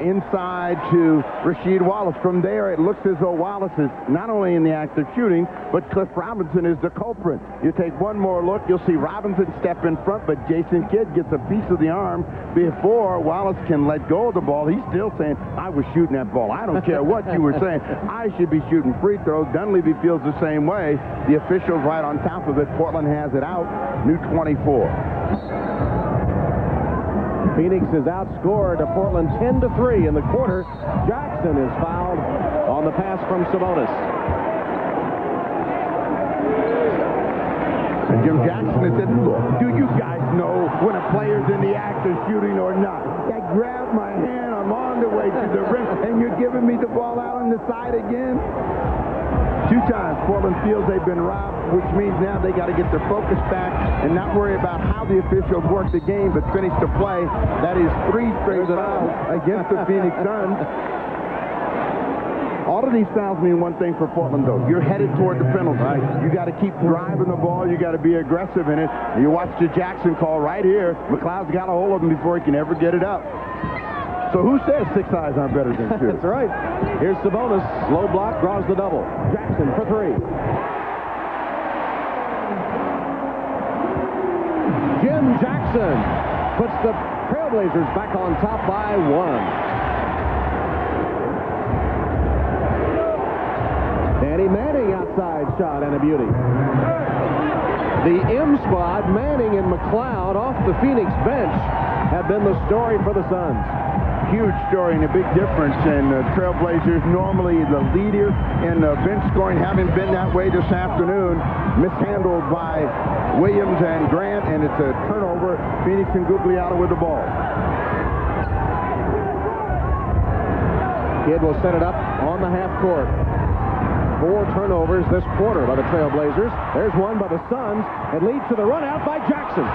inside to Rasheed Wallace. From there, it looks as though Wallace is not only in the act of shooting, but Cliff Robinson is the culprit. You take one more look, you'll see Robinson step in front, but Jason Kidd gets a piece of the arm before Wallace can let go of the ball. He's still saying, I was shooting that ball. I don't care what you were saying. I should be shooting free throws. Dunleavy feels the same way. The officials right on top of it. Portland has it out. New 24. Phoenix is outscored to Portland 10-3 in the quarter. Jackson is fouled on the pass from Sabonis. And Jim Jackson had said, look, do you guys know when a player's in the act of shooting or not? They grabbed my hand, I'm on the way to the rim, and you're giving me the ball out on the side again? 2 times Portland feels they've been robbed, which means now they got to get their focus back and not worry about how the officials work the game, but finish the play. That is 3 straight fouls against the Phoenix Suns. All of these fouls mean one thing for Portland, though. You're headed toward the penalty. Right. You got to keep driving the ball. You got to be aggressive in it. You watch the Jackson call right here. McCloud's got a hold of him before he can ever get it up. So who says 6 eyes aren't better than 2? That's right. Here's Sabonis. Low block, draws the double. Jackson for 3. Jim Jackson puts the Trailblazers back on top by 1. Danny Manning outside shot and a beauty. The M squad, Manning and McCloud off the Phoenix bench, have been the story for the Suns. Huge story and a big difference. And Trailblazers, normally the leader in bench scoring, haven't been that way this afternoon. Mishandled by Williams and Grant, and it's a turnover. Phoenix and Gugliotta with the ball. Kidd will set it up on the half court. 4 turnovers this quarter by the Trailblazers. There's one by the Suns. It leads to the run out by Jackson.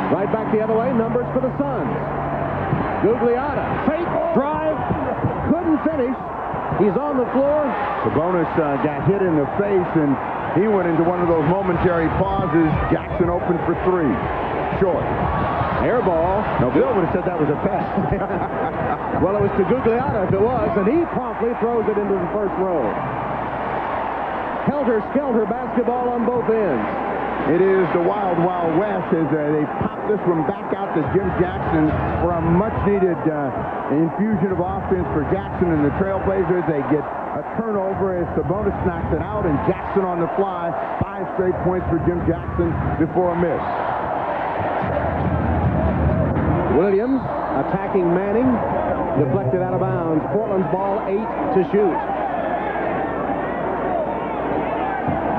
Right back the other way, numbers for the Suns. Gugliotta, fake, drive, couldn't finish. He's on the floor. Sabonis got hit in the face, and he went into one of those momentary pauses. Jackson opened for 3. Short. Air ball. No, Bill would have said that was a pass. Well, it was to Gugliotta if it was, and he promptly throws it into the first row. Helter-skelter basketball on both ends. It is the Wild Wild West as they pop this one back out to Jim Jackson for a much-needed infusion of offense for Jackson and the Trailblazers. They get a turnover as Sabonis knocks it out, and Jackson on the fly. 5 straight points for Jim Jackson before a miss. Williams attacking Manning. Deflected out of bounds. Portland's ball 8 to shoot.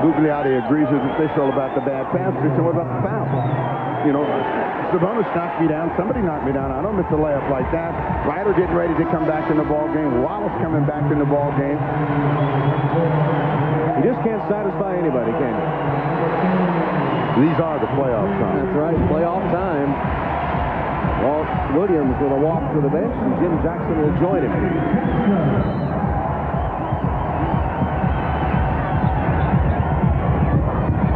Gugliotta agrees with the official about the bad pass. He said, what about the foul? You know, Sabonis knocked me down. Somebody knocked me down. I don't miss a layup like that. Ryder getting ready to come back in the ball game. Wallace coming back in the ball game. You just can't satisfy anybody, can you? These are the playoff times. That's right, playoff time. Walt Williams with a walk to the bench, and Jim Jackson will join him.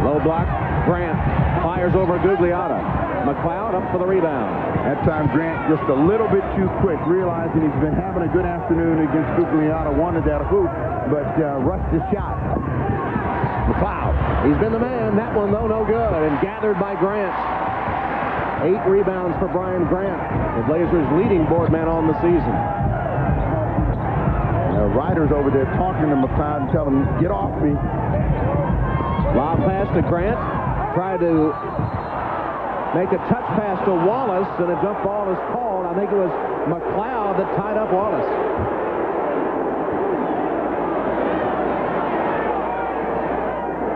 Low block, Grant fires over Gugliotta. McCloud up for the rebound. That time Grant just a little bit too quick, realizing he's been having a good afternoon against Gugliotta. Wanted that hoop, but rushed his shot. McCloud, he's been the man. That one, though, no good, and gathered by Grant. 8 rebounds for Brian Grant, the Blazers' leading board man on the season. Ryder's over there talking to McCloud and telling him, get off me. Lob pass to Grant. Tried to make a touch pass to Wallace, and a jump ball is called. I think it was McCloud that tied up Wallace.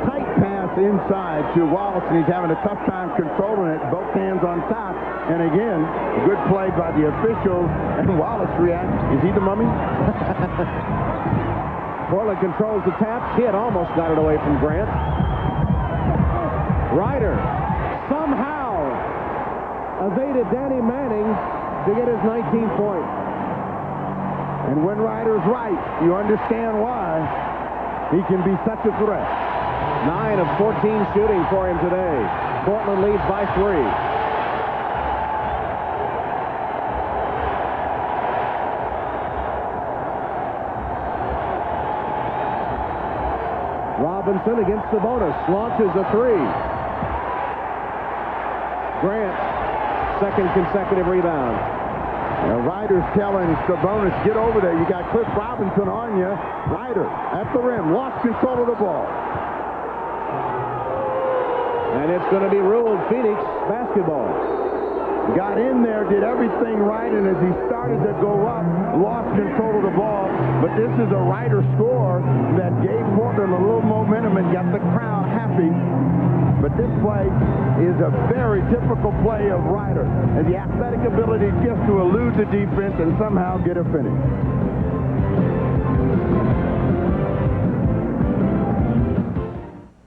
Tight pass inside to Wallace, and he's having a tough time controlling it. Both hands on top. And again, a good play by the officials, and Wallace reacts. Is he the mummy? Portland controls the tap. Kidd almost got it away from Grant. Ryder somehow evaded Danny Manning to get his 19th point. And when Ryder's right, you understand why he can be such a threat. 9 of 14 shooting for him today. Portland leads by 3. Robinson against Sabonis. Launches a 3. Grant, second consecutive rebound. Ryder's telling Sabonis, get over there. You got Cliff Robinson on you. Ryder at the rim. Lost control of the ball. And it's going to be ruled Phoenix basketball. got in there, did everything right, and as he started to go up, lost control of the ball. But this is a Ryder score that gave Portland a little momentum and got the crowd happy. But this play is a very typical play of Ryder, and the athletic ability just to elude the defense and somehow get a finish.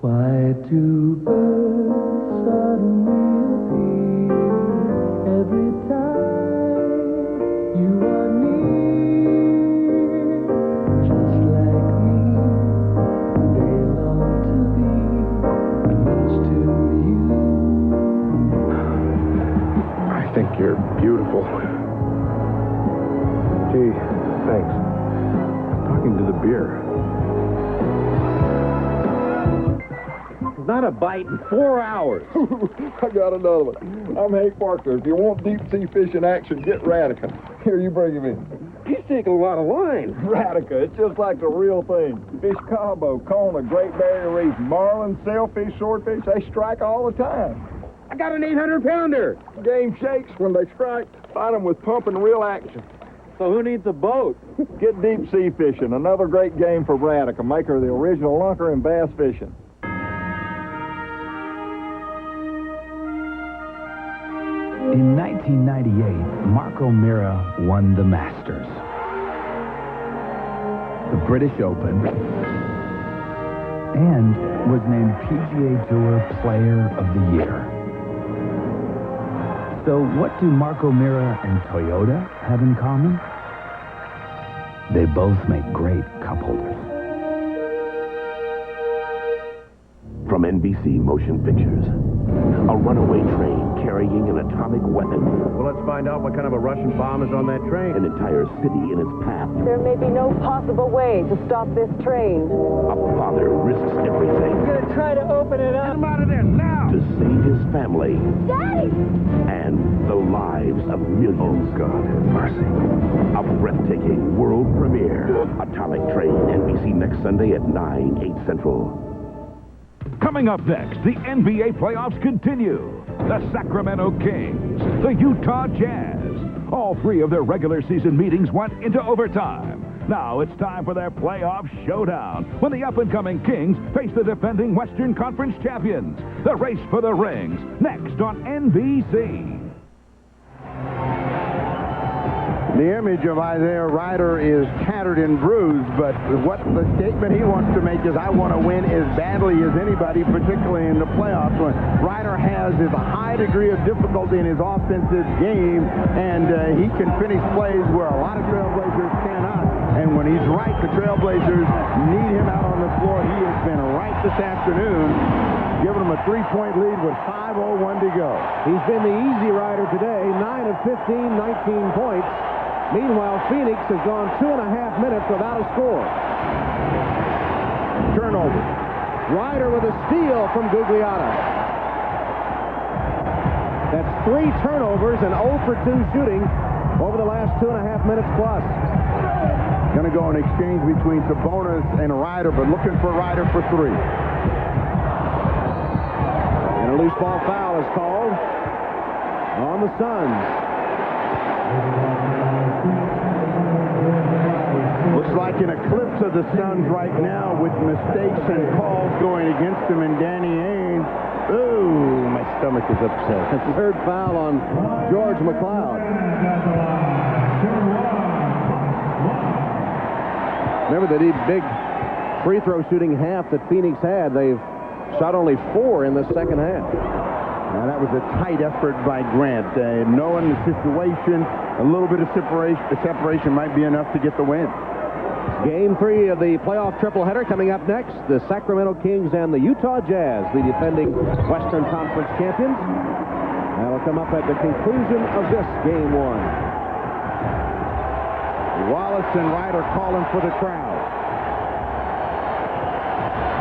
Why do birds suddenly appear every time you are near? Just like me, they long to be close to you. I think you're beautiful. Gee, thanks. I'm talking to the beer. Not a bite in 4 hours. I got another one. I'm Hank Parker. If you want deep sea fishing action, get Radica. Here, you bring him in. He's taking a lot of line. Radica, it's just like the real thing. Fish combo, Kona, Great Barrier Reef, marlin, sailfish, swordfish, they strike all the time. I got an 800-pounder. Game shakes when they strike. Find them with pump and reel action. So who needs a boat? Get deep sea fishing. Another great game for Radica, maker of the original lunker and bass fishing. In 1998, Mark O'Meara won the Masters, the British Open, and was named PGA Tour Player of the Year. So what do Mark O'Meara and Toyota have in common? They both make great cup holders. From NBC Motion Pictures, a runaway train carrying an atomic weapon. Well, let's find out what kind of a Russian bomb is on that train. An entire city in its path. There may be no possible way to stop this train. A father risks everything. I'm gonna try to open it up. Get him out of there now! To save his family. Daddy! And the lives of millions. Oh, God have mercy. A breathtaking world premiere. Atomic Train, NBC next Sunday at 9, 8 Central. Coming up next, the NBA playoffs continue. The Sacramento Kings, the Utah Jazz. All three of their regular season meetings went into overtime. Now it's time for their playoff showdown when the up-and-coming Kings face the defending Western Conference champions. The race for the rings, next on NBC. The image of Isaiah Ryder is tattered and bruised, but what the statement he wants to make is, I want to win as badly as anybody, particularly in the playoffs. When Ryder has is a high degree of difficulty in his offensive game, and he can finish plays where a lot of Trailblazers cannot. And when he's right, the Trailblazers need him out on the floor. He has been right this afternoon, giving them a 3-point lead with 5:01 to go. He's been the easy rider today, 9 of 15, 19 points. Meanwhile, Phoenix has gone 2.5 minutes without a score. Turnover. Ryder with a steal from Gugliotta. That's 3 turnovers and 0 for 2 shooting over the last 2.5 minutes plus. Going to go an exchange between Sabonis and Ryder, but looking for Ryder for 3. And a loose ball foul is called on the Suns. Looks like an eclipse of the Suns right now with mistakes and calls going against them, and Danny Ainge. Ooh, my stomach is upset. That's the third foul on George McCloud. Remember the big free throw shooting half that Phoenix had. They've shot only 4 in the second half. Now, that was a tight effort by Grant. Knowing the situation, a little bit of separation might be enough to get the win. Game 3 of the playoff tripleheader coming up next. The Sacramento Kings and the Utah Jazz, the defending Western Conference champions. That'll come up at the conclusion of this Game 1. Wallace and Ryder calling for the crowd.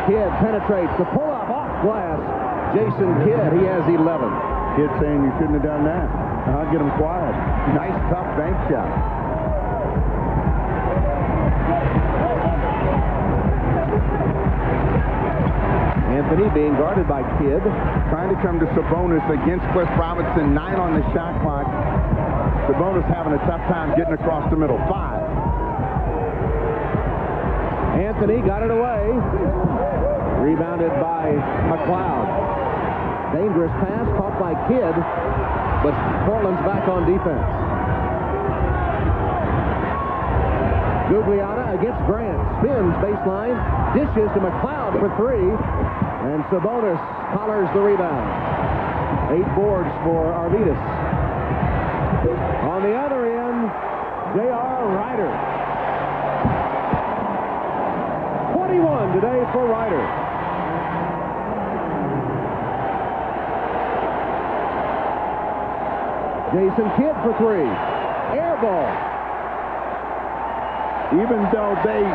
Kidd penetrates the pull-up off glass. Jason Kidd, he has 11. Kidd saying you shouldn't have done that. I'll get him quiet. Nice, tough bank shot. Anthony being guarded by Kidd. Trying to come to Sabonis against Cliff Robinson. 9 on the shot clock. Sabonis having a tough time getting across the middle. 5. Anthony got it away. Rebounded by McCloud. Dangerous pass caught by Kidd, but Portland's back on defense. Gugliotta against Grant. Spins baseline. Dishes to McCloud for 3. And Sabonis collars the rebound. 8 boards for Arvidas. On the other end, J.R. Ryder. 21 today for Ryder. Jason Kidd for 3. Air ball. Even though they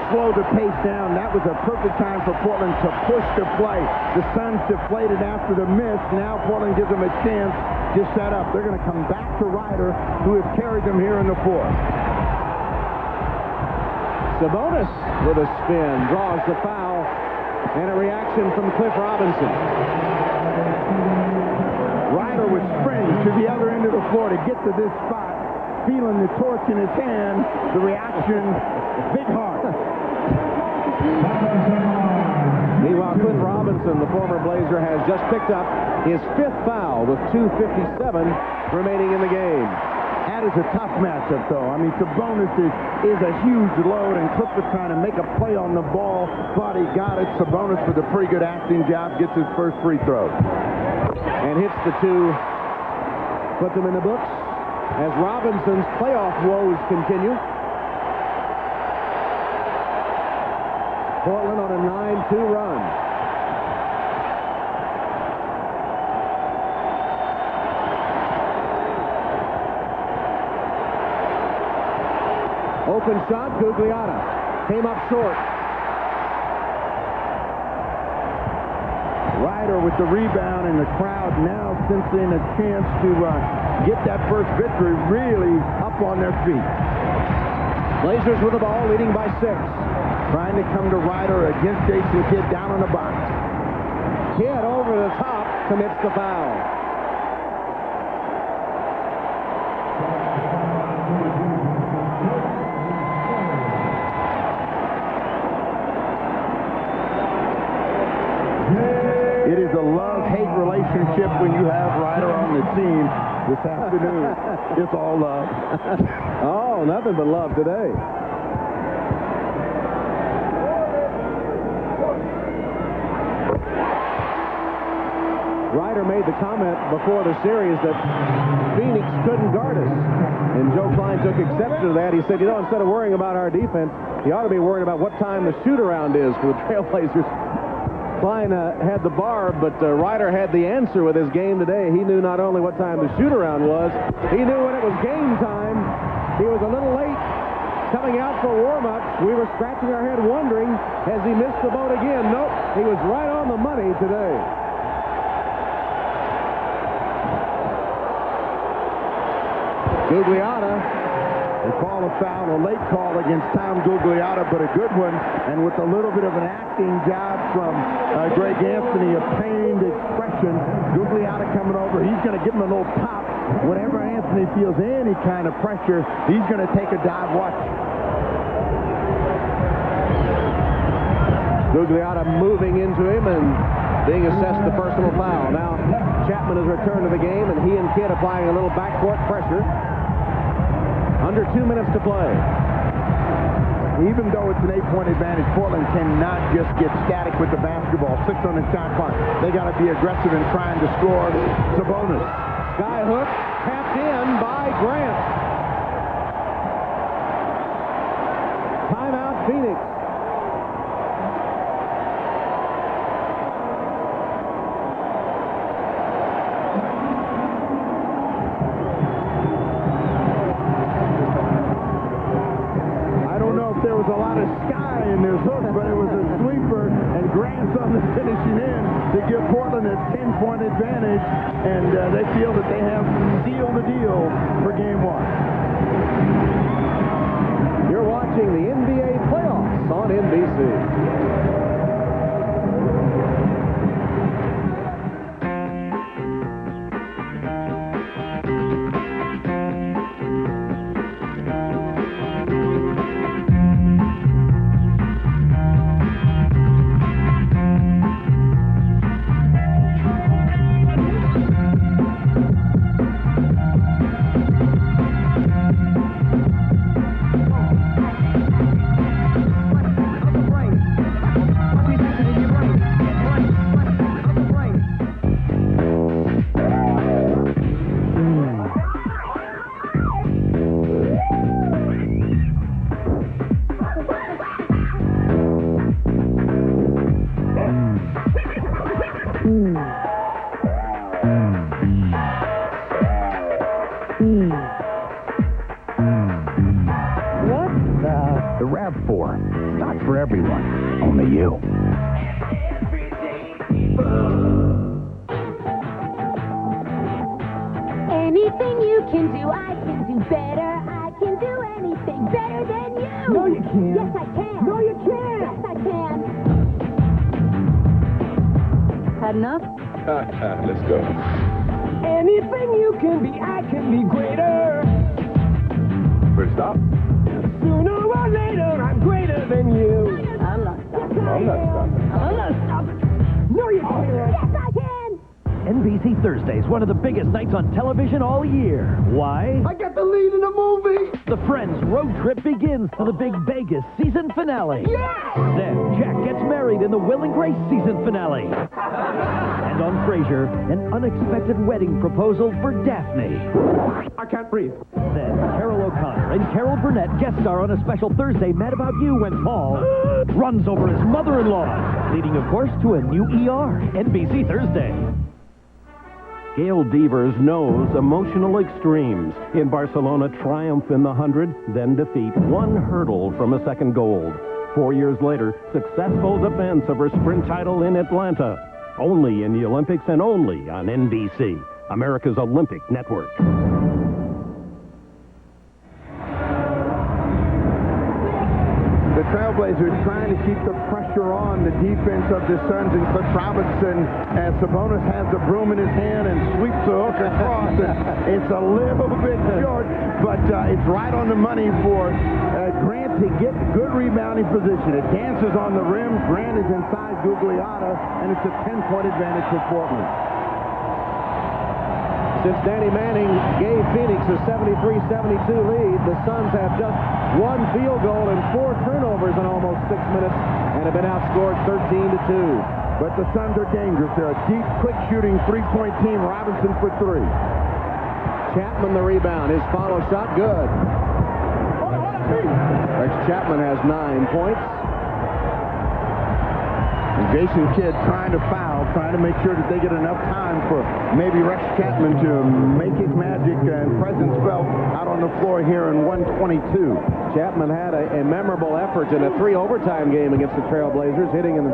slowed the pace down, that was a perfect time for Portland to push the play. The Suns deflated after the miss. Now Portland gives them a chance to set up. They're going to come back to Ryder, who has carried them here in the 4th. Sabonis with a spin draws the foul, and a reaction from Cliff Robinson. Ryder was sprinting to the other end of the floor to get to this spot, feeling the torch in his hand. The reaction, big heart. Meanwhile, Cliff Robinson, the former Blazer, has just picked up his 5th foul with 2:57 remaining in the game. That is a tough matchup, though. I mean, Sabonis is a huge load, and Cliff was trying to make a play on the ball. Thought he got it. Sabonis, with a pretty good acting job, gets his first free throw. And hits the 2. Put them in the books as Robinson's playoff woes continue. Portland on a 9-2 run. Open shot, Gugliotta. Came up short. Ryder with the rebound, and the crowd now sensing a chance to get that first victory, really up on their feet. Blazers with the ball, leading by 6. Trying to come to Ryder against Jason Kidd down on the box. Kidd over the top, commits the foul. It is a love-hate relationship when you have Ryder on the team this afternoon. It's all love. Oh, nothing but love today. Ryder made the comment before the series that Phoenix couldn't guard us. And Joe Klein took exception to that. He said, you know, instead of worrying about our defense, you ought to be worried about what time the shoot-around is for the Trailblazers. Klein had the bar, but Ryder had the answer with his game today. He knew not only what time the shoot-around was, he knew when it was game time. He was a little late coming out for warm-up. We were scratching our head wondering, has he missed the boat again? Nope, he was right on the money today. Gugliotta. They call a foul, a late call against Tom Gugliotta, but a good one. And with a little bit of an acting job from Greg Anthony, a pained expression, Gugliotta coming over. He's going to give him a little pop. Whenever Anthony feels any kind of pressure, he's going to take a dive. Watch. Gugliotta moving into him and being assessed the personal foul. Now, Chapman has returned to the game, and he and Kidd applying a little backcourt pressure. Under 2 minutes to play. Even though it's an 8-point advantage, Portland cannot just get static with the basketball. 6 on the shot clock. They got to be aggressive in trying to score. Sabonis. Skyhook tapped in by Grant. Timeout, Phoenix. Portland a 10-point advantage, and they feel that they have sealed the deal for Game 1. You're watching the NBA playoffs on NBC. The RAV4. It's not for everyone. Only you. Anything you can do, I can do better. I can do anything better than you. No, you can't. Yes, I can. No, you can't. Yes, I can. Had enough? Let's go. Anything you can be, I can be greater. First stop. Sooner or later, I'm greater than you. I'm not stopping. I'm not stopping. I'm not stopping. No, you can't. Yes, I can. NBC Thursdays, one of the biggest nights on television all year. Why? I got the lead in the movie. The Friends road trip begins to the big Vegas season finale. Yes! Then Jack gets married in the Will and Grace season finale. And on Frasier, an unexpected wedding proposal for Daphne. I can't breathe. Then Carol O'Connor and Carol Burnett guest star on a special Thursday Mad About You when Paul runs over his mother-in-law, leading, of course, to a new ER. NBC Thursday. Gail Devers knows emotional extremes. In Barcelona, triumph in the 100, then defeat, one hurdle from a second gold. 4 years later, successful defense of her sprint title in Atlanta. Only in the Olympics and only on NBC, America's Olympic Network. The Trailblazers trying to keep the pressure on the defense of the Suns and Cliff Robinson as Sabonis has the broom in his hand and sweeps the hook across. It's a little bit short, but it's right on the money for Grant to get good rebounding position. It dances on the rim. Grant is inside Gugliotta, and it's a 10-point advantage for Portland. Since Danny Manning gave Phoenix a 73-72 lead, the Suns have just one field goal and 4 turnovers in almost 6 minutes and have been outscored 13-2. But the Suns are dangerous. They're a deep, quick-shooting three-point team. Robinson for 3. Chapman the rebound. His follow shot good. Rex Chapman has 9 points. And Jason Kidd trying to foul, trying to make sure that they get enough time for maybe Rex Chapman to make his magic and presence felt out on the floor here in 122. Chapman had a memorable effort in a 3 overtime game against the Trailblazers, hitting an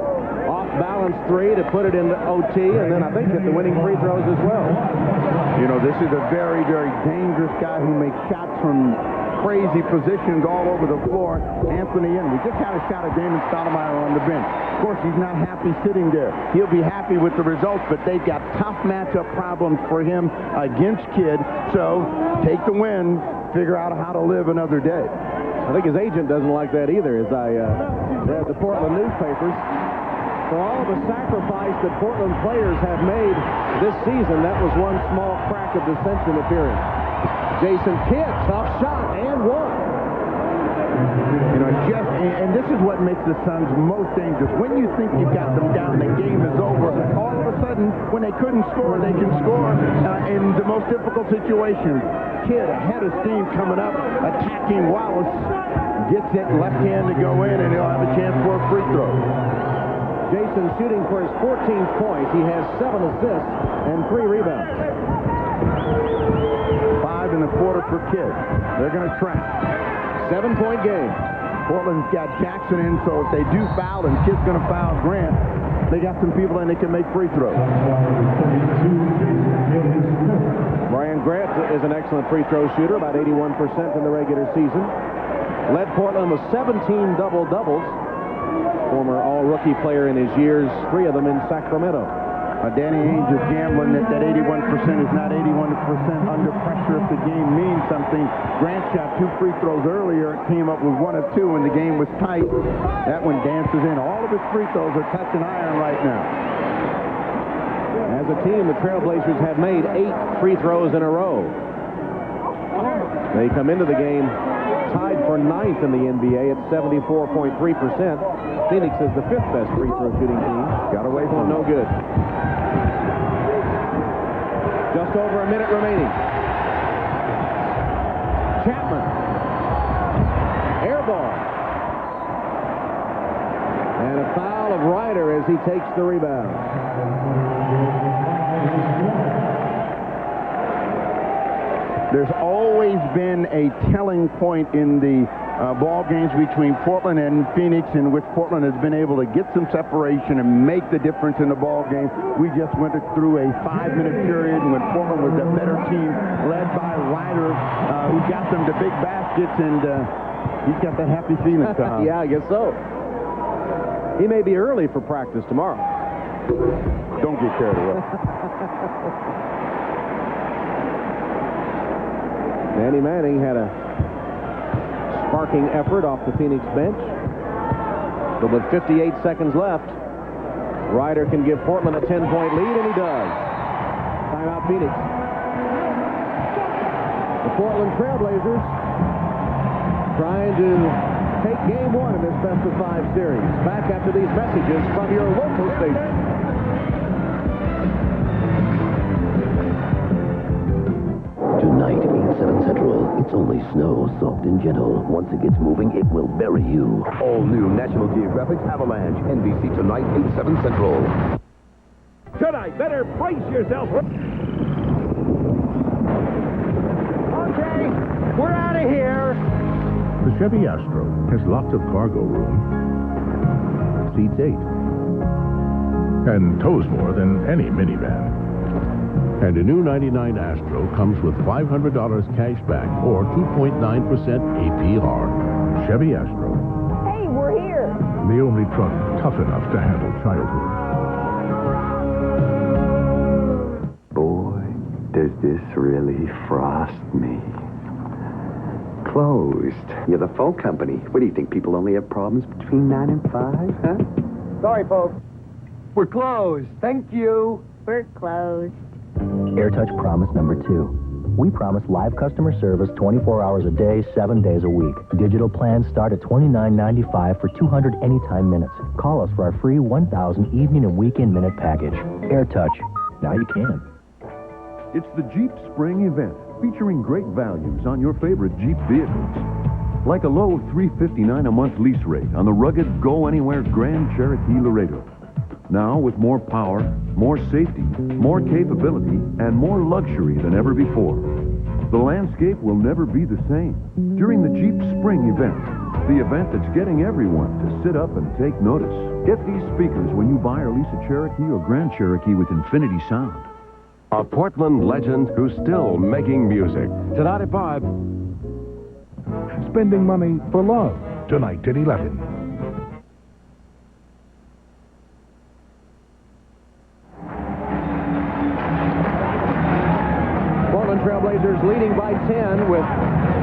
off-balance 3 to put it into OT, and then I think hit the winning free throws as well. You know, this is a very, very dangerous guy who makes shots from crazy positions all over the floor. Anthony, and we just had a shot of Damon Stoudemire on the bench. Of course, he's not happy sitting there. He'll be happy with the results, but they've got tough matchup problems for him against Kidd. So take the win, figure out how to live another day. I think his agent doesn't like that either, as I read the Portland newspapers. For all the sacrifice that Portland players have made this season, that was one small crack of dissension appearing. Jason Kidd, tough shot, and one. You know, and this is what makes the Suns most dangerous. When you think you've got them down, the game is over. All of a sudden, when they couldn't score, they can score in the most difficult situations. Kidd, ahead of steam coming up, attacking Wallace. Gets it left hand to go in, and he'll have a chance for a free throw. Jason shooting for his 14th point. He has 7 assists and 3 rebounds. 5 in the quarter for Kidd. They're going to track. 7-point game. Portland's got Jackson in, so if they do foul and Kidd's going to foul Grant, they got some people in that can make free throws. Brian Grant is an excellent free throw shooter, about 81% in the regular season. Led Portland with 17 double-doubles. former all-rookie player in his years, 3 of them in Sacramento. Danny Ainge is gambling that 81% is not 81% under pressure if the game means something. Grant shot 2 free throws earlier and came up with 1 of 2 when the game was tight. That one dances in. All of his free throws are touching iron right now. As a team, the Trailblazers have made 8 free throws in a row. They come into the game tied for 9th in the NBA at 74.3%. Phoenix is the 5th best free throw shooting team. Got away from no good. Just over a minute remaining. Chapman. Air ball. And a foul of Ryder as he takes the rebound. There's always been a telling point in the ball games between Portland and Phoenix in which Portland has been able to get some separation and make the difference in the ball game. We just went through a 5-minute period when Portland was the better team, led by Ryder, who got them to big baskets, and he's got that happy feeling, Tom. Yeah, I guess so. He may be early for practice tomorrow. Don't get carried away. Danny Manning had a sparking effort off the Phoenix bench. But with 58 seconds left, Ryder can give Portland a 10-point lead, and he does. Timeout Phoenix. The Portland Trailblazers trying to take game 1 of this best-of-5 series. Back after these messages from your local station. Tonight, 8/7 Central. It's only snow, soft and gentle. Once it gets moving, it will bury you. All new National Geographic's Avalanche. NBC tonight, 8/7 Central. Tonight, better brace yourself. Okay, we're out of here. The Chevy Astro has lots of cargo room. Seats 8. And tows more than any minivan. And a new 99 Astro comes with $500 cash back or 2.9% APR. Chevy Astro. Hey, we're here. The only truck tough enough to handle childhood. Boy, does this really frost me. Closed. You're the phone company. What do you think? People only have problems between 9 and 5, huh? Sorry, folks. We're closed. Thank you. We're closed. AirTouch promise number 2. We promise live customer service 24 hours a day, 7 days a week. Digital plans start at $29.95 for 200 anytime minutes. Call us for our free 1,000 evening and weekend minute package. AirTouch. Now you can. It's the Jeep Spring event, featuring great values on your favorite Jeep vehicles. Like a low $359 a month lease rate on the rugged go-anywhere Grand Cherokee Laredo. Now with more power, more safety, more capability, and more luxury than ever before. The landscape will never be the same. During the Jeep Spring event, the event that's getting everyone to sit up and take notice. Get these speakers when you buy or lease a Cherokee or Grand Cherokee with Infinity Sound. A Portland legend who's still making music. Tonight at 5. Spending money for love. Tonight at 11. Trailblazers leading by 10 with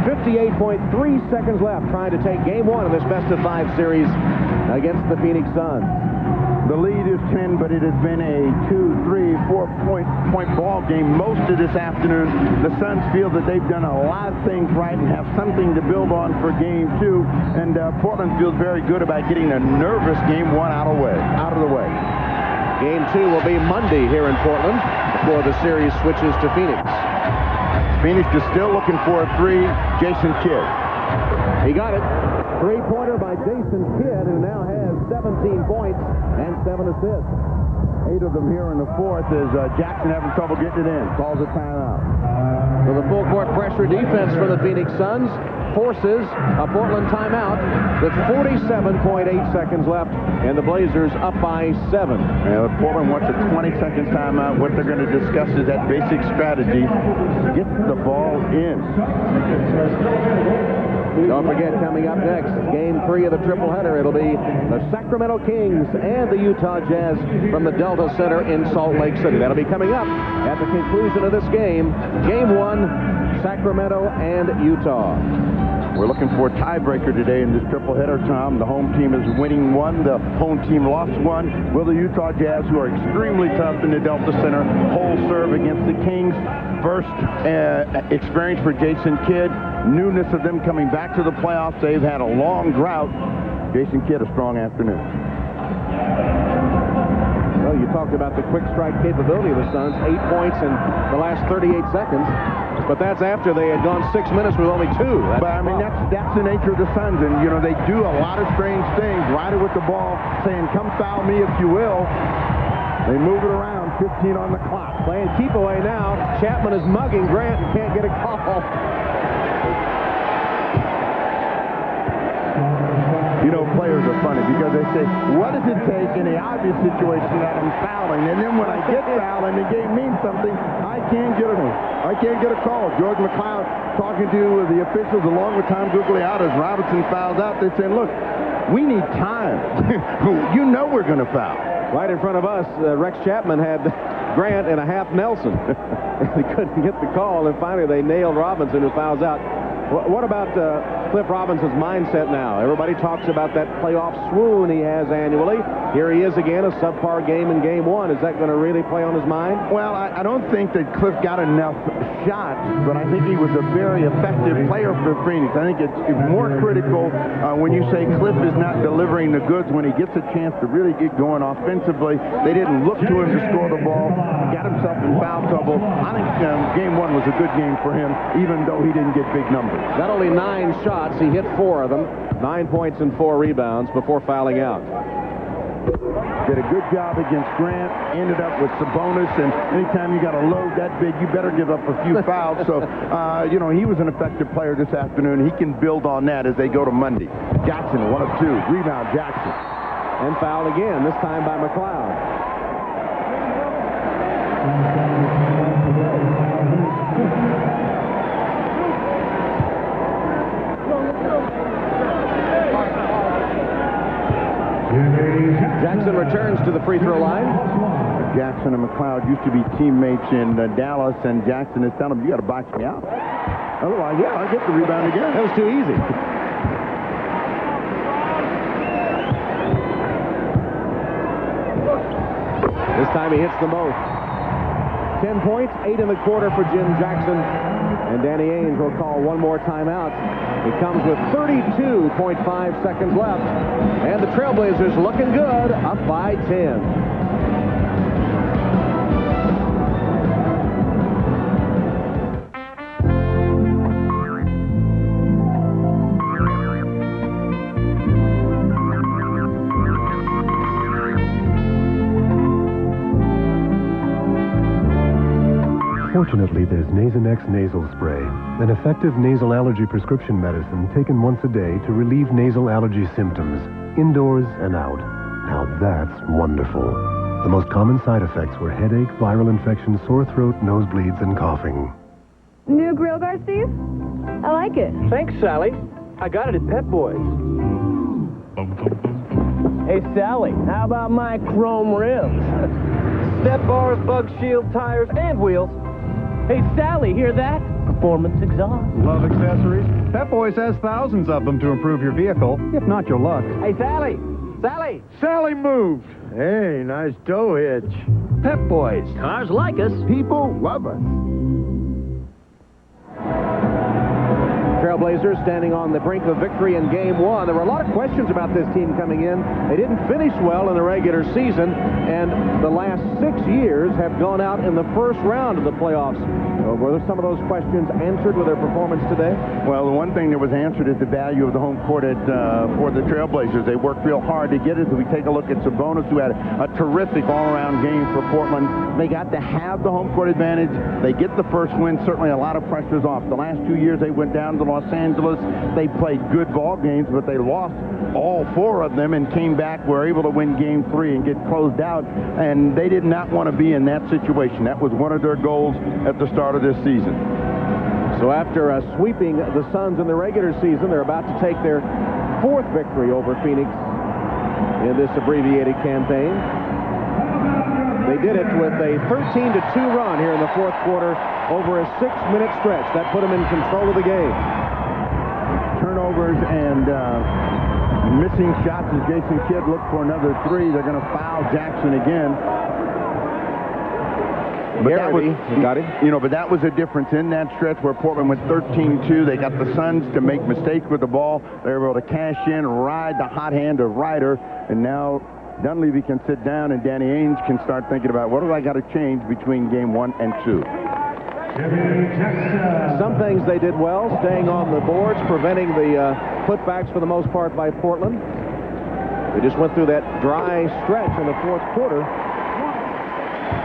58.3 seconds left, trying to take game 1 of this best-of-5 series against the Phoenix Suns. The lead is 10, but it has been a 2, 3, 4-point ball game most of this afternoon. The Suns feel that they've done a lot of things right and have something to build on for game 2. And Portland feels very good about getting a nervous game 1 out of the way. Game 2 will be Monday here in Portland before the series switches to Phoenix. Phoenix is still looking for a 3. Jason Kidd. He got it. 3-pointer by Jason Kidd, who now has 17 points and 7 assists. A 8 of them here in the fourth as Jackson having trouble getting it in. Calls a timeout. So the full court pressure defense for the Phoenix Suns forces a Portland timeout with 47.8 seconds left, and the Blazers up by 7. Yeah, Portland wants a 20-second timeout. What they're going to discuss is that basic strategy. Get the ball in. Don't forget, coming up next, Game 3 of the triple-header. It'll be the Sacramento Kings and the Utah Jazz from the Delta Center in Salt Lake City. That'll be coming up at the conclusion of this game. Game 1, Sacramento and Utah. We're looking for a tiebreaker today in this triple-header, Tom. The home team is winning 1. The home team lost 1. Will the Utah Jazz, who are extremely tough in the Delta Center, hold serve against the Kings? First experience for Jason Kidd. Newness of them coming back to the playoffs. They've had a long drought. Jason Kidd, a strong afternoon. Well, you talked about the quick strike capability of the Suns. 8 points in the last 38 seconds. But that's after they had gone 6 minutes with only 2. But I mean, that's the nature of the Suns. And, you know, they do a lot of strange things. Riding with the ball, saying, come foul me if you will. They move it around, 15 on the clock. Playing keep away now. Chapman is mugging Grant and can't get a call. You know, players are funny because they say, what does it take in the obvious situation that I'm fouling? And then when I get fouled and the game means something, I can't get a call. George McCloud talking to the officials along with Tom Gugliotta as Robinson fouls out. They're saying, look, we need time. You know we're going to foul. Right in front of us, Rex Chapman had Grant in a half Nelson. They couldn't get the call, and finally they nailed Robinson, who fouls out. What about Cliff Robinson's mindset now? Everybody talks about that playoff swoon he has annually. Here he is again, a subpar game in Game 1. Is that going to really play on his mind? Well, I don't think that Cliff got enough shots, but I think he was a very effective player for Phoenix. I think it's more critical when you say Cliff is not delivering the goods when he gets a chance to really get going offensively. They didn't look to him to score the ball. He got himself in foul trouble. I think Game 1 was a good game for him, even though he didn't get big numbers. Got only 9 shots. He hit 4 of them. 9 points and 4 rebounds before fouling out. Did a good job against Grant. Ended up with Sabonis, and anytime you got a load that big, you better give up a few fouls. So, you know, he was an effective player this afternoon. He can build on that as they go to Monday. Jackson, 1 of 2. Rebound, Jackson. And fouled again, this time by McCloud. Jackson returns to the free throw line. Jackson and McCloud used to be teammates in Dallas, and Jackson is telling him, you got to box me out. Otherwise, yeah, I'll get the rebound again. That was too easy. This time he hits the most. 10 points, 8 in the quarter for Jim Jackson. And Danny Ainge will call one more timeout. He comes with 32.5 seconds left. And the Trailblazers looking good, up by 10. Fortunately, there's Nasonex nasal spray, an effective nasal allergy prescription medicine taken once a day to relieve nasal allergy symptoms, indoors and out. Now that's wonderful. The most common side effects were headache, viral infection, sore throat, nosebleeds, and coughing. New grill guard, Steve? I like it. Thanks, Sally. I got it at Pep Boys. Hey, Sally, how about my chrome rims? Step bars, bug shield, tires, and wheels. Hey, Sally, hear that? Performance exhaust. Love accessories? Pep Boys has thousands of them to improve your vehicle, if not your luck. Hey, Sally! Sally! Sally moved! Hey, nice tow hitch. Pep Boys. Cars like us. People love us. Trailblazers standing on the brink of victory in Game 1. There were a lot of questions about this team coming in. They didn't finish well in the regular season, and the last 6 years have gone out in the first round of the playoffs. Were some of those questions answered with their performance today? Well, the one thing that was answered is the value of the home court for the Trailblazers. They worked real hard to get it. So we take a look at Sabonis, who had a terrific all-around game for Portland. They got to have the home court advantage. They get the first win. Certainly a lot of pressure's off. The last 2 years they went down to Los Angeles. They played good ball games, but they lost all 4 of them and came back, were able to win Game 3 and get closed out. And they did not want to be in that situation. That was one of their goals at the start of this season. So after sweeping the Suns in the regular season, they're about to take their 4th victory over Phoenix in this abbreviated campaign. They did it with a 13-2 run here in the 4th quarter over a 6-minute stretch. That put them in control of the game. Turnovers and missing shots as Jason Kidd looked for another 3. They're going to foul Jackson again. But that was, got it. But that was a difference in that stretch where Portland went 13-2. They got the Suns to make mistakes with the ball. They were able to cash in, ride the hot hand of Ryder, and now Dunleavy can sit down and Danny Ainge can start thinking about what do I got to change between Game 1 and 2. Some things they did well, staying on the boards, preventing the putbacks for the most part by Portland. They just went through that dry stretch in the 4th quarter.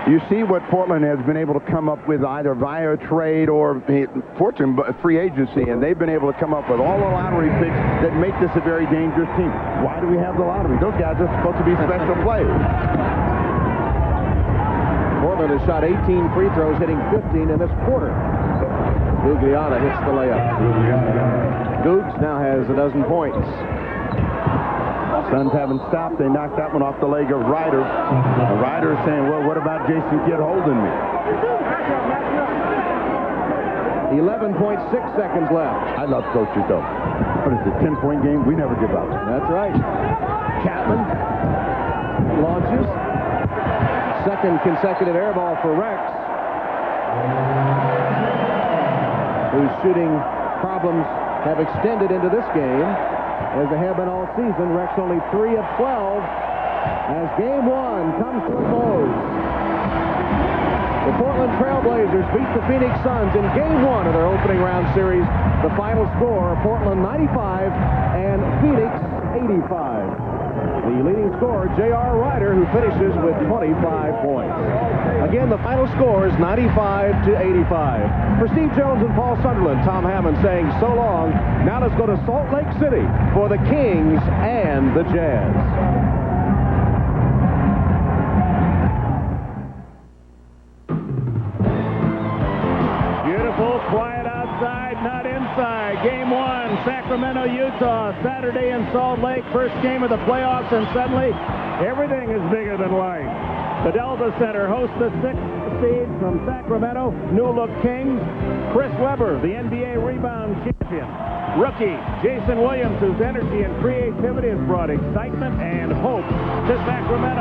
You see what Portland has been able to come up with either via trade or free agency, and they've been able to come up with all the lottery picks that make this a very dangerous team. Why do we have the lottery? Those guys are supposed to be special players. Portland has shot 18 free throws, hitting 15 in this quarter. Gugliotta hits the layup. Googs now has a dozen points. Suns haven't stopped. They knocked that one off the leg of Ryder. Ryder is saying, well, what about Jason Kidd holding me? 11.6 seconds left. I love coaches, though. What is it, 10-point game? We never give up. That's right. Chapman launches. Second consecutive air ball for Rex, whose shooting problems have extended into this game, as they have been all season. Rex only 3 of 12 as Game 1 comes to a close. The Portland Trailblazers beat the Phoenix Suns in Game 1 of their opening round series. The final score, Portland 95 and Phoenix 85. The leading scorer, J.R. Ryder, who finishes with 25 points. Again, the final score is 95-85. For Steve Jones and Paul Sunderland, Tom Hammond saying so long. Now let's go to Salt Lake City for the Kings and the Jazz. Beautiful, quiet outside, not inside. Game 1, Sacramento, Utah, Saturday in Salt Lake. First game of the playoffs, and suddenly everything is bigger than life. The Delta Center hosts the 6th seed from Sacramento, new-look Kings. Chris Webber, the NBA rebound champion. Rookie Jason Williams, whose energy and creativity has brought excitement and hope to Sacramento.